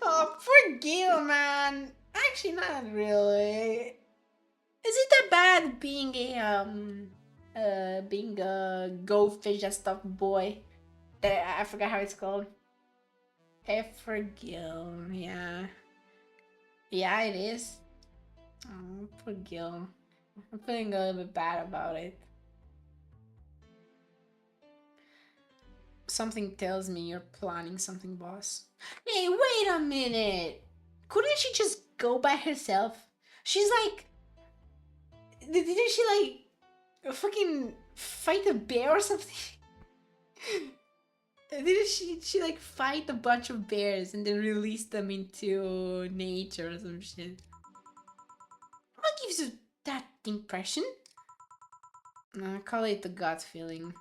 Oh, poor Gil, man. Actually, not really. Is it that bad being a goldfish and stuff boy? I forgot how it's called. F for Gil, yeah. Yeah, it is. Oh, poor Gil. I'm feeling a little bit bad about it. Something tells me you're planning something, boss. Hey, wait a minute! Couldn't she just go by herself? She's like... Didn't she like... fucking fight a bear or something? Didn't she like fight a bunch of bears and then release them into nature or some shit? What gives you that impression? I call it the gut feeling.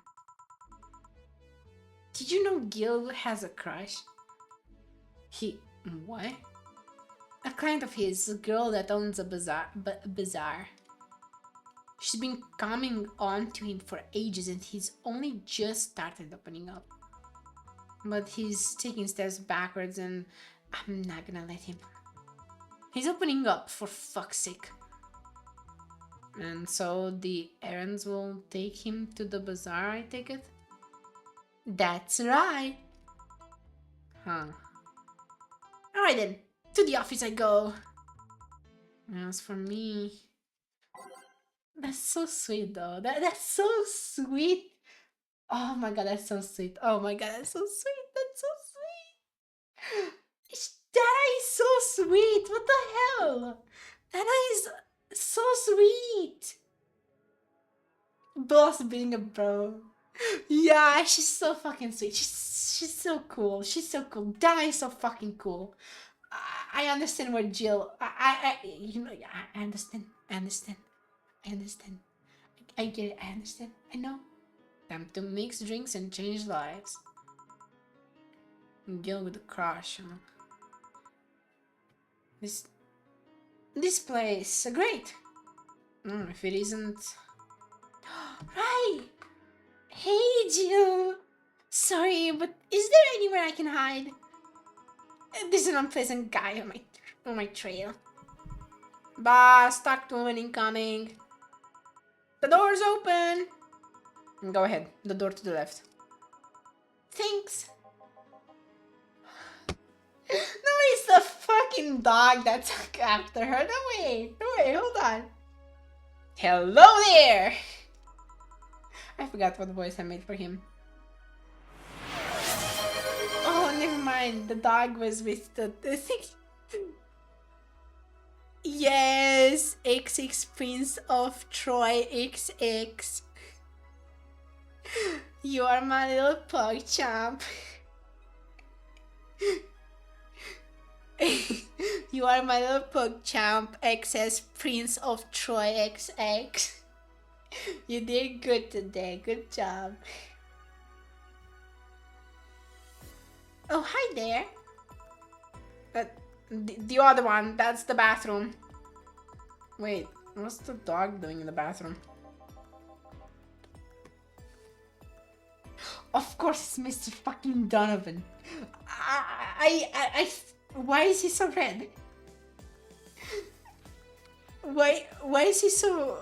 Did you know Gil has a crush? What? A client of his, a girl that owns a bazaar. She's been coming on to him for ages and he's only just started opening up. But he's taking steps backwards and I'm not gonna let him. He's opening up, for fuck's sake. And so the errands will take him to the bazaar, I take it? That's right. Huh. Alright then, to the office I go. As for me... That's so sweet though. That's so sweet. Oh my god, that's so sweet. Oh my god, that's so sweet. That's so sweet. That is so sweet. What the hell? That is so sweet. Boss being a bro. Yeah, she's so fucking sweet. She's so cool. She's so cool. Dana is so fucking cool. I understand where Jill. You know, I understand. I understand. I understand. I get it. I understand. I know. Time to mix drinks and change lives. Gil with a crush, huh? This place, great. If it isn't... Right! Hey, Jill! Sorry, but is there anywhere I can hide? There's an unpleasant guy on my trail. Boss, talk to woman incoming. The door's open! Go ahead, the door to the left. Thanks. No, it's the fucking dog that's after her. No way, hold on. Hello there! I forgot what voice I made for him. Oh, never mind. The dog was with the thing. Yes, XX Prince of Troy XX. You are my little pug champ. You are my little pug champ, XS Prince of Troy XX. You did good today, good job. Oh, hi there. The other one, that's the bathroom. Wait, what's the dog doing in the bathroom? Of course it's Mr. fucking Donovan. Why is he so red? Why is he so...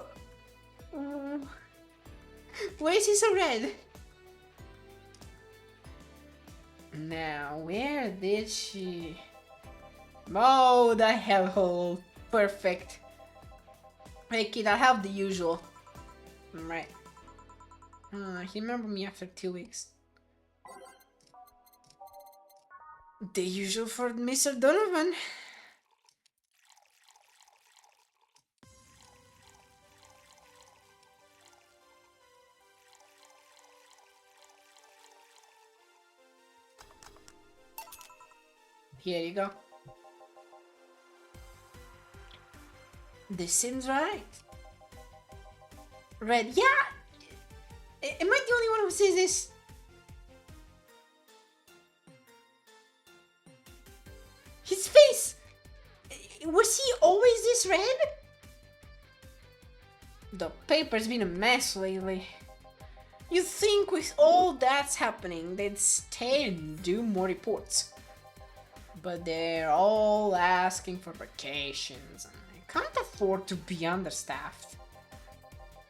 Why is he so red? Now, where did she... Oh, the hellhole. Perfect. Hey kid, I have the usual. Right. He remembered me after 2 weeks. The usual for Mr. Donovan. Here you go. This seems right. Red, yeah! Am I the only one who sees this? His face! Was he always this red? The paper's been a mess lately. You'd think with all that's happening, they'd stay and do more reports. But they're all asking for vacations, and I can't afford to be understaffed.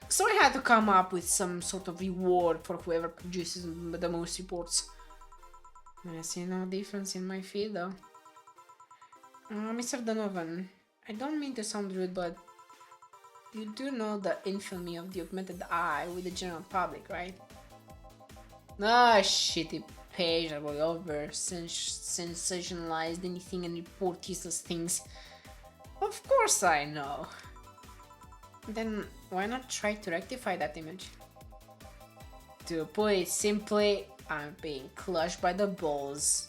So I had to come up with some sort of reward for whoever produces the most reports. I see no difference in my feed though. Mr. Donovan, I don't mean to sound rude, but you do know the infamy of the augmented eye with the general public, right? Ah, shitty page that will over sensationalized anything and report useless things. Of course I know. Then why not try to rectify that image? To put it simply, I'm being crushed by the balls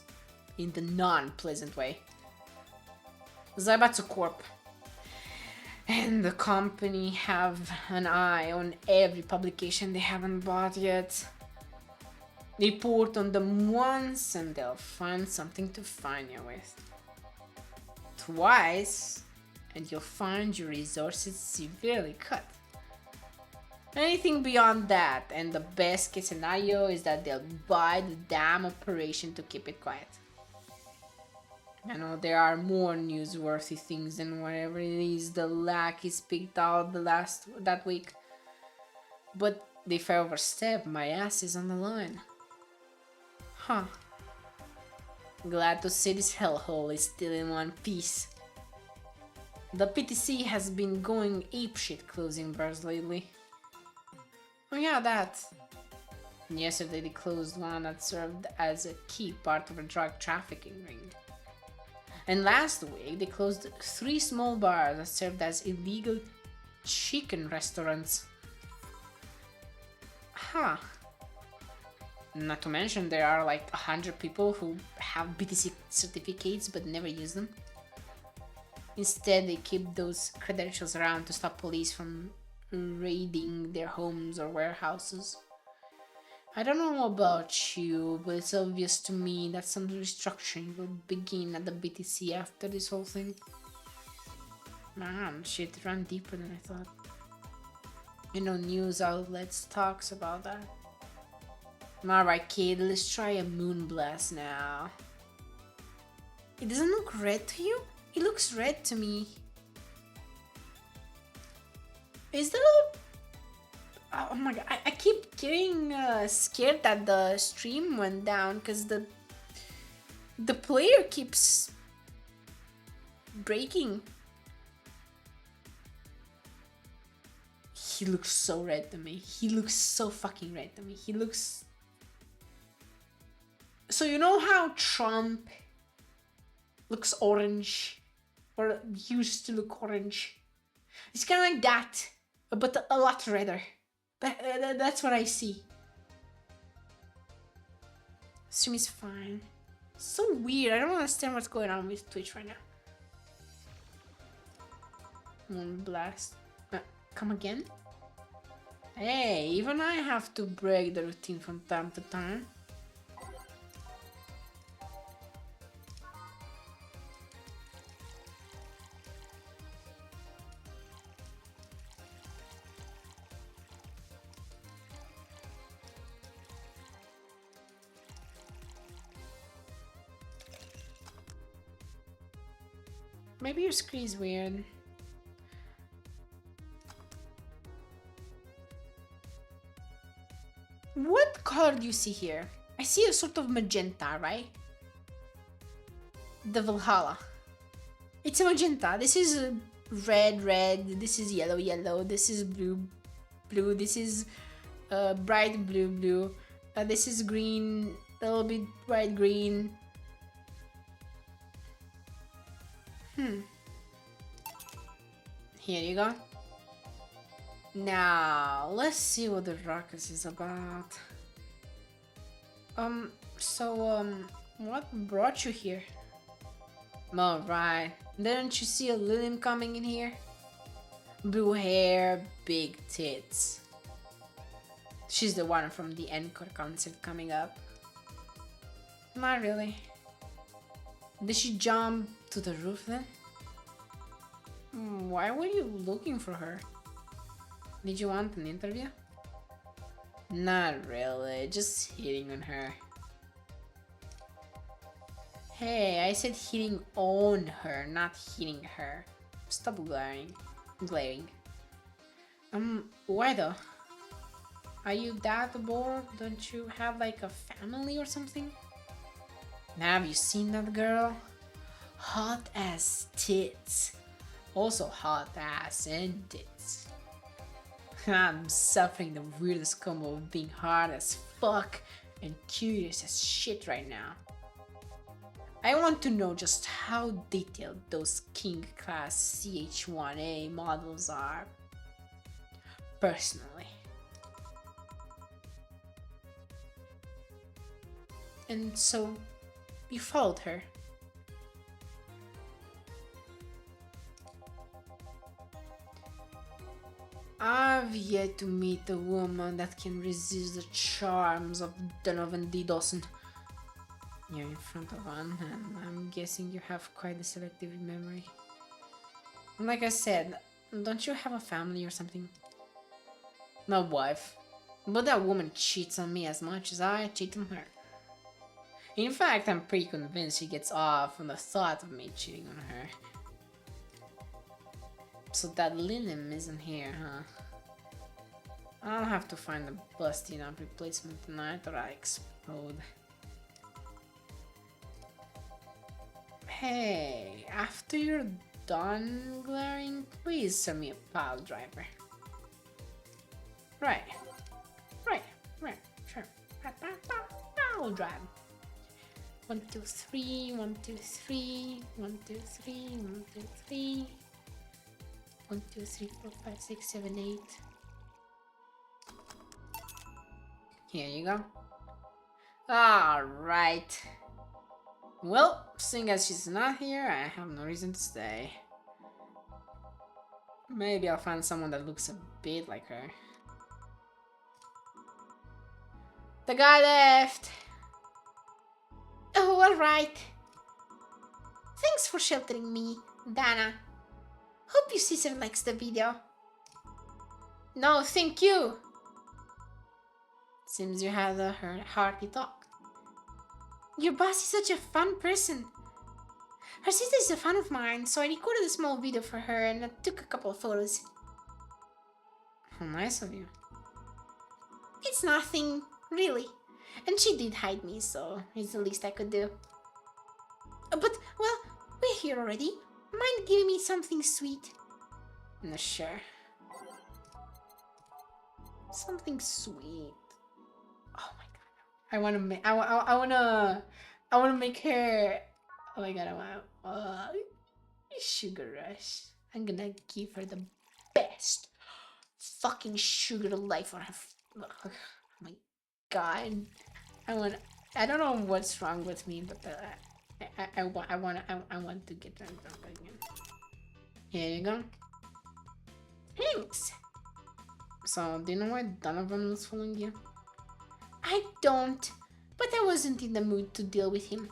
in the non-pleasant way. Zaibatsu Corp and the company have an eye on every publication they haven't bought yet. Report on them once and they'll find something to fine you with. Twice and you'll find your resources severely cut. Anything beyond that, and the best case scenario is that they'll buy the damn operation to keep it quiet. I know there are more newsworthy things than whatever it is the lackeys picked out that week. But if I overstep, my ass is on the line. Huh. Glad to see this hellhole is still in one piece. The PTC has been going apeshit closing bars lately. Oh yeah, that. Yesterday they closed one that served as a key part of a drug trafficking ring. And last week they closed 3 small bars that served as illegal chicken restaurants. Huh. Not to mention there are like 100 people who have BTC certificates but never use them. Instead they keep those credentials around to stop police from raiding their homes or warehouses. I don't know about you, but it's obvious to me that some restructuring will begin at the BTC after this whole thing. Man, shit ran deeper than I thought. You know, news outlets talks about that. Alright kid, let's try a moonblast now. It doesn't look red to you? It looks red to me. Is that a... Oh my god, I keep getting scared that the stream went down because the player keeps breaking. He looks so red to me. He looks so fucking red to me. He looks... So you know how Trump looks orange? Or used to look orange? It's kind of like that, but a lot redder. That's what I see. Stream is fine. So weird. I don't understand what's going on with Twitch right now. Moonblast. Come again? Hey, even I have to break the routine from time to time. Maybe your screen is weird. What color do you see here? I see a sort of magenta, right? The Valhalla. It's a magenta. This is red, red. This is yellow, yellow. This is blue, blue. This is bright blue, blue. This is green, a little bit bright green. Here you go. Now, let's see what the ruckus is about. What brought you here? Alright, didn't you see a Lillian coming in here? Blue hair, big tits. She's the one from the Encore concert coming up. Not really. Did she jump to the roof then? Why were you looking for her? Did you want an interview? Not really, just hitting on her. Hey, I said hitting on her, not hitting her. Stop glaring. Why though? Are you that bored? Don't you have like a family or something? Now, have you seen that girl? Hot as tits. Also hot ass and tits. I'm suffering the weirdest combo of being hard as fuck and curious as shit right now. I want to know just how detailed those King class CH-1A models are. Personally. And so, you followed her. I've yet to meet a woman that can resist the charms of Donovan D. Dawson. You're in front of one, and I'm guessing you have quite a selective memory. Like I said, don't you have a family or something? No wife. But that woman cheats on me as much as I cheat on her. In fact, I'm pretty convinced she gets off on the thought of me cheating on her. So that Lillian isn't here, huh? I'll have to find a busted up replacement tonight or I explode. Hey, after you're done glaring, please send me a pile driver. Right, sure. Pile drive. 1, 2, 3, 1, 2, 3, 1, 2, 3, 1, 2, 3. 1, 2, 3, 4, 5, 6, 7, 8. Here you go. Alright. Well, seeing as she's not here, I have no reason to stay. Maybe I'll find someone that looks a bit like her. The guy left! Oh, alright. Thanks for sheltering me, Dana. Hope your sister likes the video. No, thank you. Seems you had a hearty talk. Your boss is such a fun person. Her sister is a fan of mine, so I recorded a small video for her and I took a couple of photos. How nice of you. It's nothing, really. And she did hide me, so it's the least I could do. But, well, we're here already. Mind giving me something sweet? No, sure. Something sweet. Oh my god. I wanna make. I wanna make her. Oh my god. I want. Sugar rush. I'm gonna give her the best fucking sugar life on her. Oh my god. I don't know what's wrong with me, but I want to get drunk again. Here you go. Thanks. So, do you know why Donovan was following you? I don't, but I wasn't in the mood to deal with him.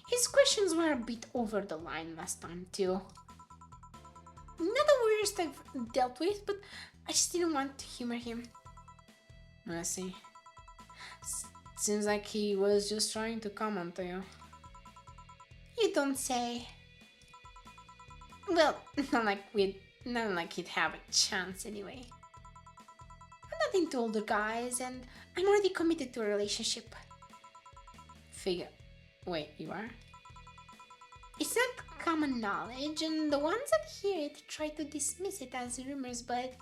His questions were a bit over the line last time too. Not the worst I've dealt with, but I just didn't want to humor him. I see. Seems like he was just trying to come onto you. You don't say. Well, not like he'd have a chance anyway. I'm not into older guys, and I'm already committed to a relationship. Figure. Wait, you are? It's not common knowledge, and the ones that hear it try to dismiss it as rumors, but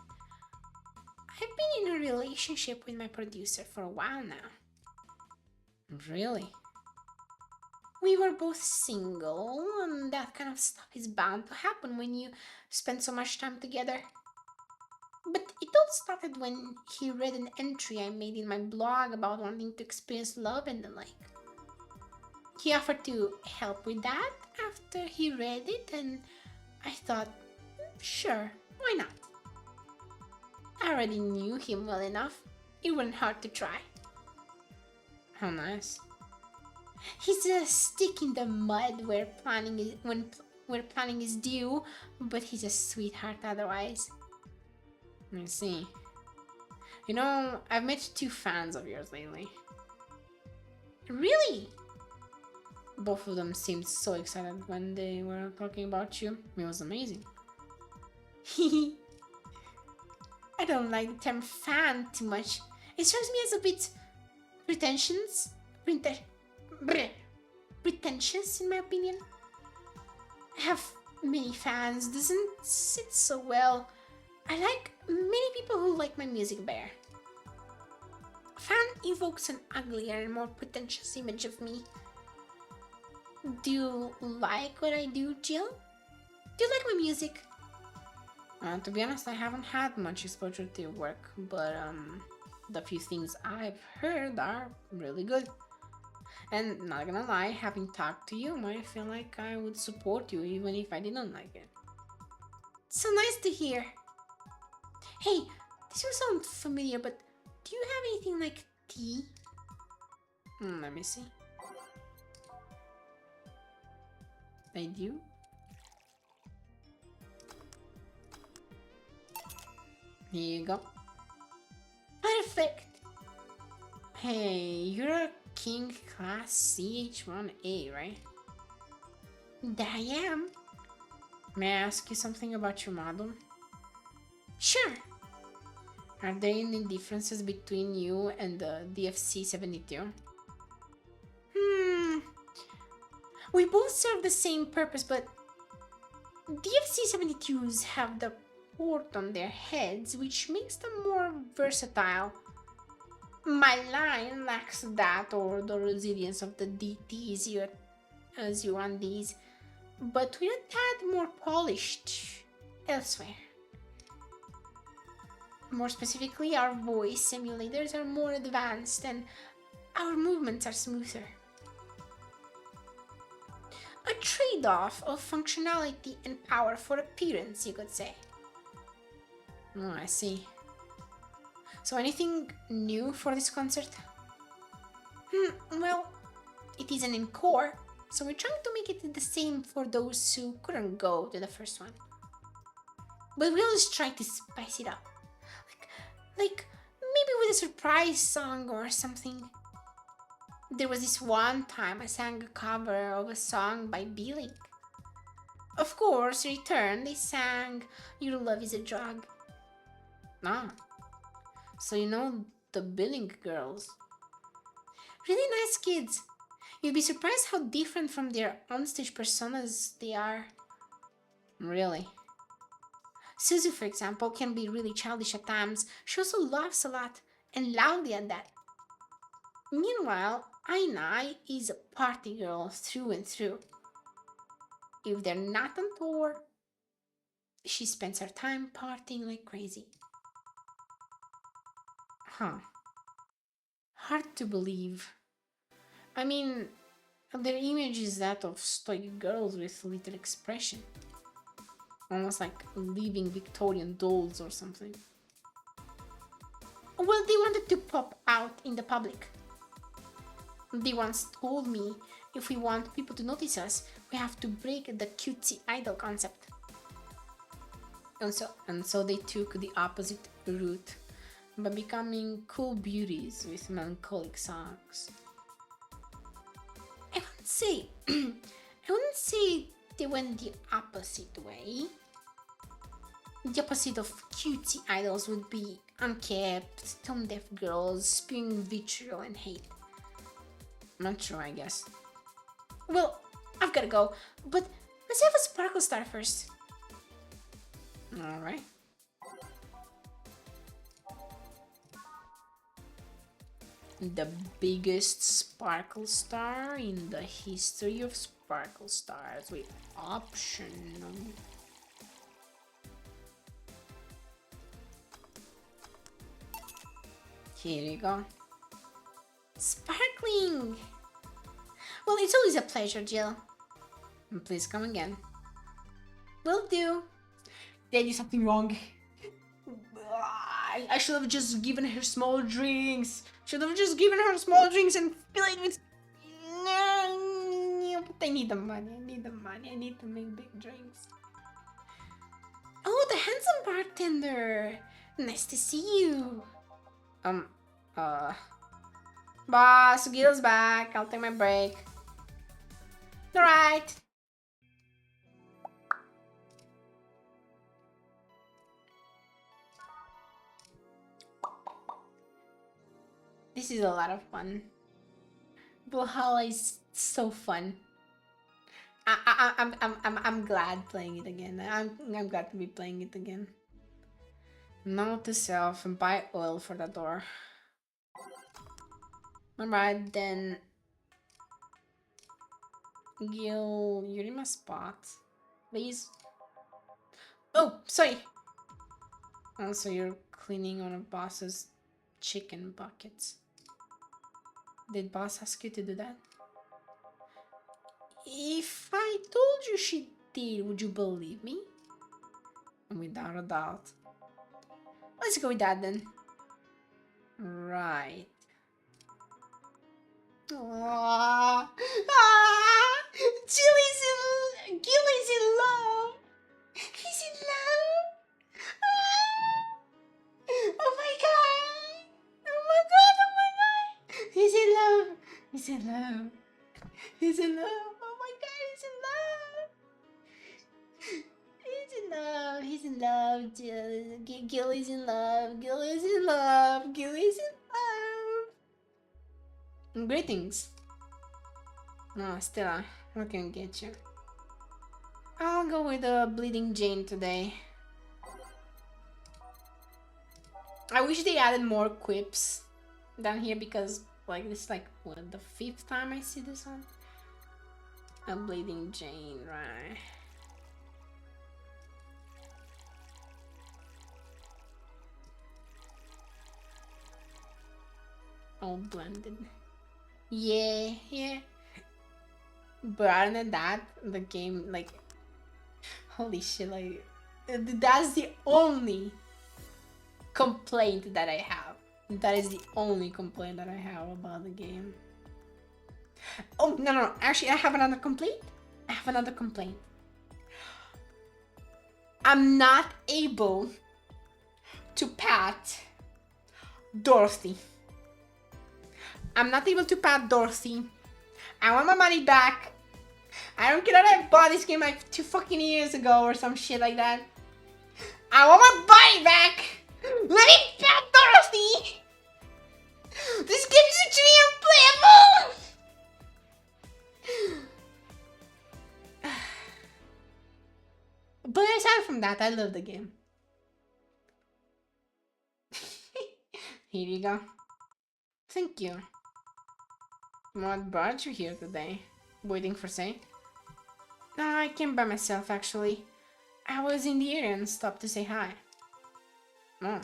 I've been in a relationship with my producer for a while now. Really? We were both single, and that kind of stuff is bound to happen when you spend so much time together. But it all started when he read an entry I made in my blog about wanting to experience love and the like. He offered to help with that after he read it, and I thought, sure, why not? I already knew him well enough. It wasn't hard to try. How nice. He's a stick in the mud where planning is due, but he's a sweetheart otherwise. I see. You know, I've met 2 fans of yours lately. Really? Both of them seemed so excited when they were talking about you. It was amazing. I don't like the term fan too much. It strikes me as a bit pretentious. Pretentious, in my opinion. I have many fans, doesn't sit so well. I like many people who like my music better. Fan evokes an uglier and more pretentious image of me. Do you like what I do, Jill? Do you like my music? To be honest, I haven't had much exposure to your work, but the few things I've heard are really good. And not gonna lie, having talked to you, I feel like I would support you even if I didn't like it. So nice to hear. Hey, this will sound familiar, but do you have anything like tea? Let me see. I do. Here you go. Perfect. Hey, you're a King Class CH1A, right? That I am. May I ask you something about your model? Sure. Are there any differences between you and the DFC-72? We both serve the same purpose, but DFC-72s have the port on their heads, which makes them more versatile. My line lacks that or the resilience of the DTs as you run these, but we're a tad more polished elsewhere. More specifically, our voice simulators are more advanced and our movements are smoother. A trade-off of functionality and power for appearance, you could say. Oh, I see. So anything new for this concert? Well, it is an encore, so we're trying to make it the same for those who couldn't go to the first one. But we always try to spice it up. Like maybe with a surprise song or something. There was this one time I sang a cover of a song by B-Link. Of course, in return, they sang Your Love is a Drug. Ah, so you know the B-Link girls. Really nice kids. You'd be surprised how different from their onstage personas they are. Really. Suzu, for example, can be really childish at times. She also laughs a lot, and loudly at that. Meanwhile, Aina is a party girl through and through. If they're not on tour, she spends her time partying like crazy. Huh. Hard to believe. I mean, their image is that of stoic girls with little expression. Almost like living Victorian dolls or something. Well, they wanted to pop out in the public. They once told me if we want people to notice us, we have to break the cutesy idol concept. And so they took the opposite route by becoming cool beauties with melancholic songs. I wouldn't say they went the opposite way. The opposite of cutie idols would be unkept, tone-deaf girls spewing vitriol and hate. Not true, I guess. Well, I've gotta go, but let's have a sparkle star first. Alright. The biggest sparkle star in the history of sparkle stars with option. Here you go. Sparkling! Well, it's always a pleasure, Jill. And please come again. Will do. Did I do something wrong? I should have just given her small drinks. Should have just given her small drinks and filled it with... But I need the money. I need the money. I need to make big drinks. Oh, the handsome bartender. Nice to see you. Boss, Gil's back. I'll take my break. Alright. This is a lot of fun. Valhalla is so fun. I'm glad playing it again. I'm glad to be playing it again. Note to self and buy oil for the door. Alright then. Gil, you're in my spot. Please. Oh, sorry. Also, you're cleaning one of boss's chicken buckets. Did boss ask you to do that? If I told you she did, would you believe me? Without a doubt. Let's go with that then. Right. Aww. Gil is in love. He's in love. Oh my god. Oh my god. Oh my god. He's in love. He's in love. He's in love. Oh my god. He's in love. He's in love. Gil is in love. Gil is in love. Gil is in love. Greetings. No, Stella, what can I get you? I'll go with the Bleeding Jane today. I wish they added more quips down here because like this is like what, the 5th time I see this one? A Bleeding Jane, right? All blended. Yeah. But other than that, the game, like, holy shit, like, that's the only complaint that I have. That is the only complaint that I have about the game. Oh, no, actually, I have another complaint. I'm not able to pat Dorothy. I'm not able to pat Dorothy. I want my money back. I don't care that I bought this game like 2 fucking years ago or some shit like that. I want my money back. Let me pat Dorothy. This game is actually unplayable. But aside from that, I love the game. Here you go. Thank you. What brought you here today? Waiting for say? No, I came by myself actually. I was in the area and stopped to say hi. Oh.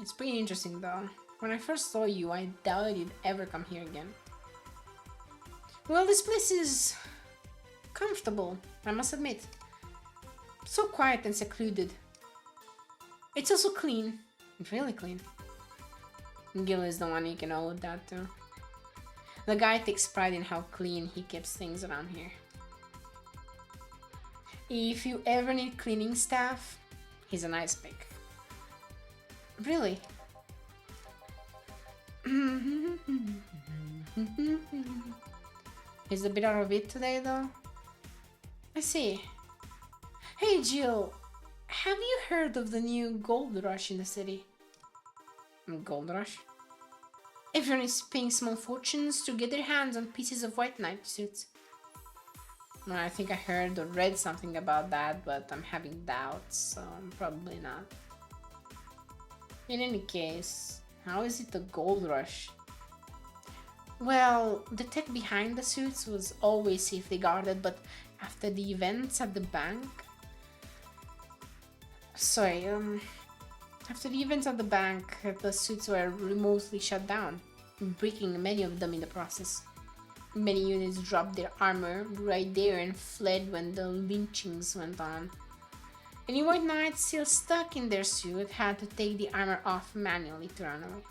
It's pretty interesting though. When I first saw you, I doubted you'd ever come here again. Well, this place is comfortable, I must admit. So quiet and secluded. It's also clean. Really clean. Gil is the one you can owe that to. The guy takes pride in how clean he keeps things around here. If you ever need cleaning staff, he's a nice pick. Really? He's a bit out of it today though. I see. Hey Jill, have you heard of the new gold rush in the city? Gold rush? Everyone is paying small fortunes to get their hands on pieces of white knight suits. I think I heard or read something about that, but I'm having doubts, so probably not. In any case, how is it a gold rush? Well, the tech behind the suits was always safely guarded, but after the events at the bank... After the events at the bank, the suits were remotely shut down, breaking many of them in the process. Many units dropped their armor right there and fled when the lynchings went on. Any white knights still stuck in their suit had to take the armor off manually to run away.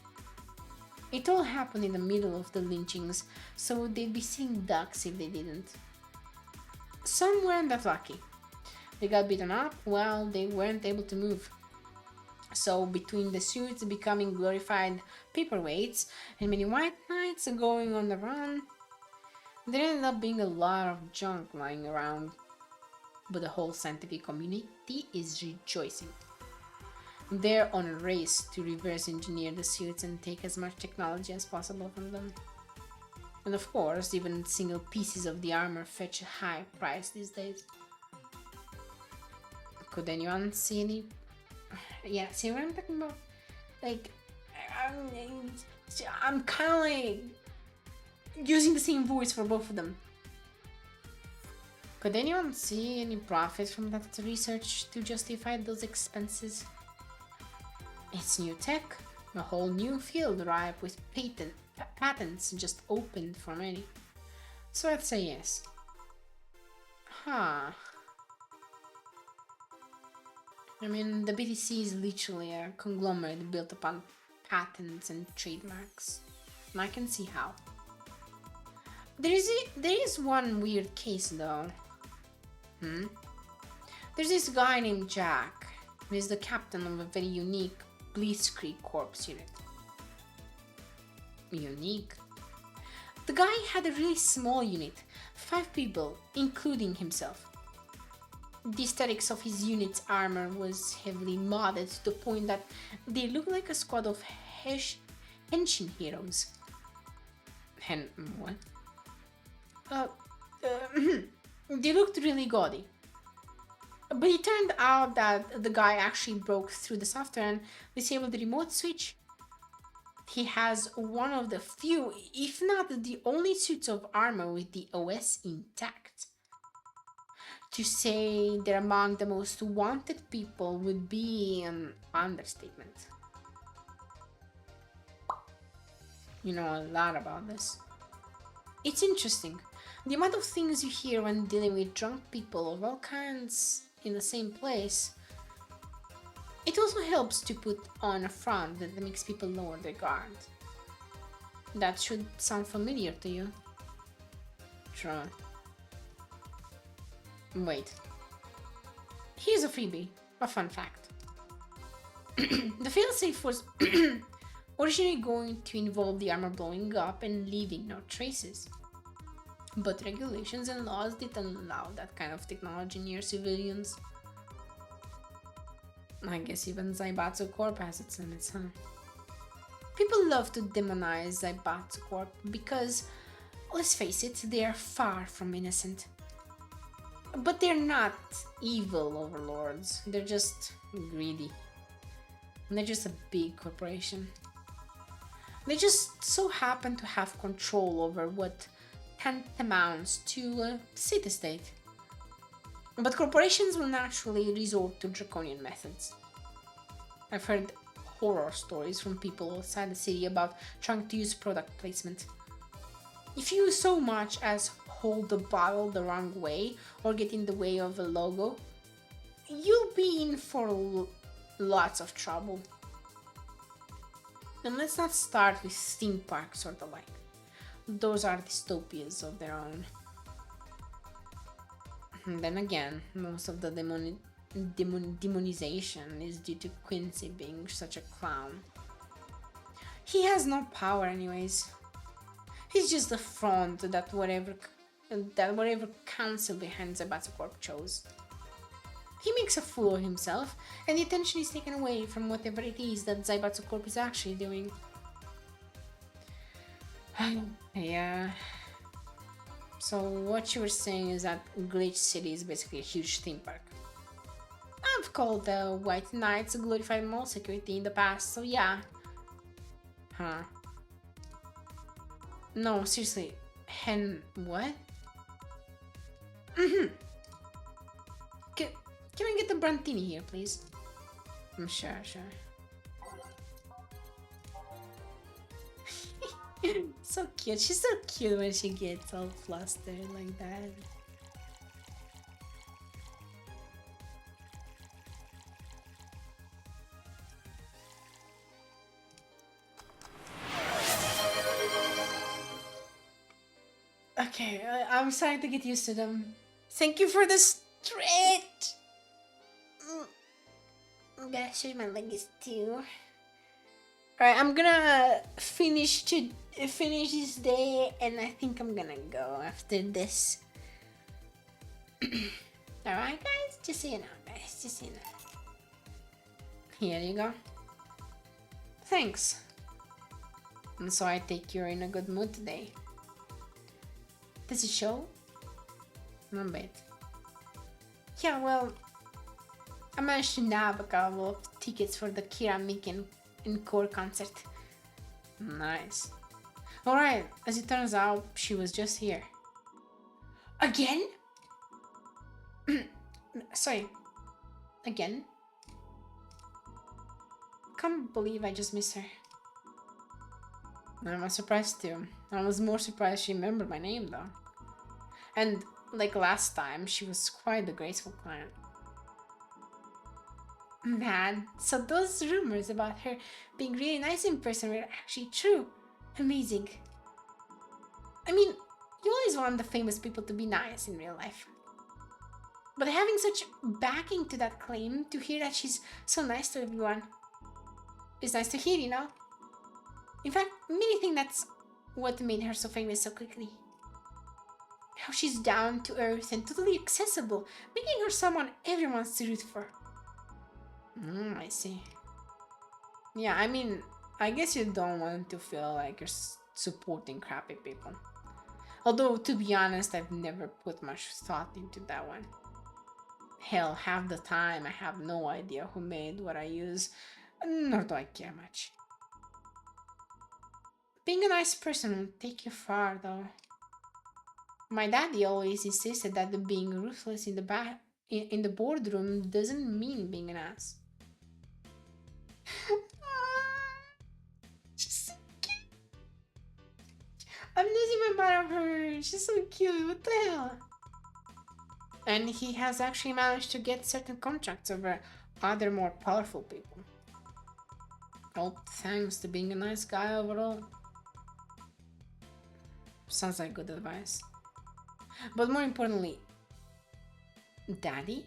It all happened in the middle of the lynchings, so they'd be sitting ducks if they didn't. Some weren't that lucky. They got beaten up while they weren't able to move. So between the suits becoming glorified paperweights and many white knights going on the run, there ended up being a lot of junk lying around. But the whole scientific community is rejoicing. They're on a race to reverse engineer the suits and take as much technology as possible from them. And of course, even single pieces of the armor fetch a high price these days. Could anyone see any... Yeah, see what I'm talking about? Like, I'm kind of like using the same voice for both of them. Could anyone see any profit from that research to justify those expenses? It's new tech, a whole new field ripe with patents just opened for many. So I'd say yes. Huh. I mean, the BTC is literally a conglomerate built upon patents and trademarks. And I can see how. There is one weird case though. There's this guy named Jack, who is the captain of a very unique Blitzkrieg Corps unit. Unique? The guy had a really small unit, 5 people, including himself. The aesthetics of his unit's armor was heavily modded to the point that they looked like a squad of henshin heroes. What? They looked really gaudy. But it turned out that the guy actually broke through the software and disabled the remote switch. He has one of the few, if not the only suits of armor with the OS intact. To say they're among the most wanted people would be an understatement. You know a lot about this. It's interesting. The amount of things you hear when dealing with drunk people of all kinds in the same place. It also helps to put on a front that makes people lower their guard. That should sound familiar to you. True. Wait. Here's a freebie, a fun fact. The failsafe was originally going to involve the armor blowing up and leaving no traces. But regulations and laws didn't allow that kind of technology near civilians. I guess even Zaibatsu Corp has its limits, huh? People love to demonize Zaibatsu Corp because, let's face it, they are far from innocent. But they're not evil overlords, they're just greedy. And they're just a big corporation. They just so happen to have control over what tantamounts to a city-state. But corporations will naturally resort to draconian methods. I've heard horror stories from people outside the city about trying to use product placement. If you so much as hold the bottle the wrong way or get in the way of a logo, you'll be in for lots of trouble. And let's not start with theme parks or the like. Those are dystopias of their own. And then again, most of the demonization is due to Quincy being such a clown. He has no power anyways. He's just the front that whatever that whatever council behind Zaibatsu Corp chose. He makes a fool of himself, and the attention is taken away from whatever it is that Zaibatsu Corp is actually doing. Yeah. So what you were saying is that Glitch City is basically a huge theme park. I've called the White Knights a glorified mall security in the past, so yeah. Huh. No, seriously. What? Mm-hmm. Can we get the Brantini here, please? Sure. So cute. She's so cute when she gets all flustered like that. Okay, I'm starting to get used to them. Thank you for the stretch! I'm gonna show you my legs too. Alright, I'm gonna finish this day, and I think I'm gonna go after this. Alright guys, just so you know, just so you know. Here you go. Thanks. And so I take you're in a good mood today. Does it show? Not bad. Yeah, well, I managed to nab a couple of tickets for the Kira Miken and Core concert. Nice. Alright, as it turns out, she was just here. Again? Sorry. Again? Can't believe I just missed her. I'm surprised too. I was more surprised she remembered my name though. And like last time, she was quite a graceful client. Man, so those rumors about her being really nice in person were actually true. Amazing. I mean, you always want the famous people to be nice in real life. But having such backing to that claim, to hear that she's so nice to everyone, is nice to hear, you know? In fact, many think that's what made her so famous so quickly. How she's down to earth and totally accessible, making her someone everyone wants to root for. I see. Yeah, I mean, I guess you don't want to feel like you're supporting crappy people. Although, to be honest, I've never put much thought into that one. Hell, half the time I have no idea who made what I use, nor do I care much. Being a nice person will take you far, though. My daddy always insisted that being ruthless in the boardroom doesn't mean being an ass. She's so cute. I'm losing my mind of her. She's so cute. What the hell? And he has actually managed to get certain contracts over other more powerful people. All thanks to being a nice guy overall. Sounds like good advice. But more importantly, Daddy?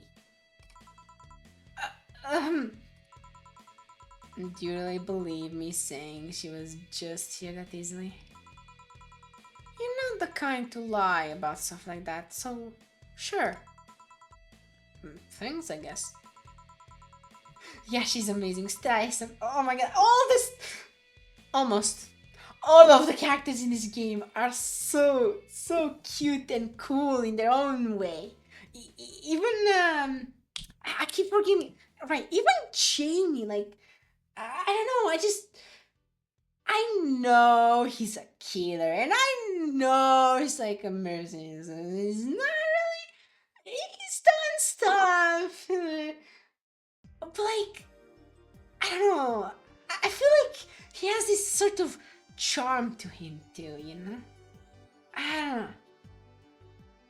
Do you really believe me saying she was just here that easily? You're not the kind to lie about stuff like that, so sure. Thanks, I guess. Yeah, she's amazing. Oh my god, almost all of the characters in this game are so cute and cool in their own way. Even I keep forgetting. Right, even Jamie, like I don't know. I know he's a killer, and I know he's like a mercenary. So he's not really. He's done stuff, but like I don't know. I feel like he has this sort of charm to him too, you know? I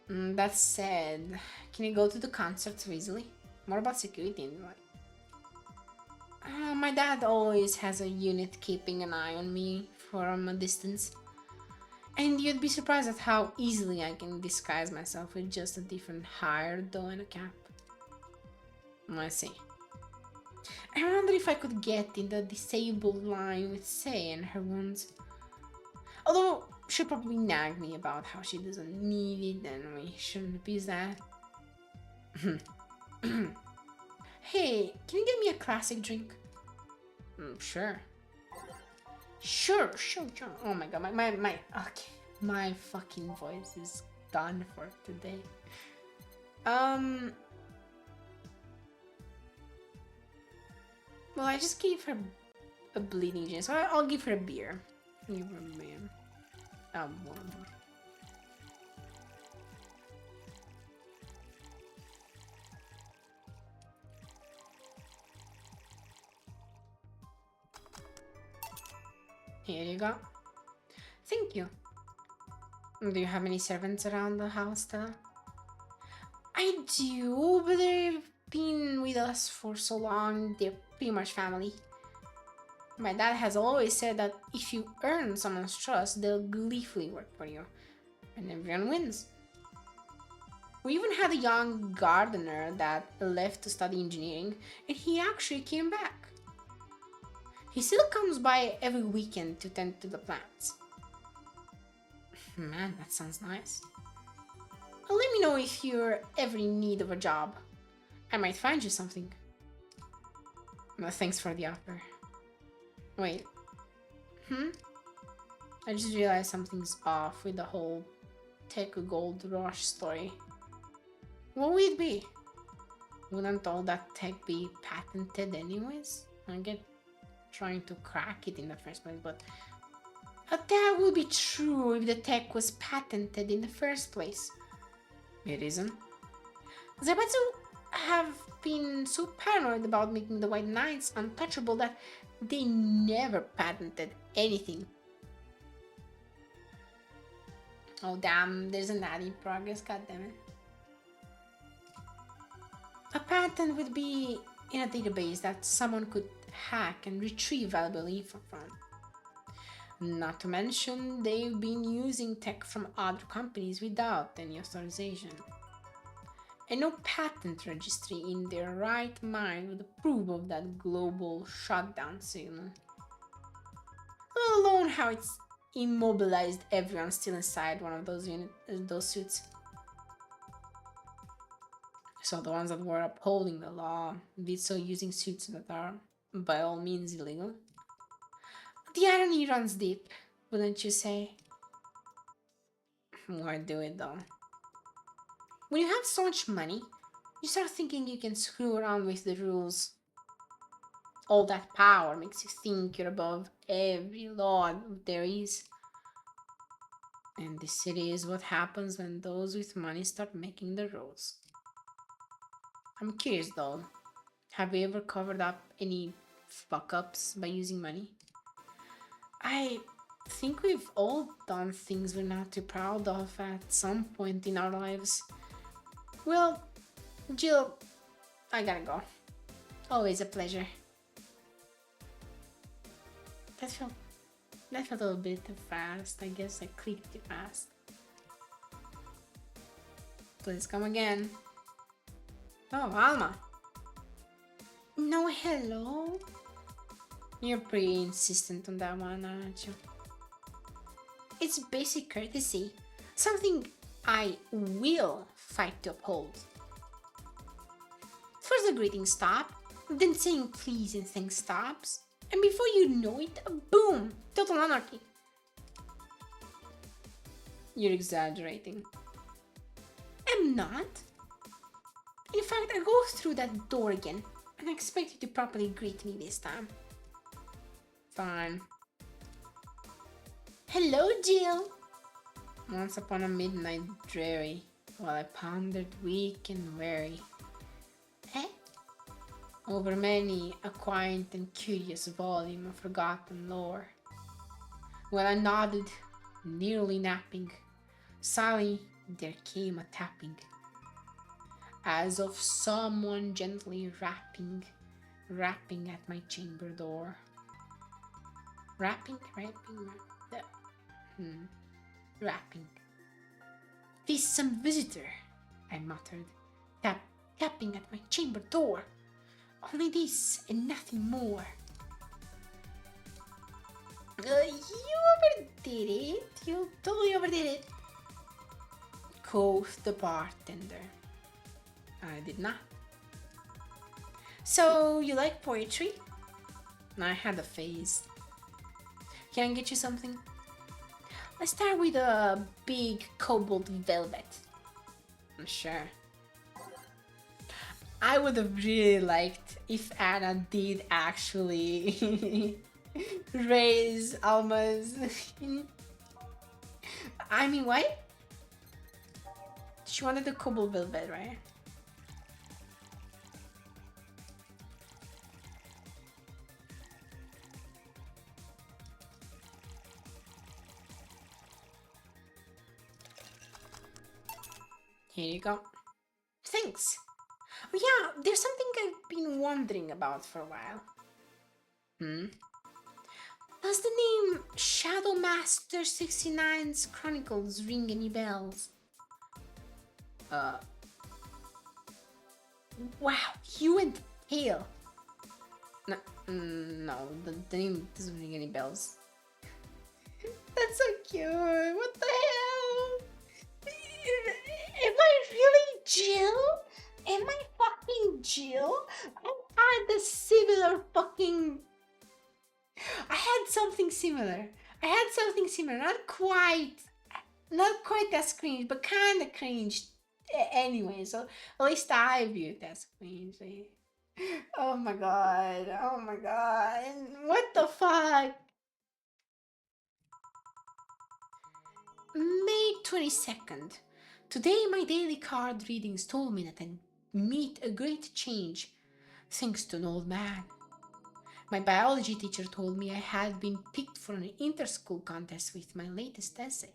don't know. That said, can you go to the concert so easily? More about security anyway. My dad always has a unit keeping an eye on me from a distance. And you'd be surprised at how easily I can disguise myself with just a different hair though and a cap. I see. I wonder if I could get in the disabled line with Sei and her wounds. Although, She'll probably nag me about how she doesn't need it and we shouldn't abuse that. Hey, can you get me a classic drink? Sure. Sure. Oh my god, okay. My fucking voice is done for today. Well, I just gave her a bleeding gin, so I'll give her a beer. Give her a beer. One. Here you go. Thank you. Do you have any servants around the house, Stella? I do, but they've been with us for so long, they're pretty much family. My dad has always said that if you earn someone's trust, they'll gleefully work for you, and everyone wins. We even had a young gardener that left to study engineering, and he actually came back. He still comes by every weekend to tend to the plants. Man, that sounds nice. Well, let me know if you're ever in need of a job. I might find you something. Well, thanks for the offer. Wait. I just realized something's off with the whole tech gold rush story. What would it be? Wouldn't all that tech be patented anyways? I get trying to crack it in the first place, but that would be true if the tech was patented in the first place. It isn't. Zaibatsu have been so paranoid about making the White Knights untouchable that they never patented anything. Oh damn, there's an ad in progress, goddammit. A patent would be in a database that someone could hack and retrieve valuable info from. Not to mention, they've been using tech from other companies without any authorization. And no patent registry in their right mind would approve of that global shutdown signal. Let alone how it's immobilized everyone still inside one of those suits. So the ones that were upholding the law did so using suits that are, by all means, illegal. The irony runs deep, wouldn't you say? Why do it though? When you have so much money, you start thinking you can screw around with the rules. All that power makes you think you're above every law there is. And this city is what happens when those with money start making the rules. I'm curious though, have you ever covered up any fuck-ups by using money? I think we've all done things we're not too proud of at some point in our lives. Well, Jill, I gotta go. Always a pleasure. That felt a little bit too fast. I guess I clicked too fast. Please come again. Oh, Alma. No, hello? You're pretty insistent on that one, aren't you? It's basic courtesy. Something I will fight to uphold. First the greeting stop, then saying please and thanks stops, and before you know it, boom! Total anarchy. You're exaggerating. I'm not. In fact, I go through that door again, and I expect you to properly greet me this time. Fine. Hello, Jill. Once upon a midnight dreary, while I pondered weak and weary. Over many a quaint and curious volume of forgotten lore. While I nodded, nearly napping, suddenly there came a tapping, as of someone gently rapping at my chamber door. Rapping. 'Tis some visitor, I muttered, tapping at my chamber door. Only this and nothing more. You over overdid it. You totally overdid it. Quoth the bartender. I did not. So, you like poetry? I had a phase. Can I get you something? Let's start with a big cobalt velvet. Sure. I would have really liked if Anna did actually raise Alma's. I mean, what? She wanted the cobalt velvet, right? Here you go. Thanks. Oh yeah, there's something I've been wondering about for a while. Does the name Shadow Master 69's Chronicles ring any bells? Wow, you and Hale. No, the name doesn't ring any bells. That's so cute. What the hell? Am I really Jill? Am I fucking Jill? I had a similar fucking... I had something similar. Not quite as cringe, but kind of cringe anyway. So at least I view it as cringe. Oh my god. What the fuck? May 22nd. Today my daily card readings told me that I'd meet a great change, thanks to an old man. My biology teacher told me I had been picked for an inter-school contest with my latest essay.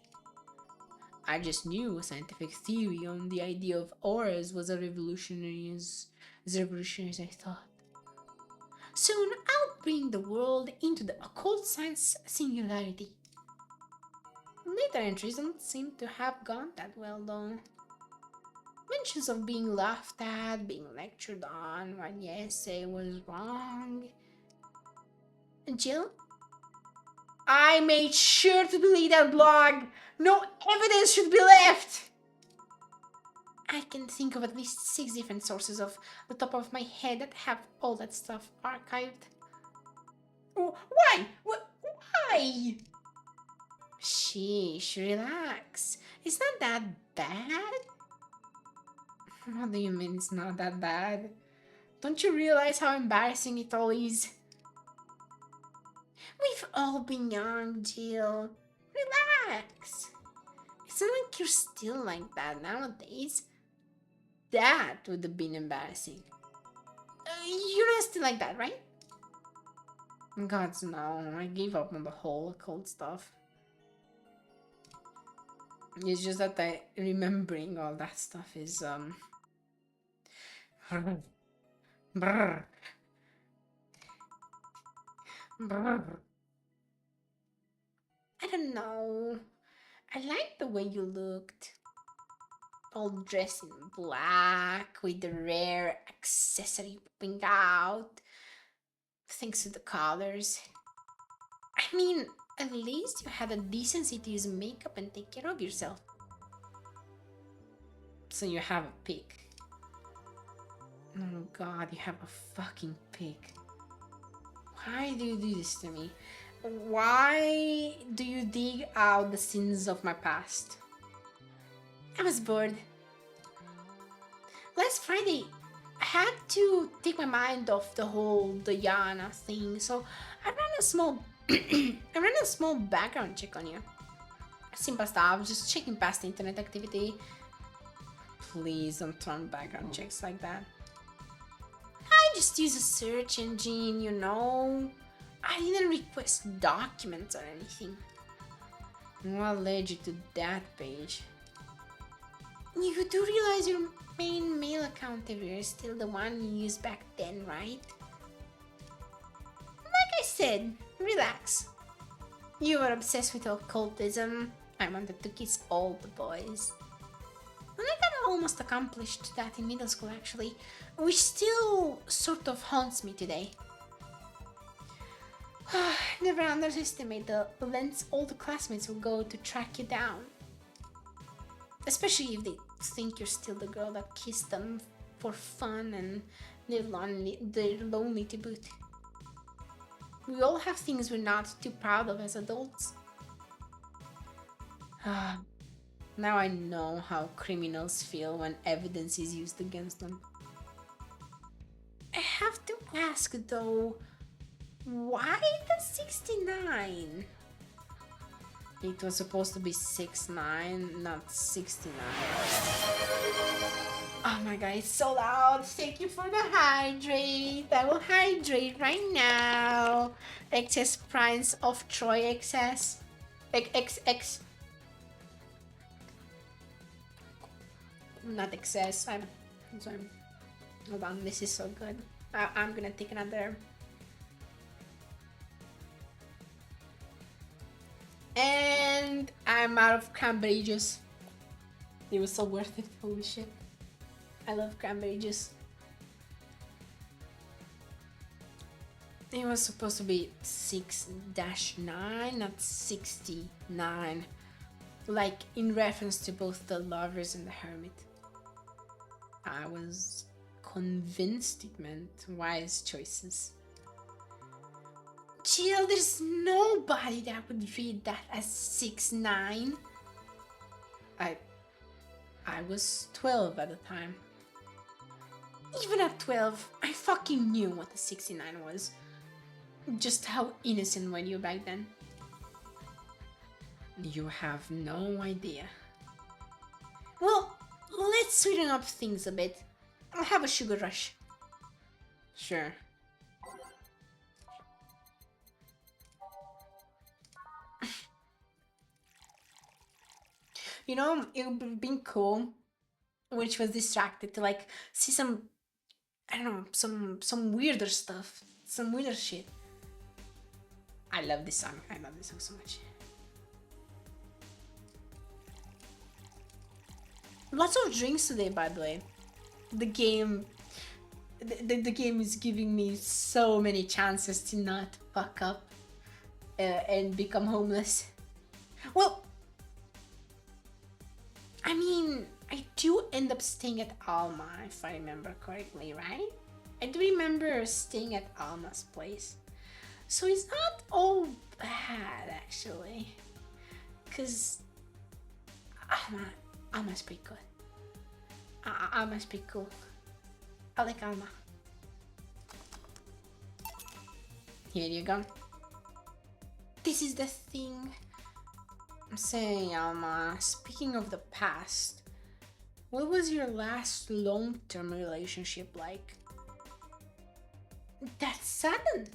I just knew a scientific theory on the idea of auras was as revolutionary as I thought. Soon I'll bring the world into the occult science singularity. Later entries don't seem to have gone that well though. Mentions of being laughed at, being lectured on, when the essay was wrong. Jill? I made sure to delete that blog! No evidence should be left! I can think of at least 6 different sources off the top of my head that have all that stuff archived. Why? Why? Sheesh, relax. It's not that bad. What do you mean it's not that bad? Don't you realize how embarrassing it all is? We've all been young, Jill. Relax. It's not like you're still like that nowadays. That would have been embarrassing. You're not still like that, right? Gods, no. I gave up on the whole occult stuff. It's just that remembering all that stuff is, brr. I don't know. I like the way you looked. All dressed in black with the rare accessory popping out. Thanks to the colors. I mean, at least you had the decency to use makeup and take care of yourself. So you have a pick. Oh god, you have a fucking pick. Why do you do this to me? Why do you dig out the sins of my past? I was bored. Last Friday, I had to take my mind off the whole Diana thing, so I ran a small background check on you. Simple stuff, just checking past internet activity. Please don't run background checks like that. I just use a search engine, you know. I didn't request documents or anything. What led you to that page? You do realize your main mail account everywhere is still the one you used back then, right? Like I said, relax. You were obsessed with occultism. I wanted to kiss all the boys. And I got almost accomplished that in middle school actually, which still sort of haunts me today. Never underestimate the lengths all the classmates will go to track you down. Especially if they think you're still the girl that kissed them for fun and they're lonely to boot. We all have things we're not too proud of as adults. Now I know how criminals feel when evidence is used against them. I have to ask though, why the 69? It was supposed to be 69, not 69. Oh my god, it's so loud. Thank you for the hydrate. I will hydrate right now. Excess price of Troy excess. X. Not excess. I'm sorry. Hold on, this is so good. I'm gonna take another. And I'm out of cranberry juice. It was so worth it. Holy shit. I love cranberry juice. It was supposed to be 6-9, not 69. Like in reference to both the lovers and the hermit. I was convinced it meant wise choices. Chill, there's nobody that would read that as 6-9. I was 12 at the time. Even at 12, I fucking knew what the 69 was. Just how innocent were you back then? You have no idea. Well, let's sweeten up things a bit. I'll have a sugar rush. Sure. You know, it would have been cool, which was distracted to like see some, I don't know, some weirder stuff, some weirder shit. I love this song. I love this song so much. Lots of drinks today, by the way. The game is giving me so many chances to not fuck up and become homeless. Well, I mean, I do end up staying at Alma, if I remember correctly, right? I do remember staying at Alma's place. So it's not all bad, actually. Because Alma's pretty good. Alma's pretty cool. I like Alma. Here you go. This is the thing. I'm saying, Alma, speaking of the past, what was your last long-term relationship like? That's sudden.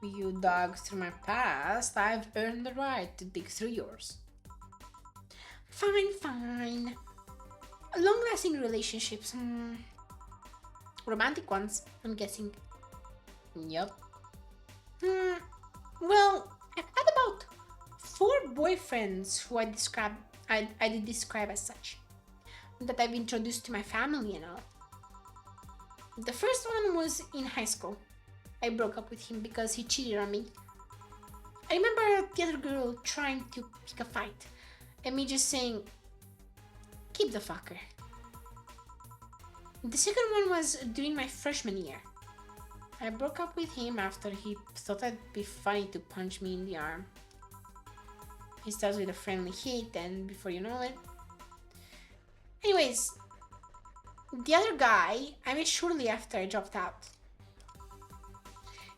You dug through my past, I've earned the right to dig through yours. Fine. Long-lasting relationships. Romantic ones, I'm guessing. Yup. Well, I've had about 4 boyfriends who I did describe as such. That I've introduced to my family and all. The first one was in high school. I broke up with him because he cheated on me. I remember the other girl trying to pick a fight and me just saying, keep the fucker. The second one was during my freshman year. I broke up with him after he thought it'd be funny to punch me in the arm. He starts with a friendly hit and before you know it. Anyways, the other guy I met shortly after I dropped out.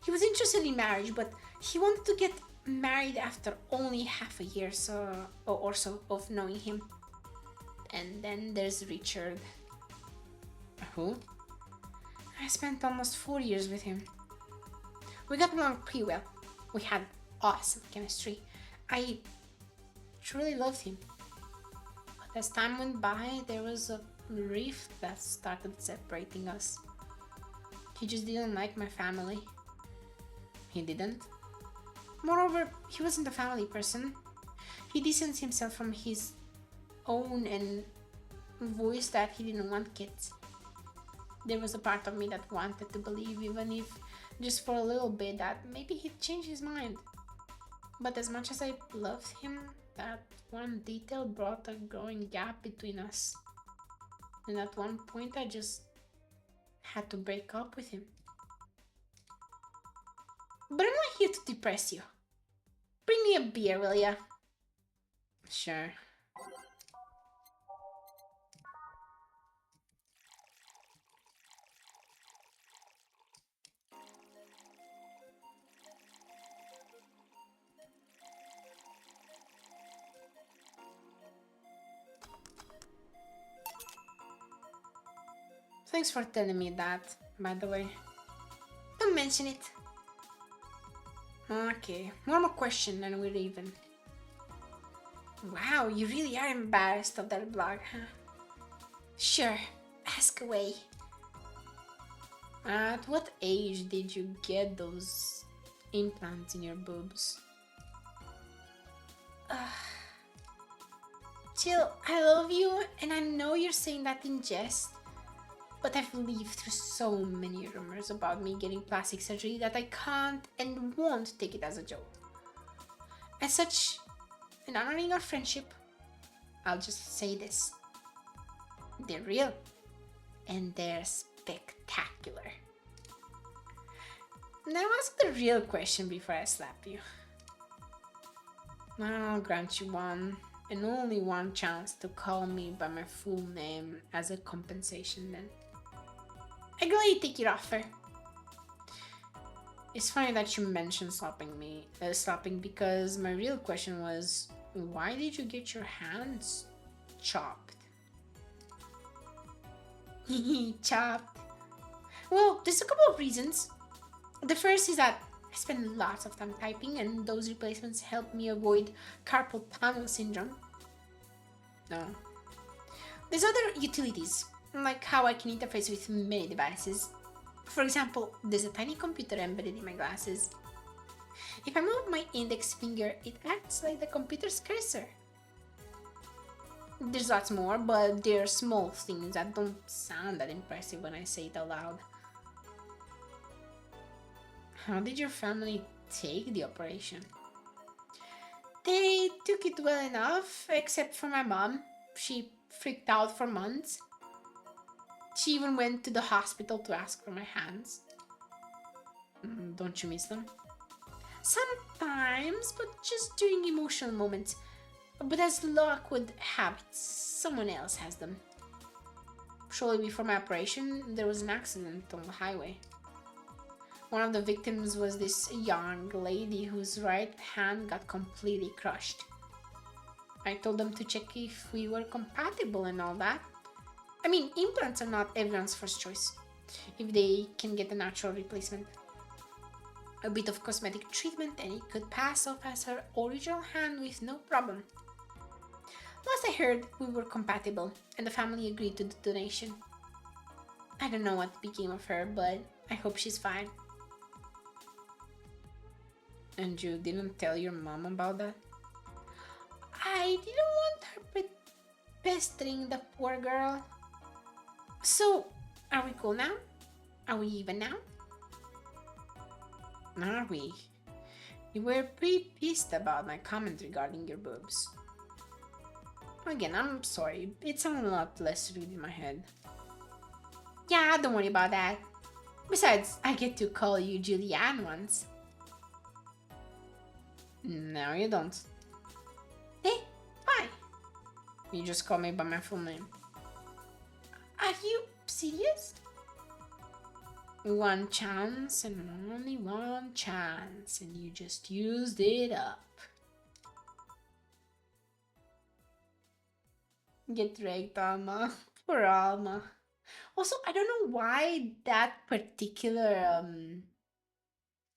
He was interested in marriage, but he wanted to get married after only half a year or so of knowing him. And then there's Richard. Who? I spent almost 4 years with him. We got along pretty well. We had awesome chemistry. I truly loved him. But as time went by, there was a rift that started separating us. He just didn't like my family. He didn't. Moreover, he wasn't a family person. He distanced himself from his own and voiced that he didn't want kids. There was a part of me that wanted to believe, even if just for a little bit, that maybe he'd change his mind. But as much as I loved him, that one detail brought a growing gap between us. And at one point I just had to break up with him. But I'm not here to depress you. Bring me a beer, will ya? Sure. Thanks for telling me that, by the way. Don't mention it. Okay, one more question and we're even. Wow, you really are embarrassed of that blog, huh? Sure, ask away. At what age did you get those implants in your boobs? Jill, I love you, and I know you're saying that in jest, but I've lived through so many rumors about me getting plastic surgery that I can't and won't take it as a joke. As such, in honoring our friendship, I'll just say this. They're real, and they're spectacular. Now ask the real question before I slap you. I'll grant you one, and only one chance to call me by my full name as a compensation then. I gladly take your offer. It's funny that you mentioned slapping because my real question was, why did you get your hands chopped? Chopped. Well, there's a couple of reasons. The first is that I spend lots of time typing, and those replacements help me avoid carpal tunnel syndrome. No. There's other utilities, like how I can interface with many devices. For example, there's a tiny computer embedded in my glasses. If I move my index finger, it acts like the computer's cursor. There's lots more, but they're small things that don't sound that impressive when I say it out loud. How did your family take the operation? They took it well enough, except for my mom. She freaked out for months. She even went to the hospital to ask for my hands. Don't you miss them? Sometimes, but just during emotional moments. But as luck would have it, someone else has them. Shortly before my operation, there was an accident on the highway. One of the victims was this young lady whose right hand got completely crushed. I told them to check if we were compatible and all that. I mean, implants are not everyone's first choice, if they can get a natural replacement. A bit of cosmetic treatment and it could pass off as her original hand with no problem. Last I heard, we were compatible, and the family agreed to the donation. I don't know what became of her, but I hope she's fine. And you didn't tell your mom about that? I didn't want her pestering the poor girl. So, are we cool now? Are we even now? Are we? You were pretty pissed about my comment regarding your boobs. Again, I'm sorry. It sounded a lot less rude in my head. Yeah, don't worry about that. Besides, I get to call you Julianne once. No, you don't. Hey, why? You just call me by my full name. Are you serious? One chance and only one chance, and you just used it up. Get wrecked, Alma. Poor Alma. Also, I don't know why that particular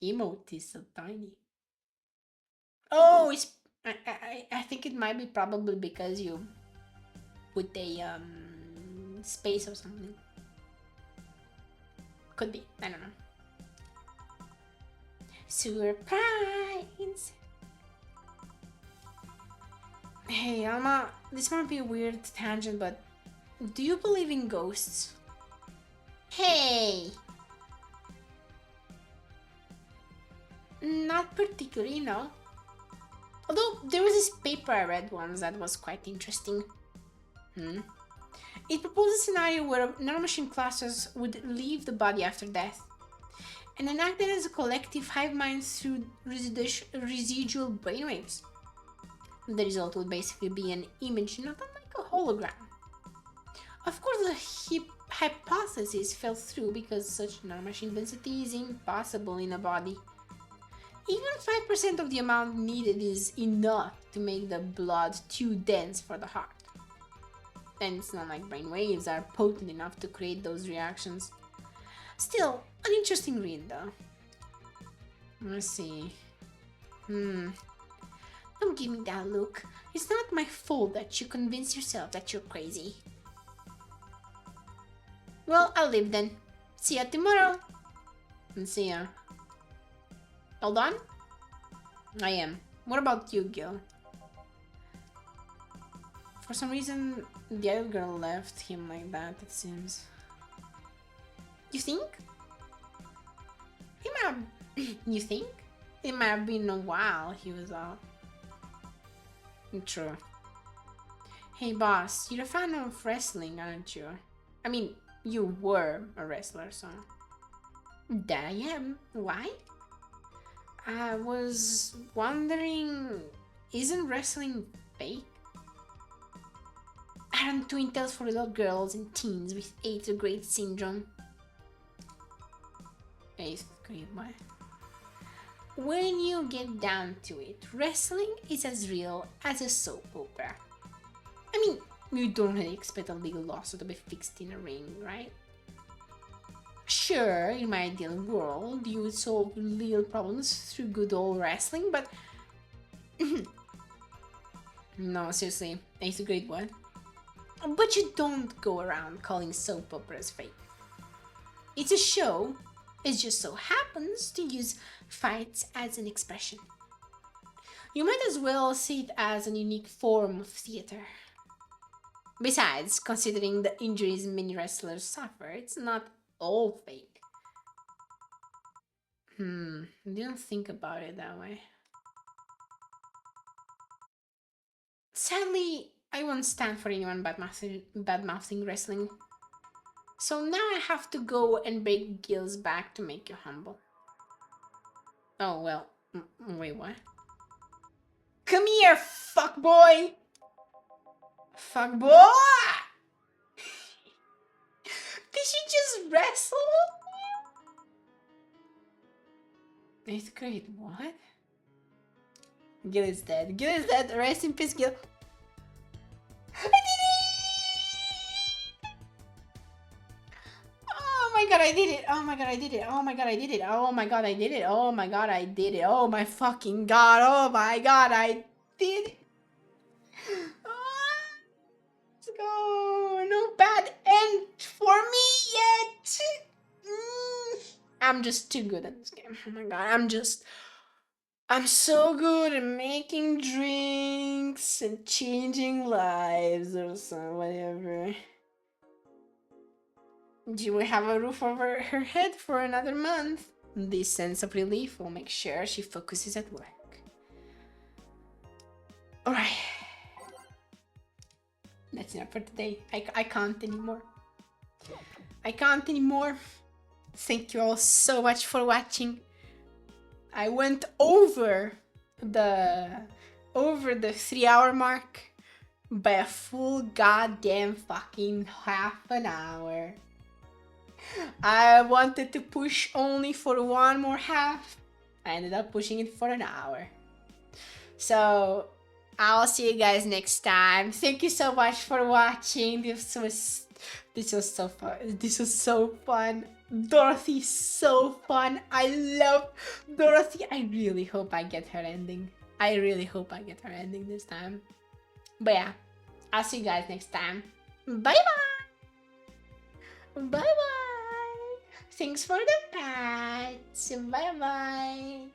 emote is so tiny. Oh, it's I think it might be probably because you put a space or something. Could be, I don't know. Surprise! Hey, Alma, this might be a weird tangent, but do you believe in ghosts? Hey! Not particularly, no. Although there was this paper I read once that was quite interesting. It proposed a scenario where nanomachine clusters would leave the body after death and then acted as a collective hive mind through residual brainwaves. The result would basically be an image not unlike a hologram. Of course, the hypothesis fell through because such nanomachine density is impossible in a body. Even 5% of the amount needed is enough to make the blood too dense for the heart. And it's not like brainwaves are potent enough to create those reactions. Still, an interesting read though. Let's see. Don't give me that look. It's not my fault that you convince yourself that you're crazy. Well, I'll leave then. See ya tomorrow. And see ya. All done? I am. What about you, Gil? For some reason, the other girl left him like that, it seems. You think? You think? It might have been a while he was out. True. Hey boss, you're a fan of wrestling, aren't you? I mean, you were a wrestler, so... That I am. Why? I was wondering... Isn't wrestling fake? Aren't twin tails for little girls and teens with 8th grade syndrome? 8th grade, what? When you get down to it, wrestling is as real as a soap opera. I mean, you don't really expect a legal lawsuit to be fixed in a ring, right? Sure, in my ideal world, you would solve legal problems through good old wrestling, but... No, seriously, 8th grade what? But you don't go around calling soap operas fake. It's a show. It just so happens to use fights as an expression. You might as well see it as a unique form of theater. Besides, considering the injuries many wrestlers suffer, it's not all fake. Didn't think about it that way. Sadly, I won't stand for anyone bad-mouthing wrestling. So now I have to go and break Gil's back to make you humble. Oh, well, wait, what? Come here, fuckboy! Fuckboy! Did she just wrestle? 8th grade, what? Gil is dead. Gil is dead. Rest in peace, Gil. I did it! Oh my god, I did it! Oh my god, I did it! Oh my god, I did it! Oh my god, I did it! Oh my god, I did it! Oh my fucking god! Oh my god, I did it! Oh, let's go! No bad end for me yet! I'm just too good at this game. Oh my god, I'm so good at making drinks and changing lives or so, whatever. She will have a roof over her head for another month. This sense of relief will make sure she focuses at work. Alright. That's enough for today. I can't anymore. I can't anymore. Thank you all so much for watching. I went over the 3-hour mark by a full goddamn fucking half an hour. I wanted to push only for one more half. I ended up pushing it for an hour. So I'll see you guys next time. Thank you so much for watching. This was so fun. This was so fun. Dorothy, so fun. I love Dorothy. I really hope I get her ending. I really hope I get her ending this time. But yeah, I'll see you guys next time. Bye bye. Bye bye. Thanks for the pats. Bye bye.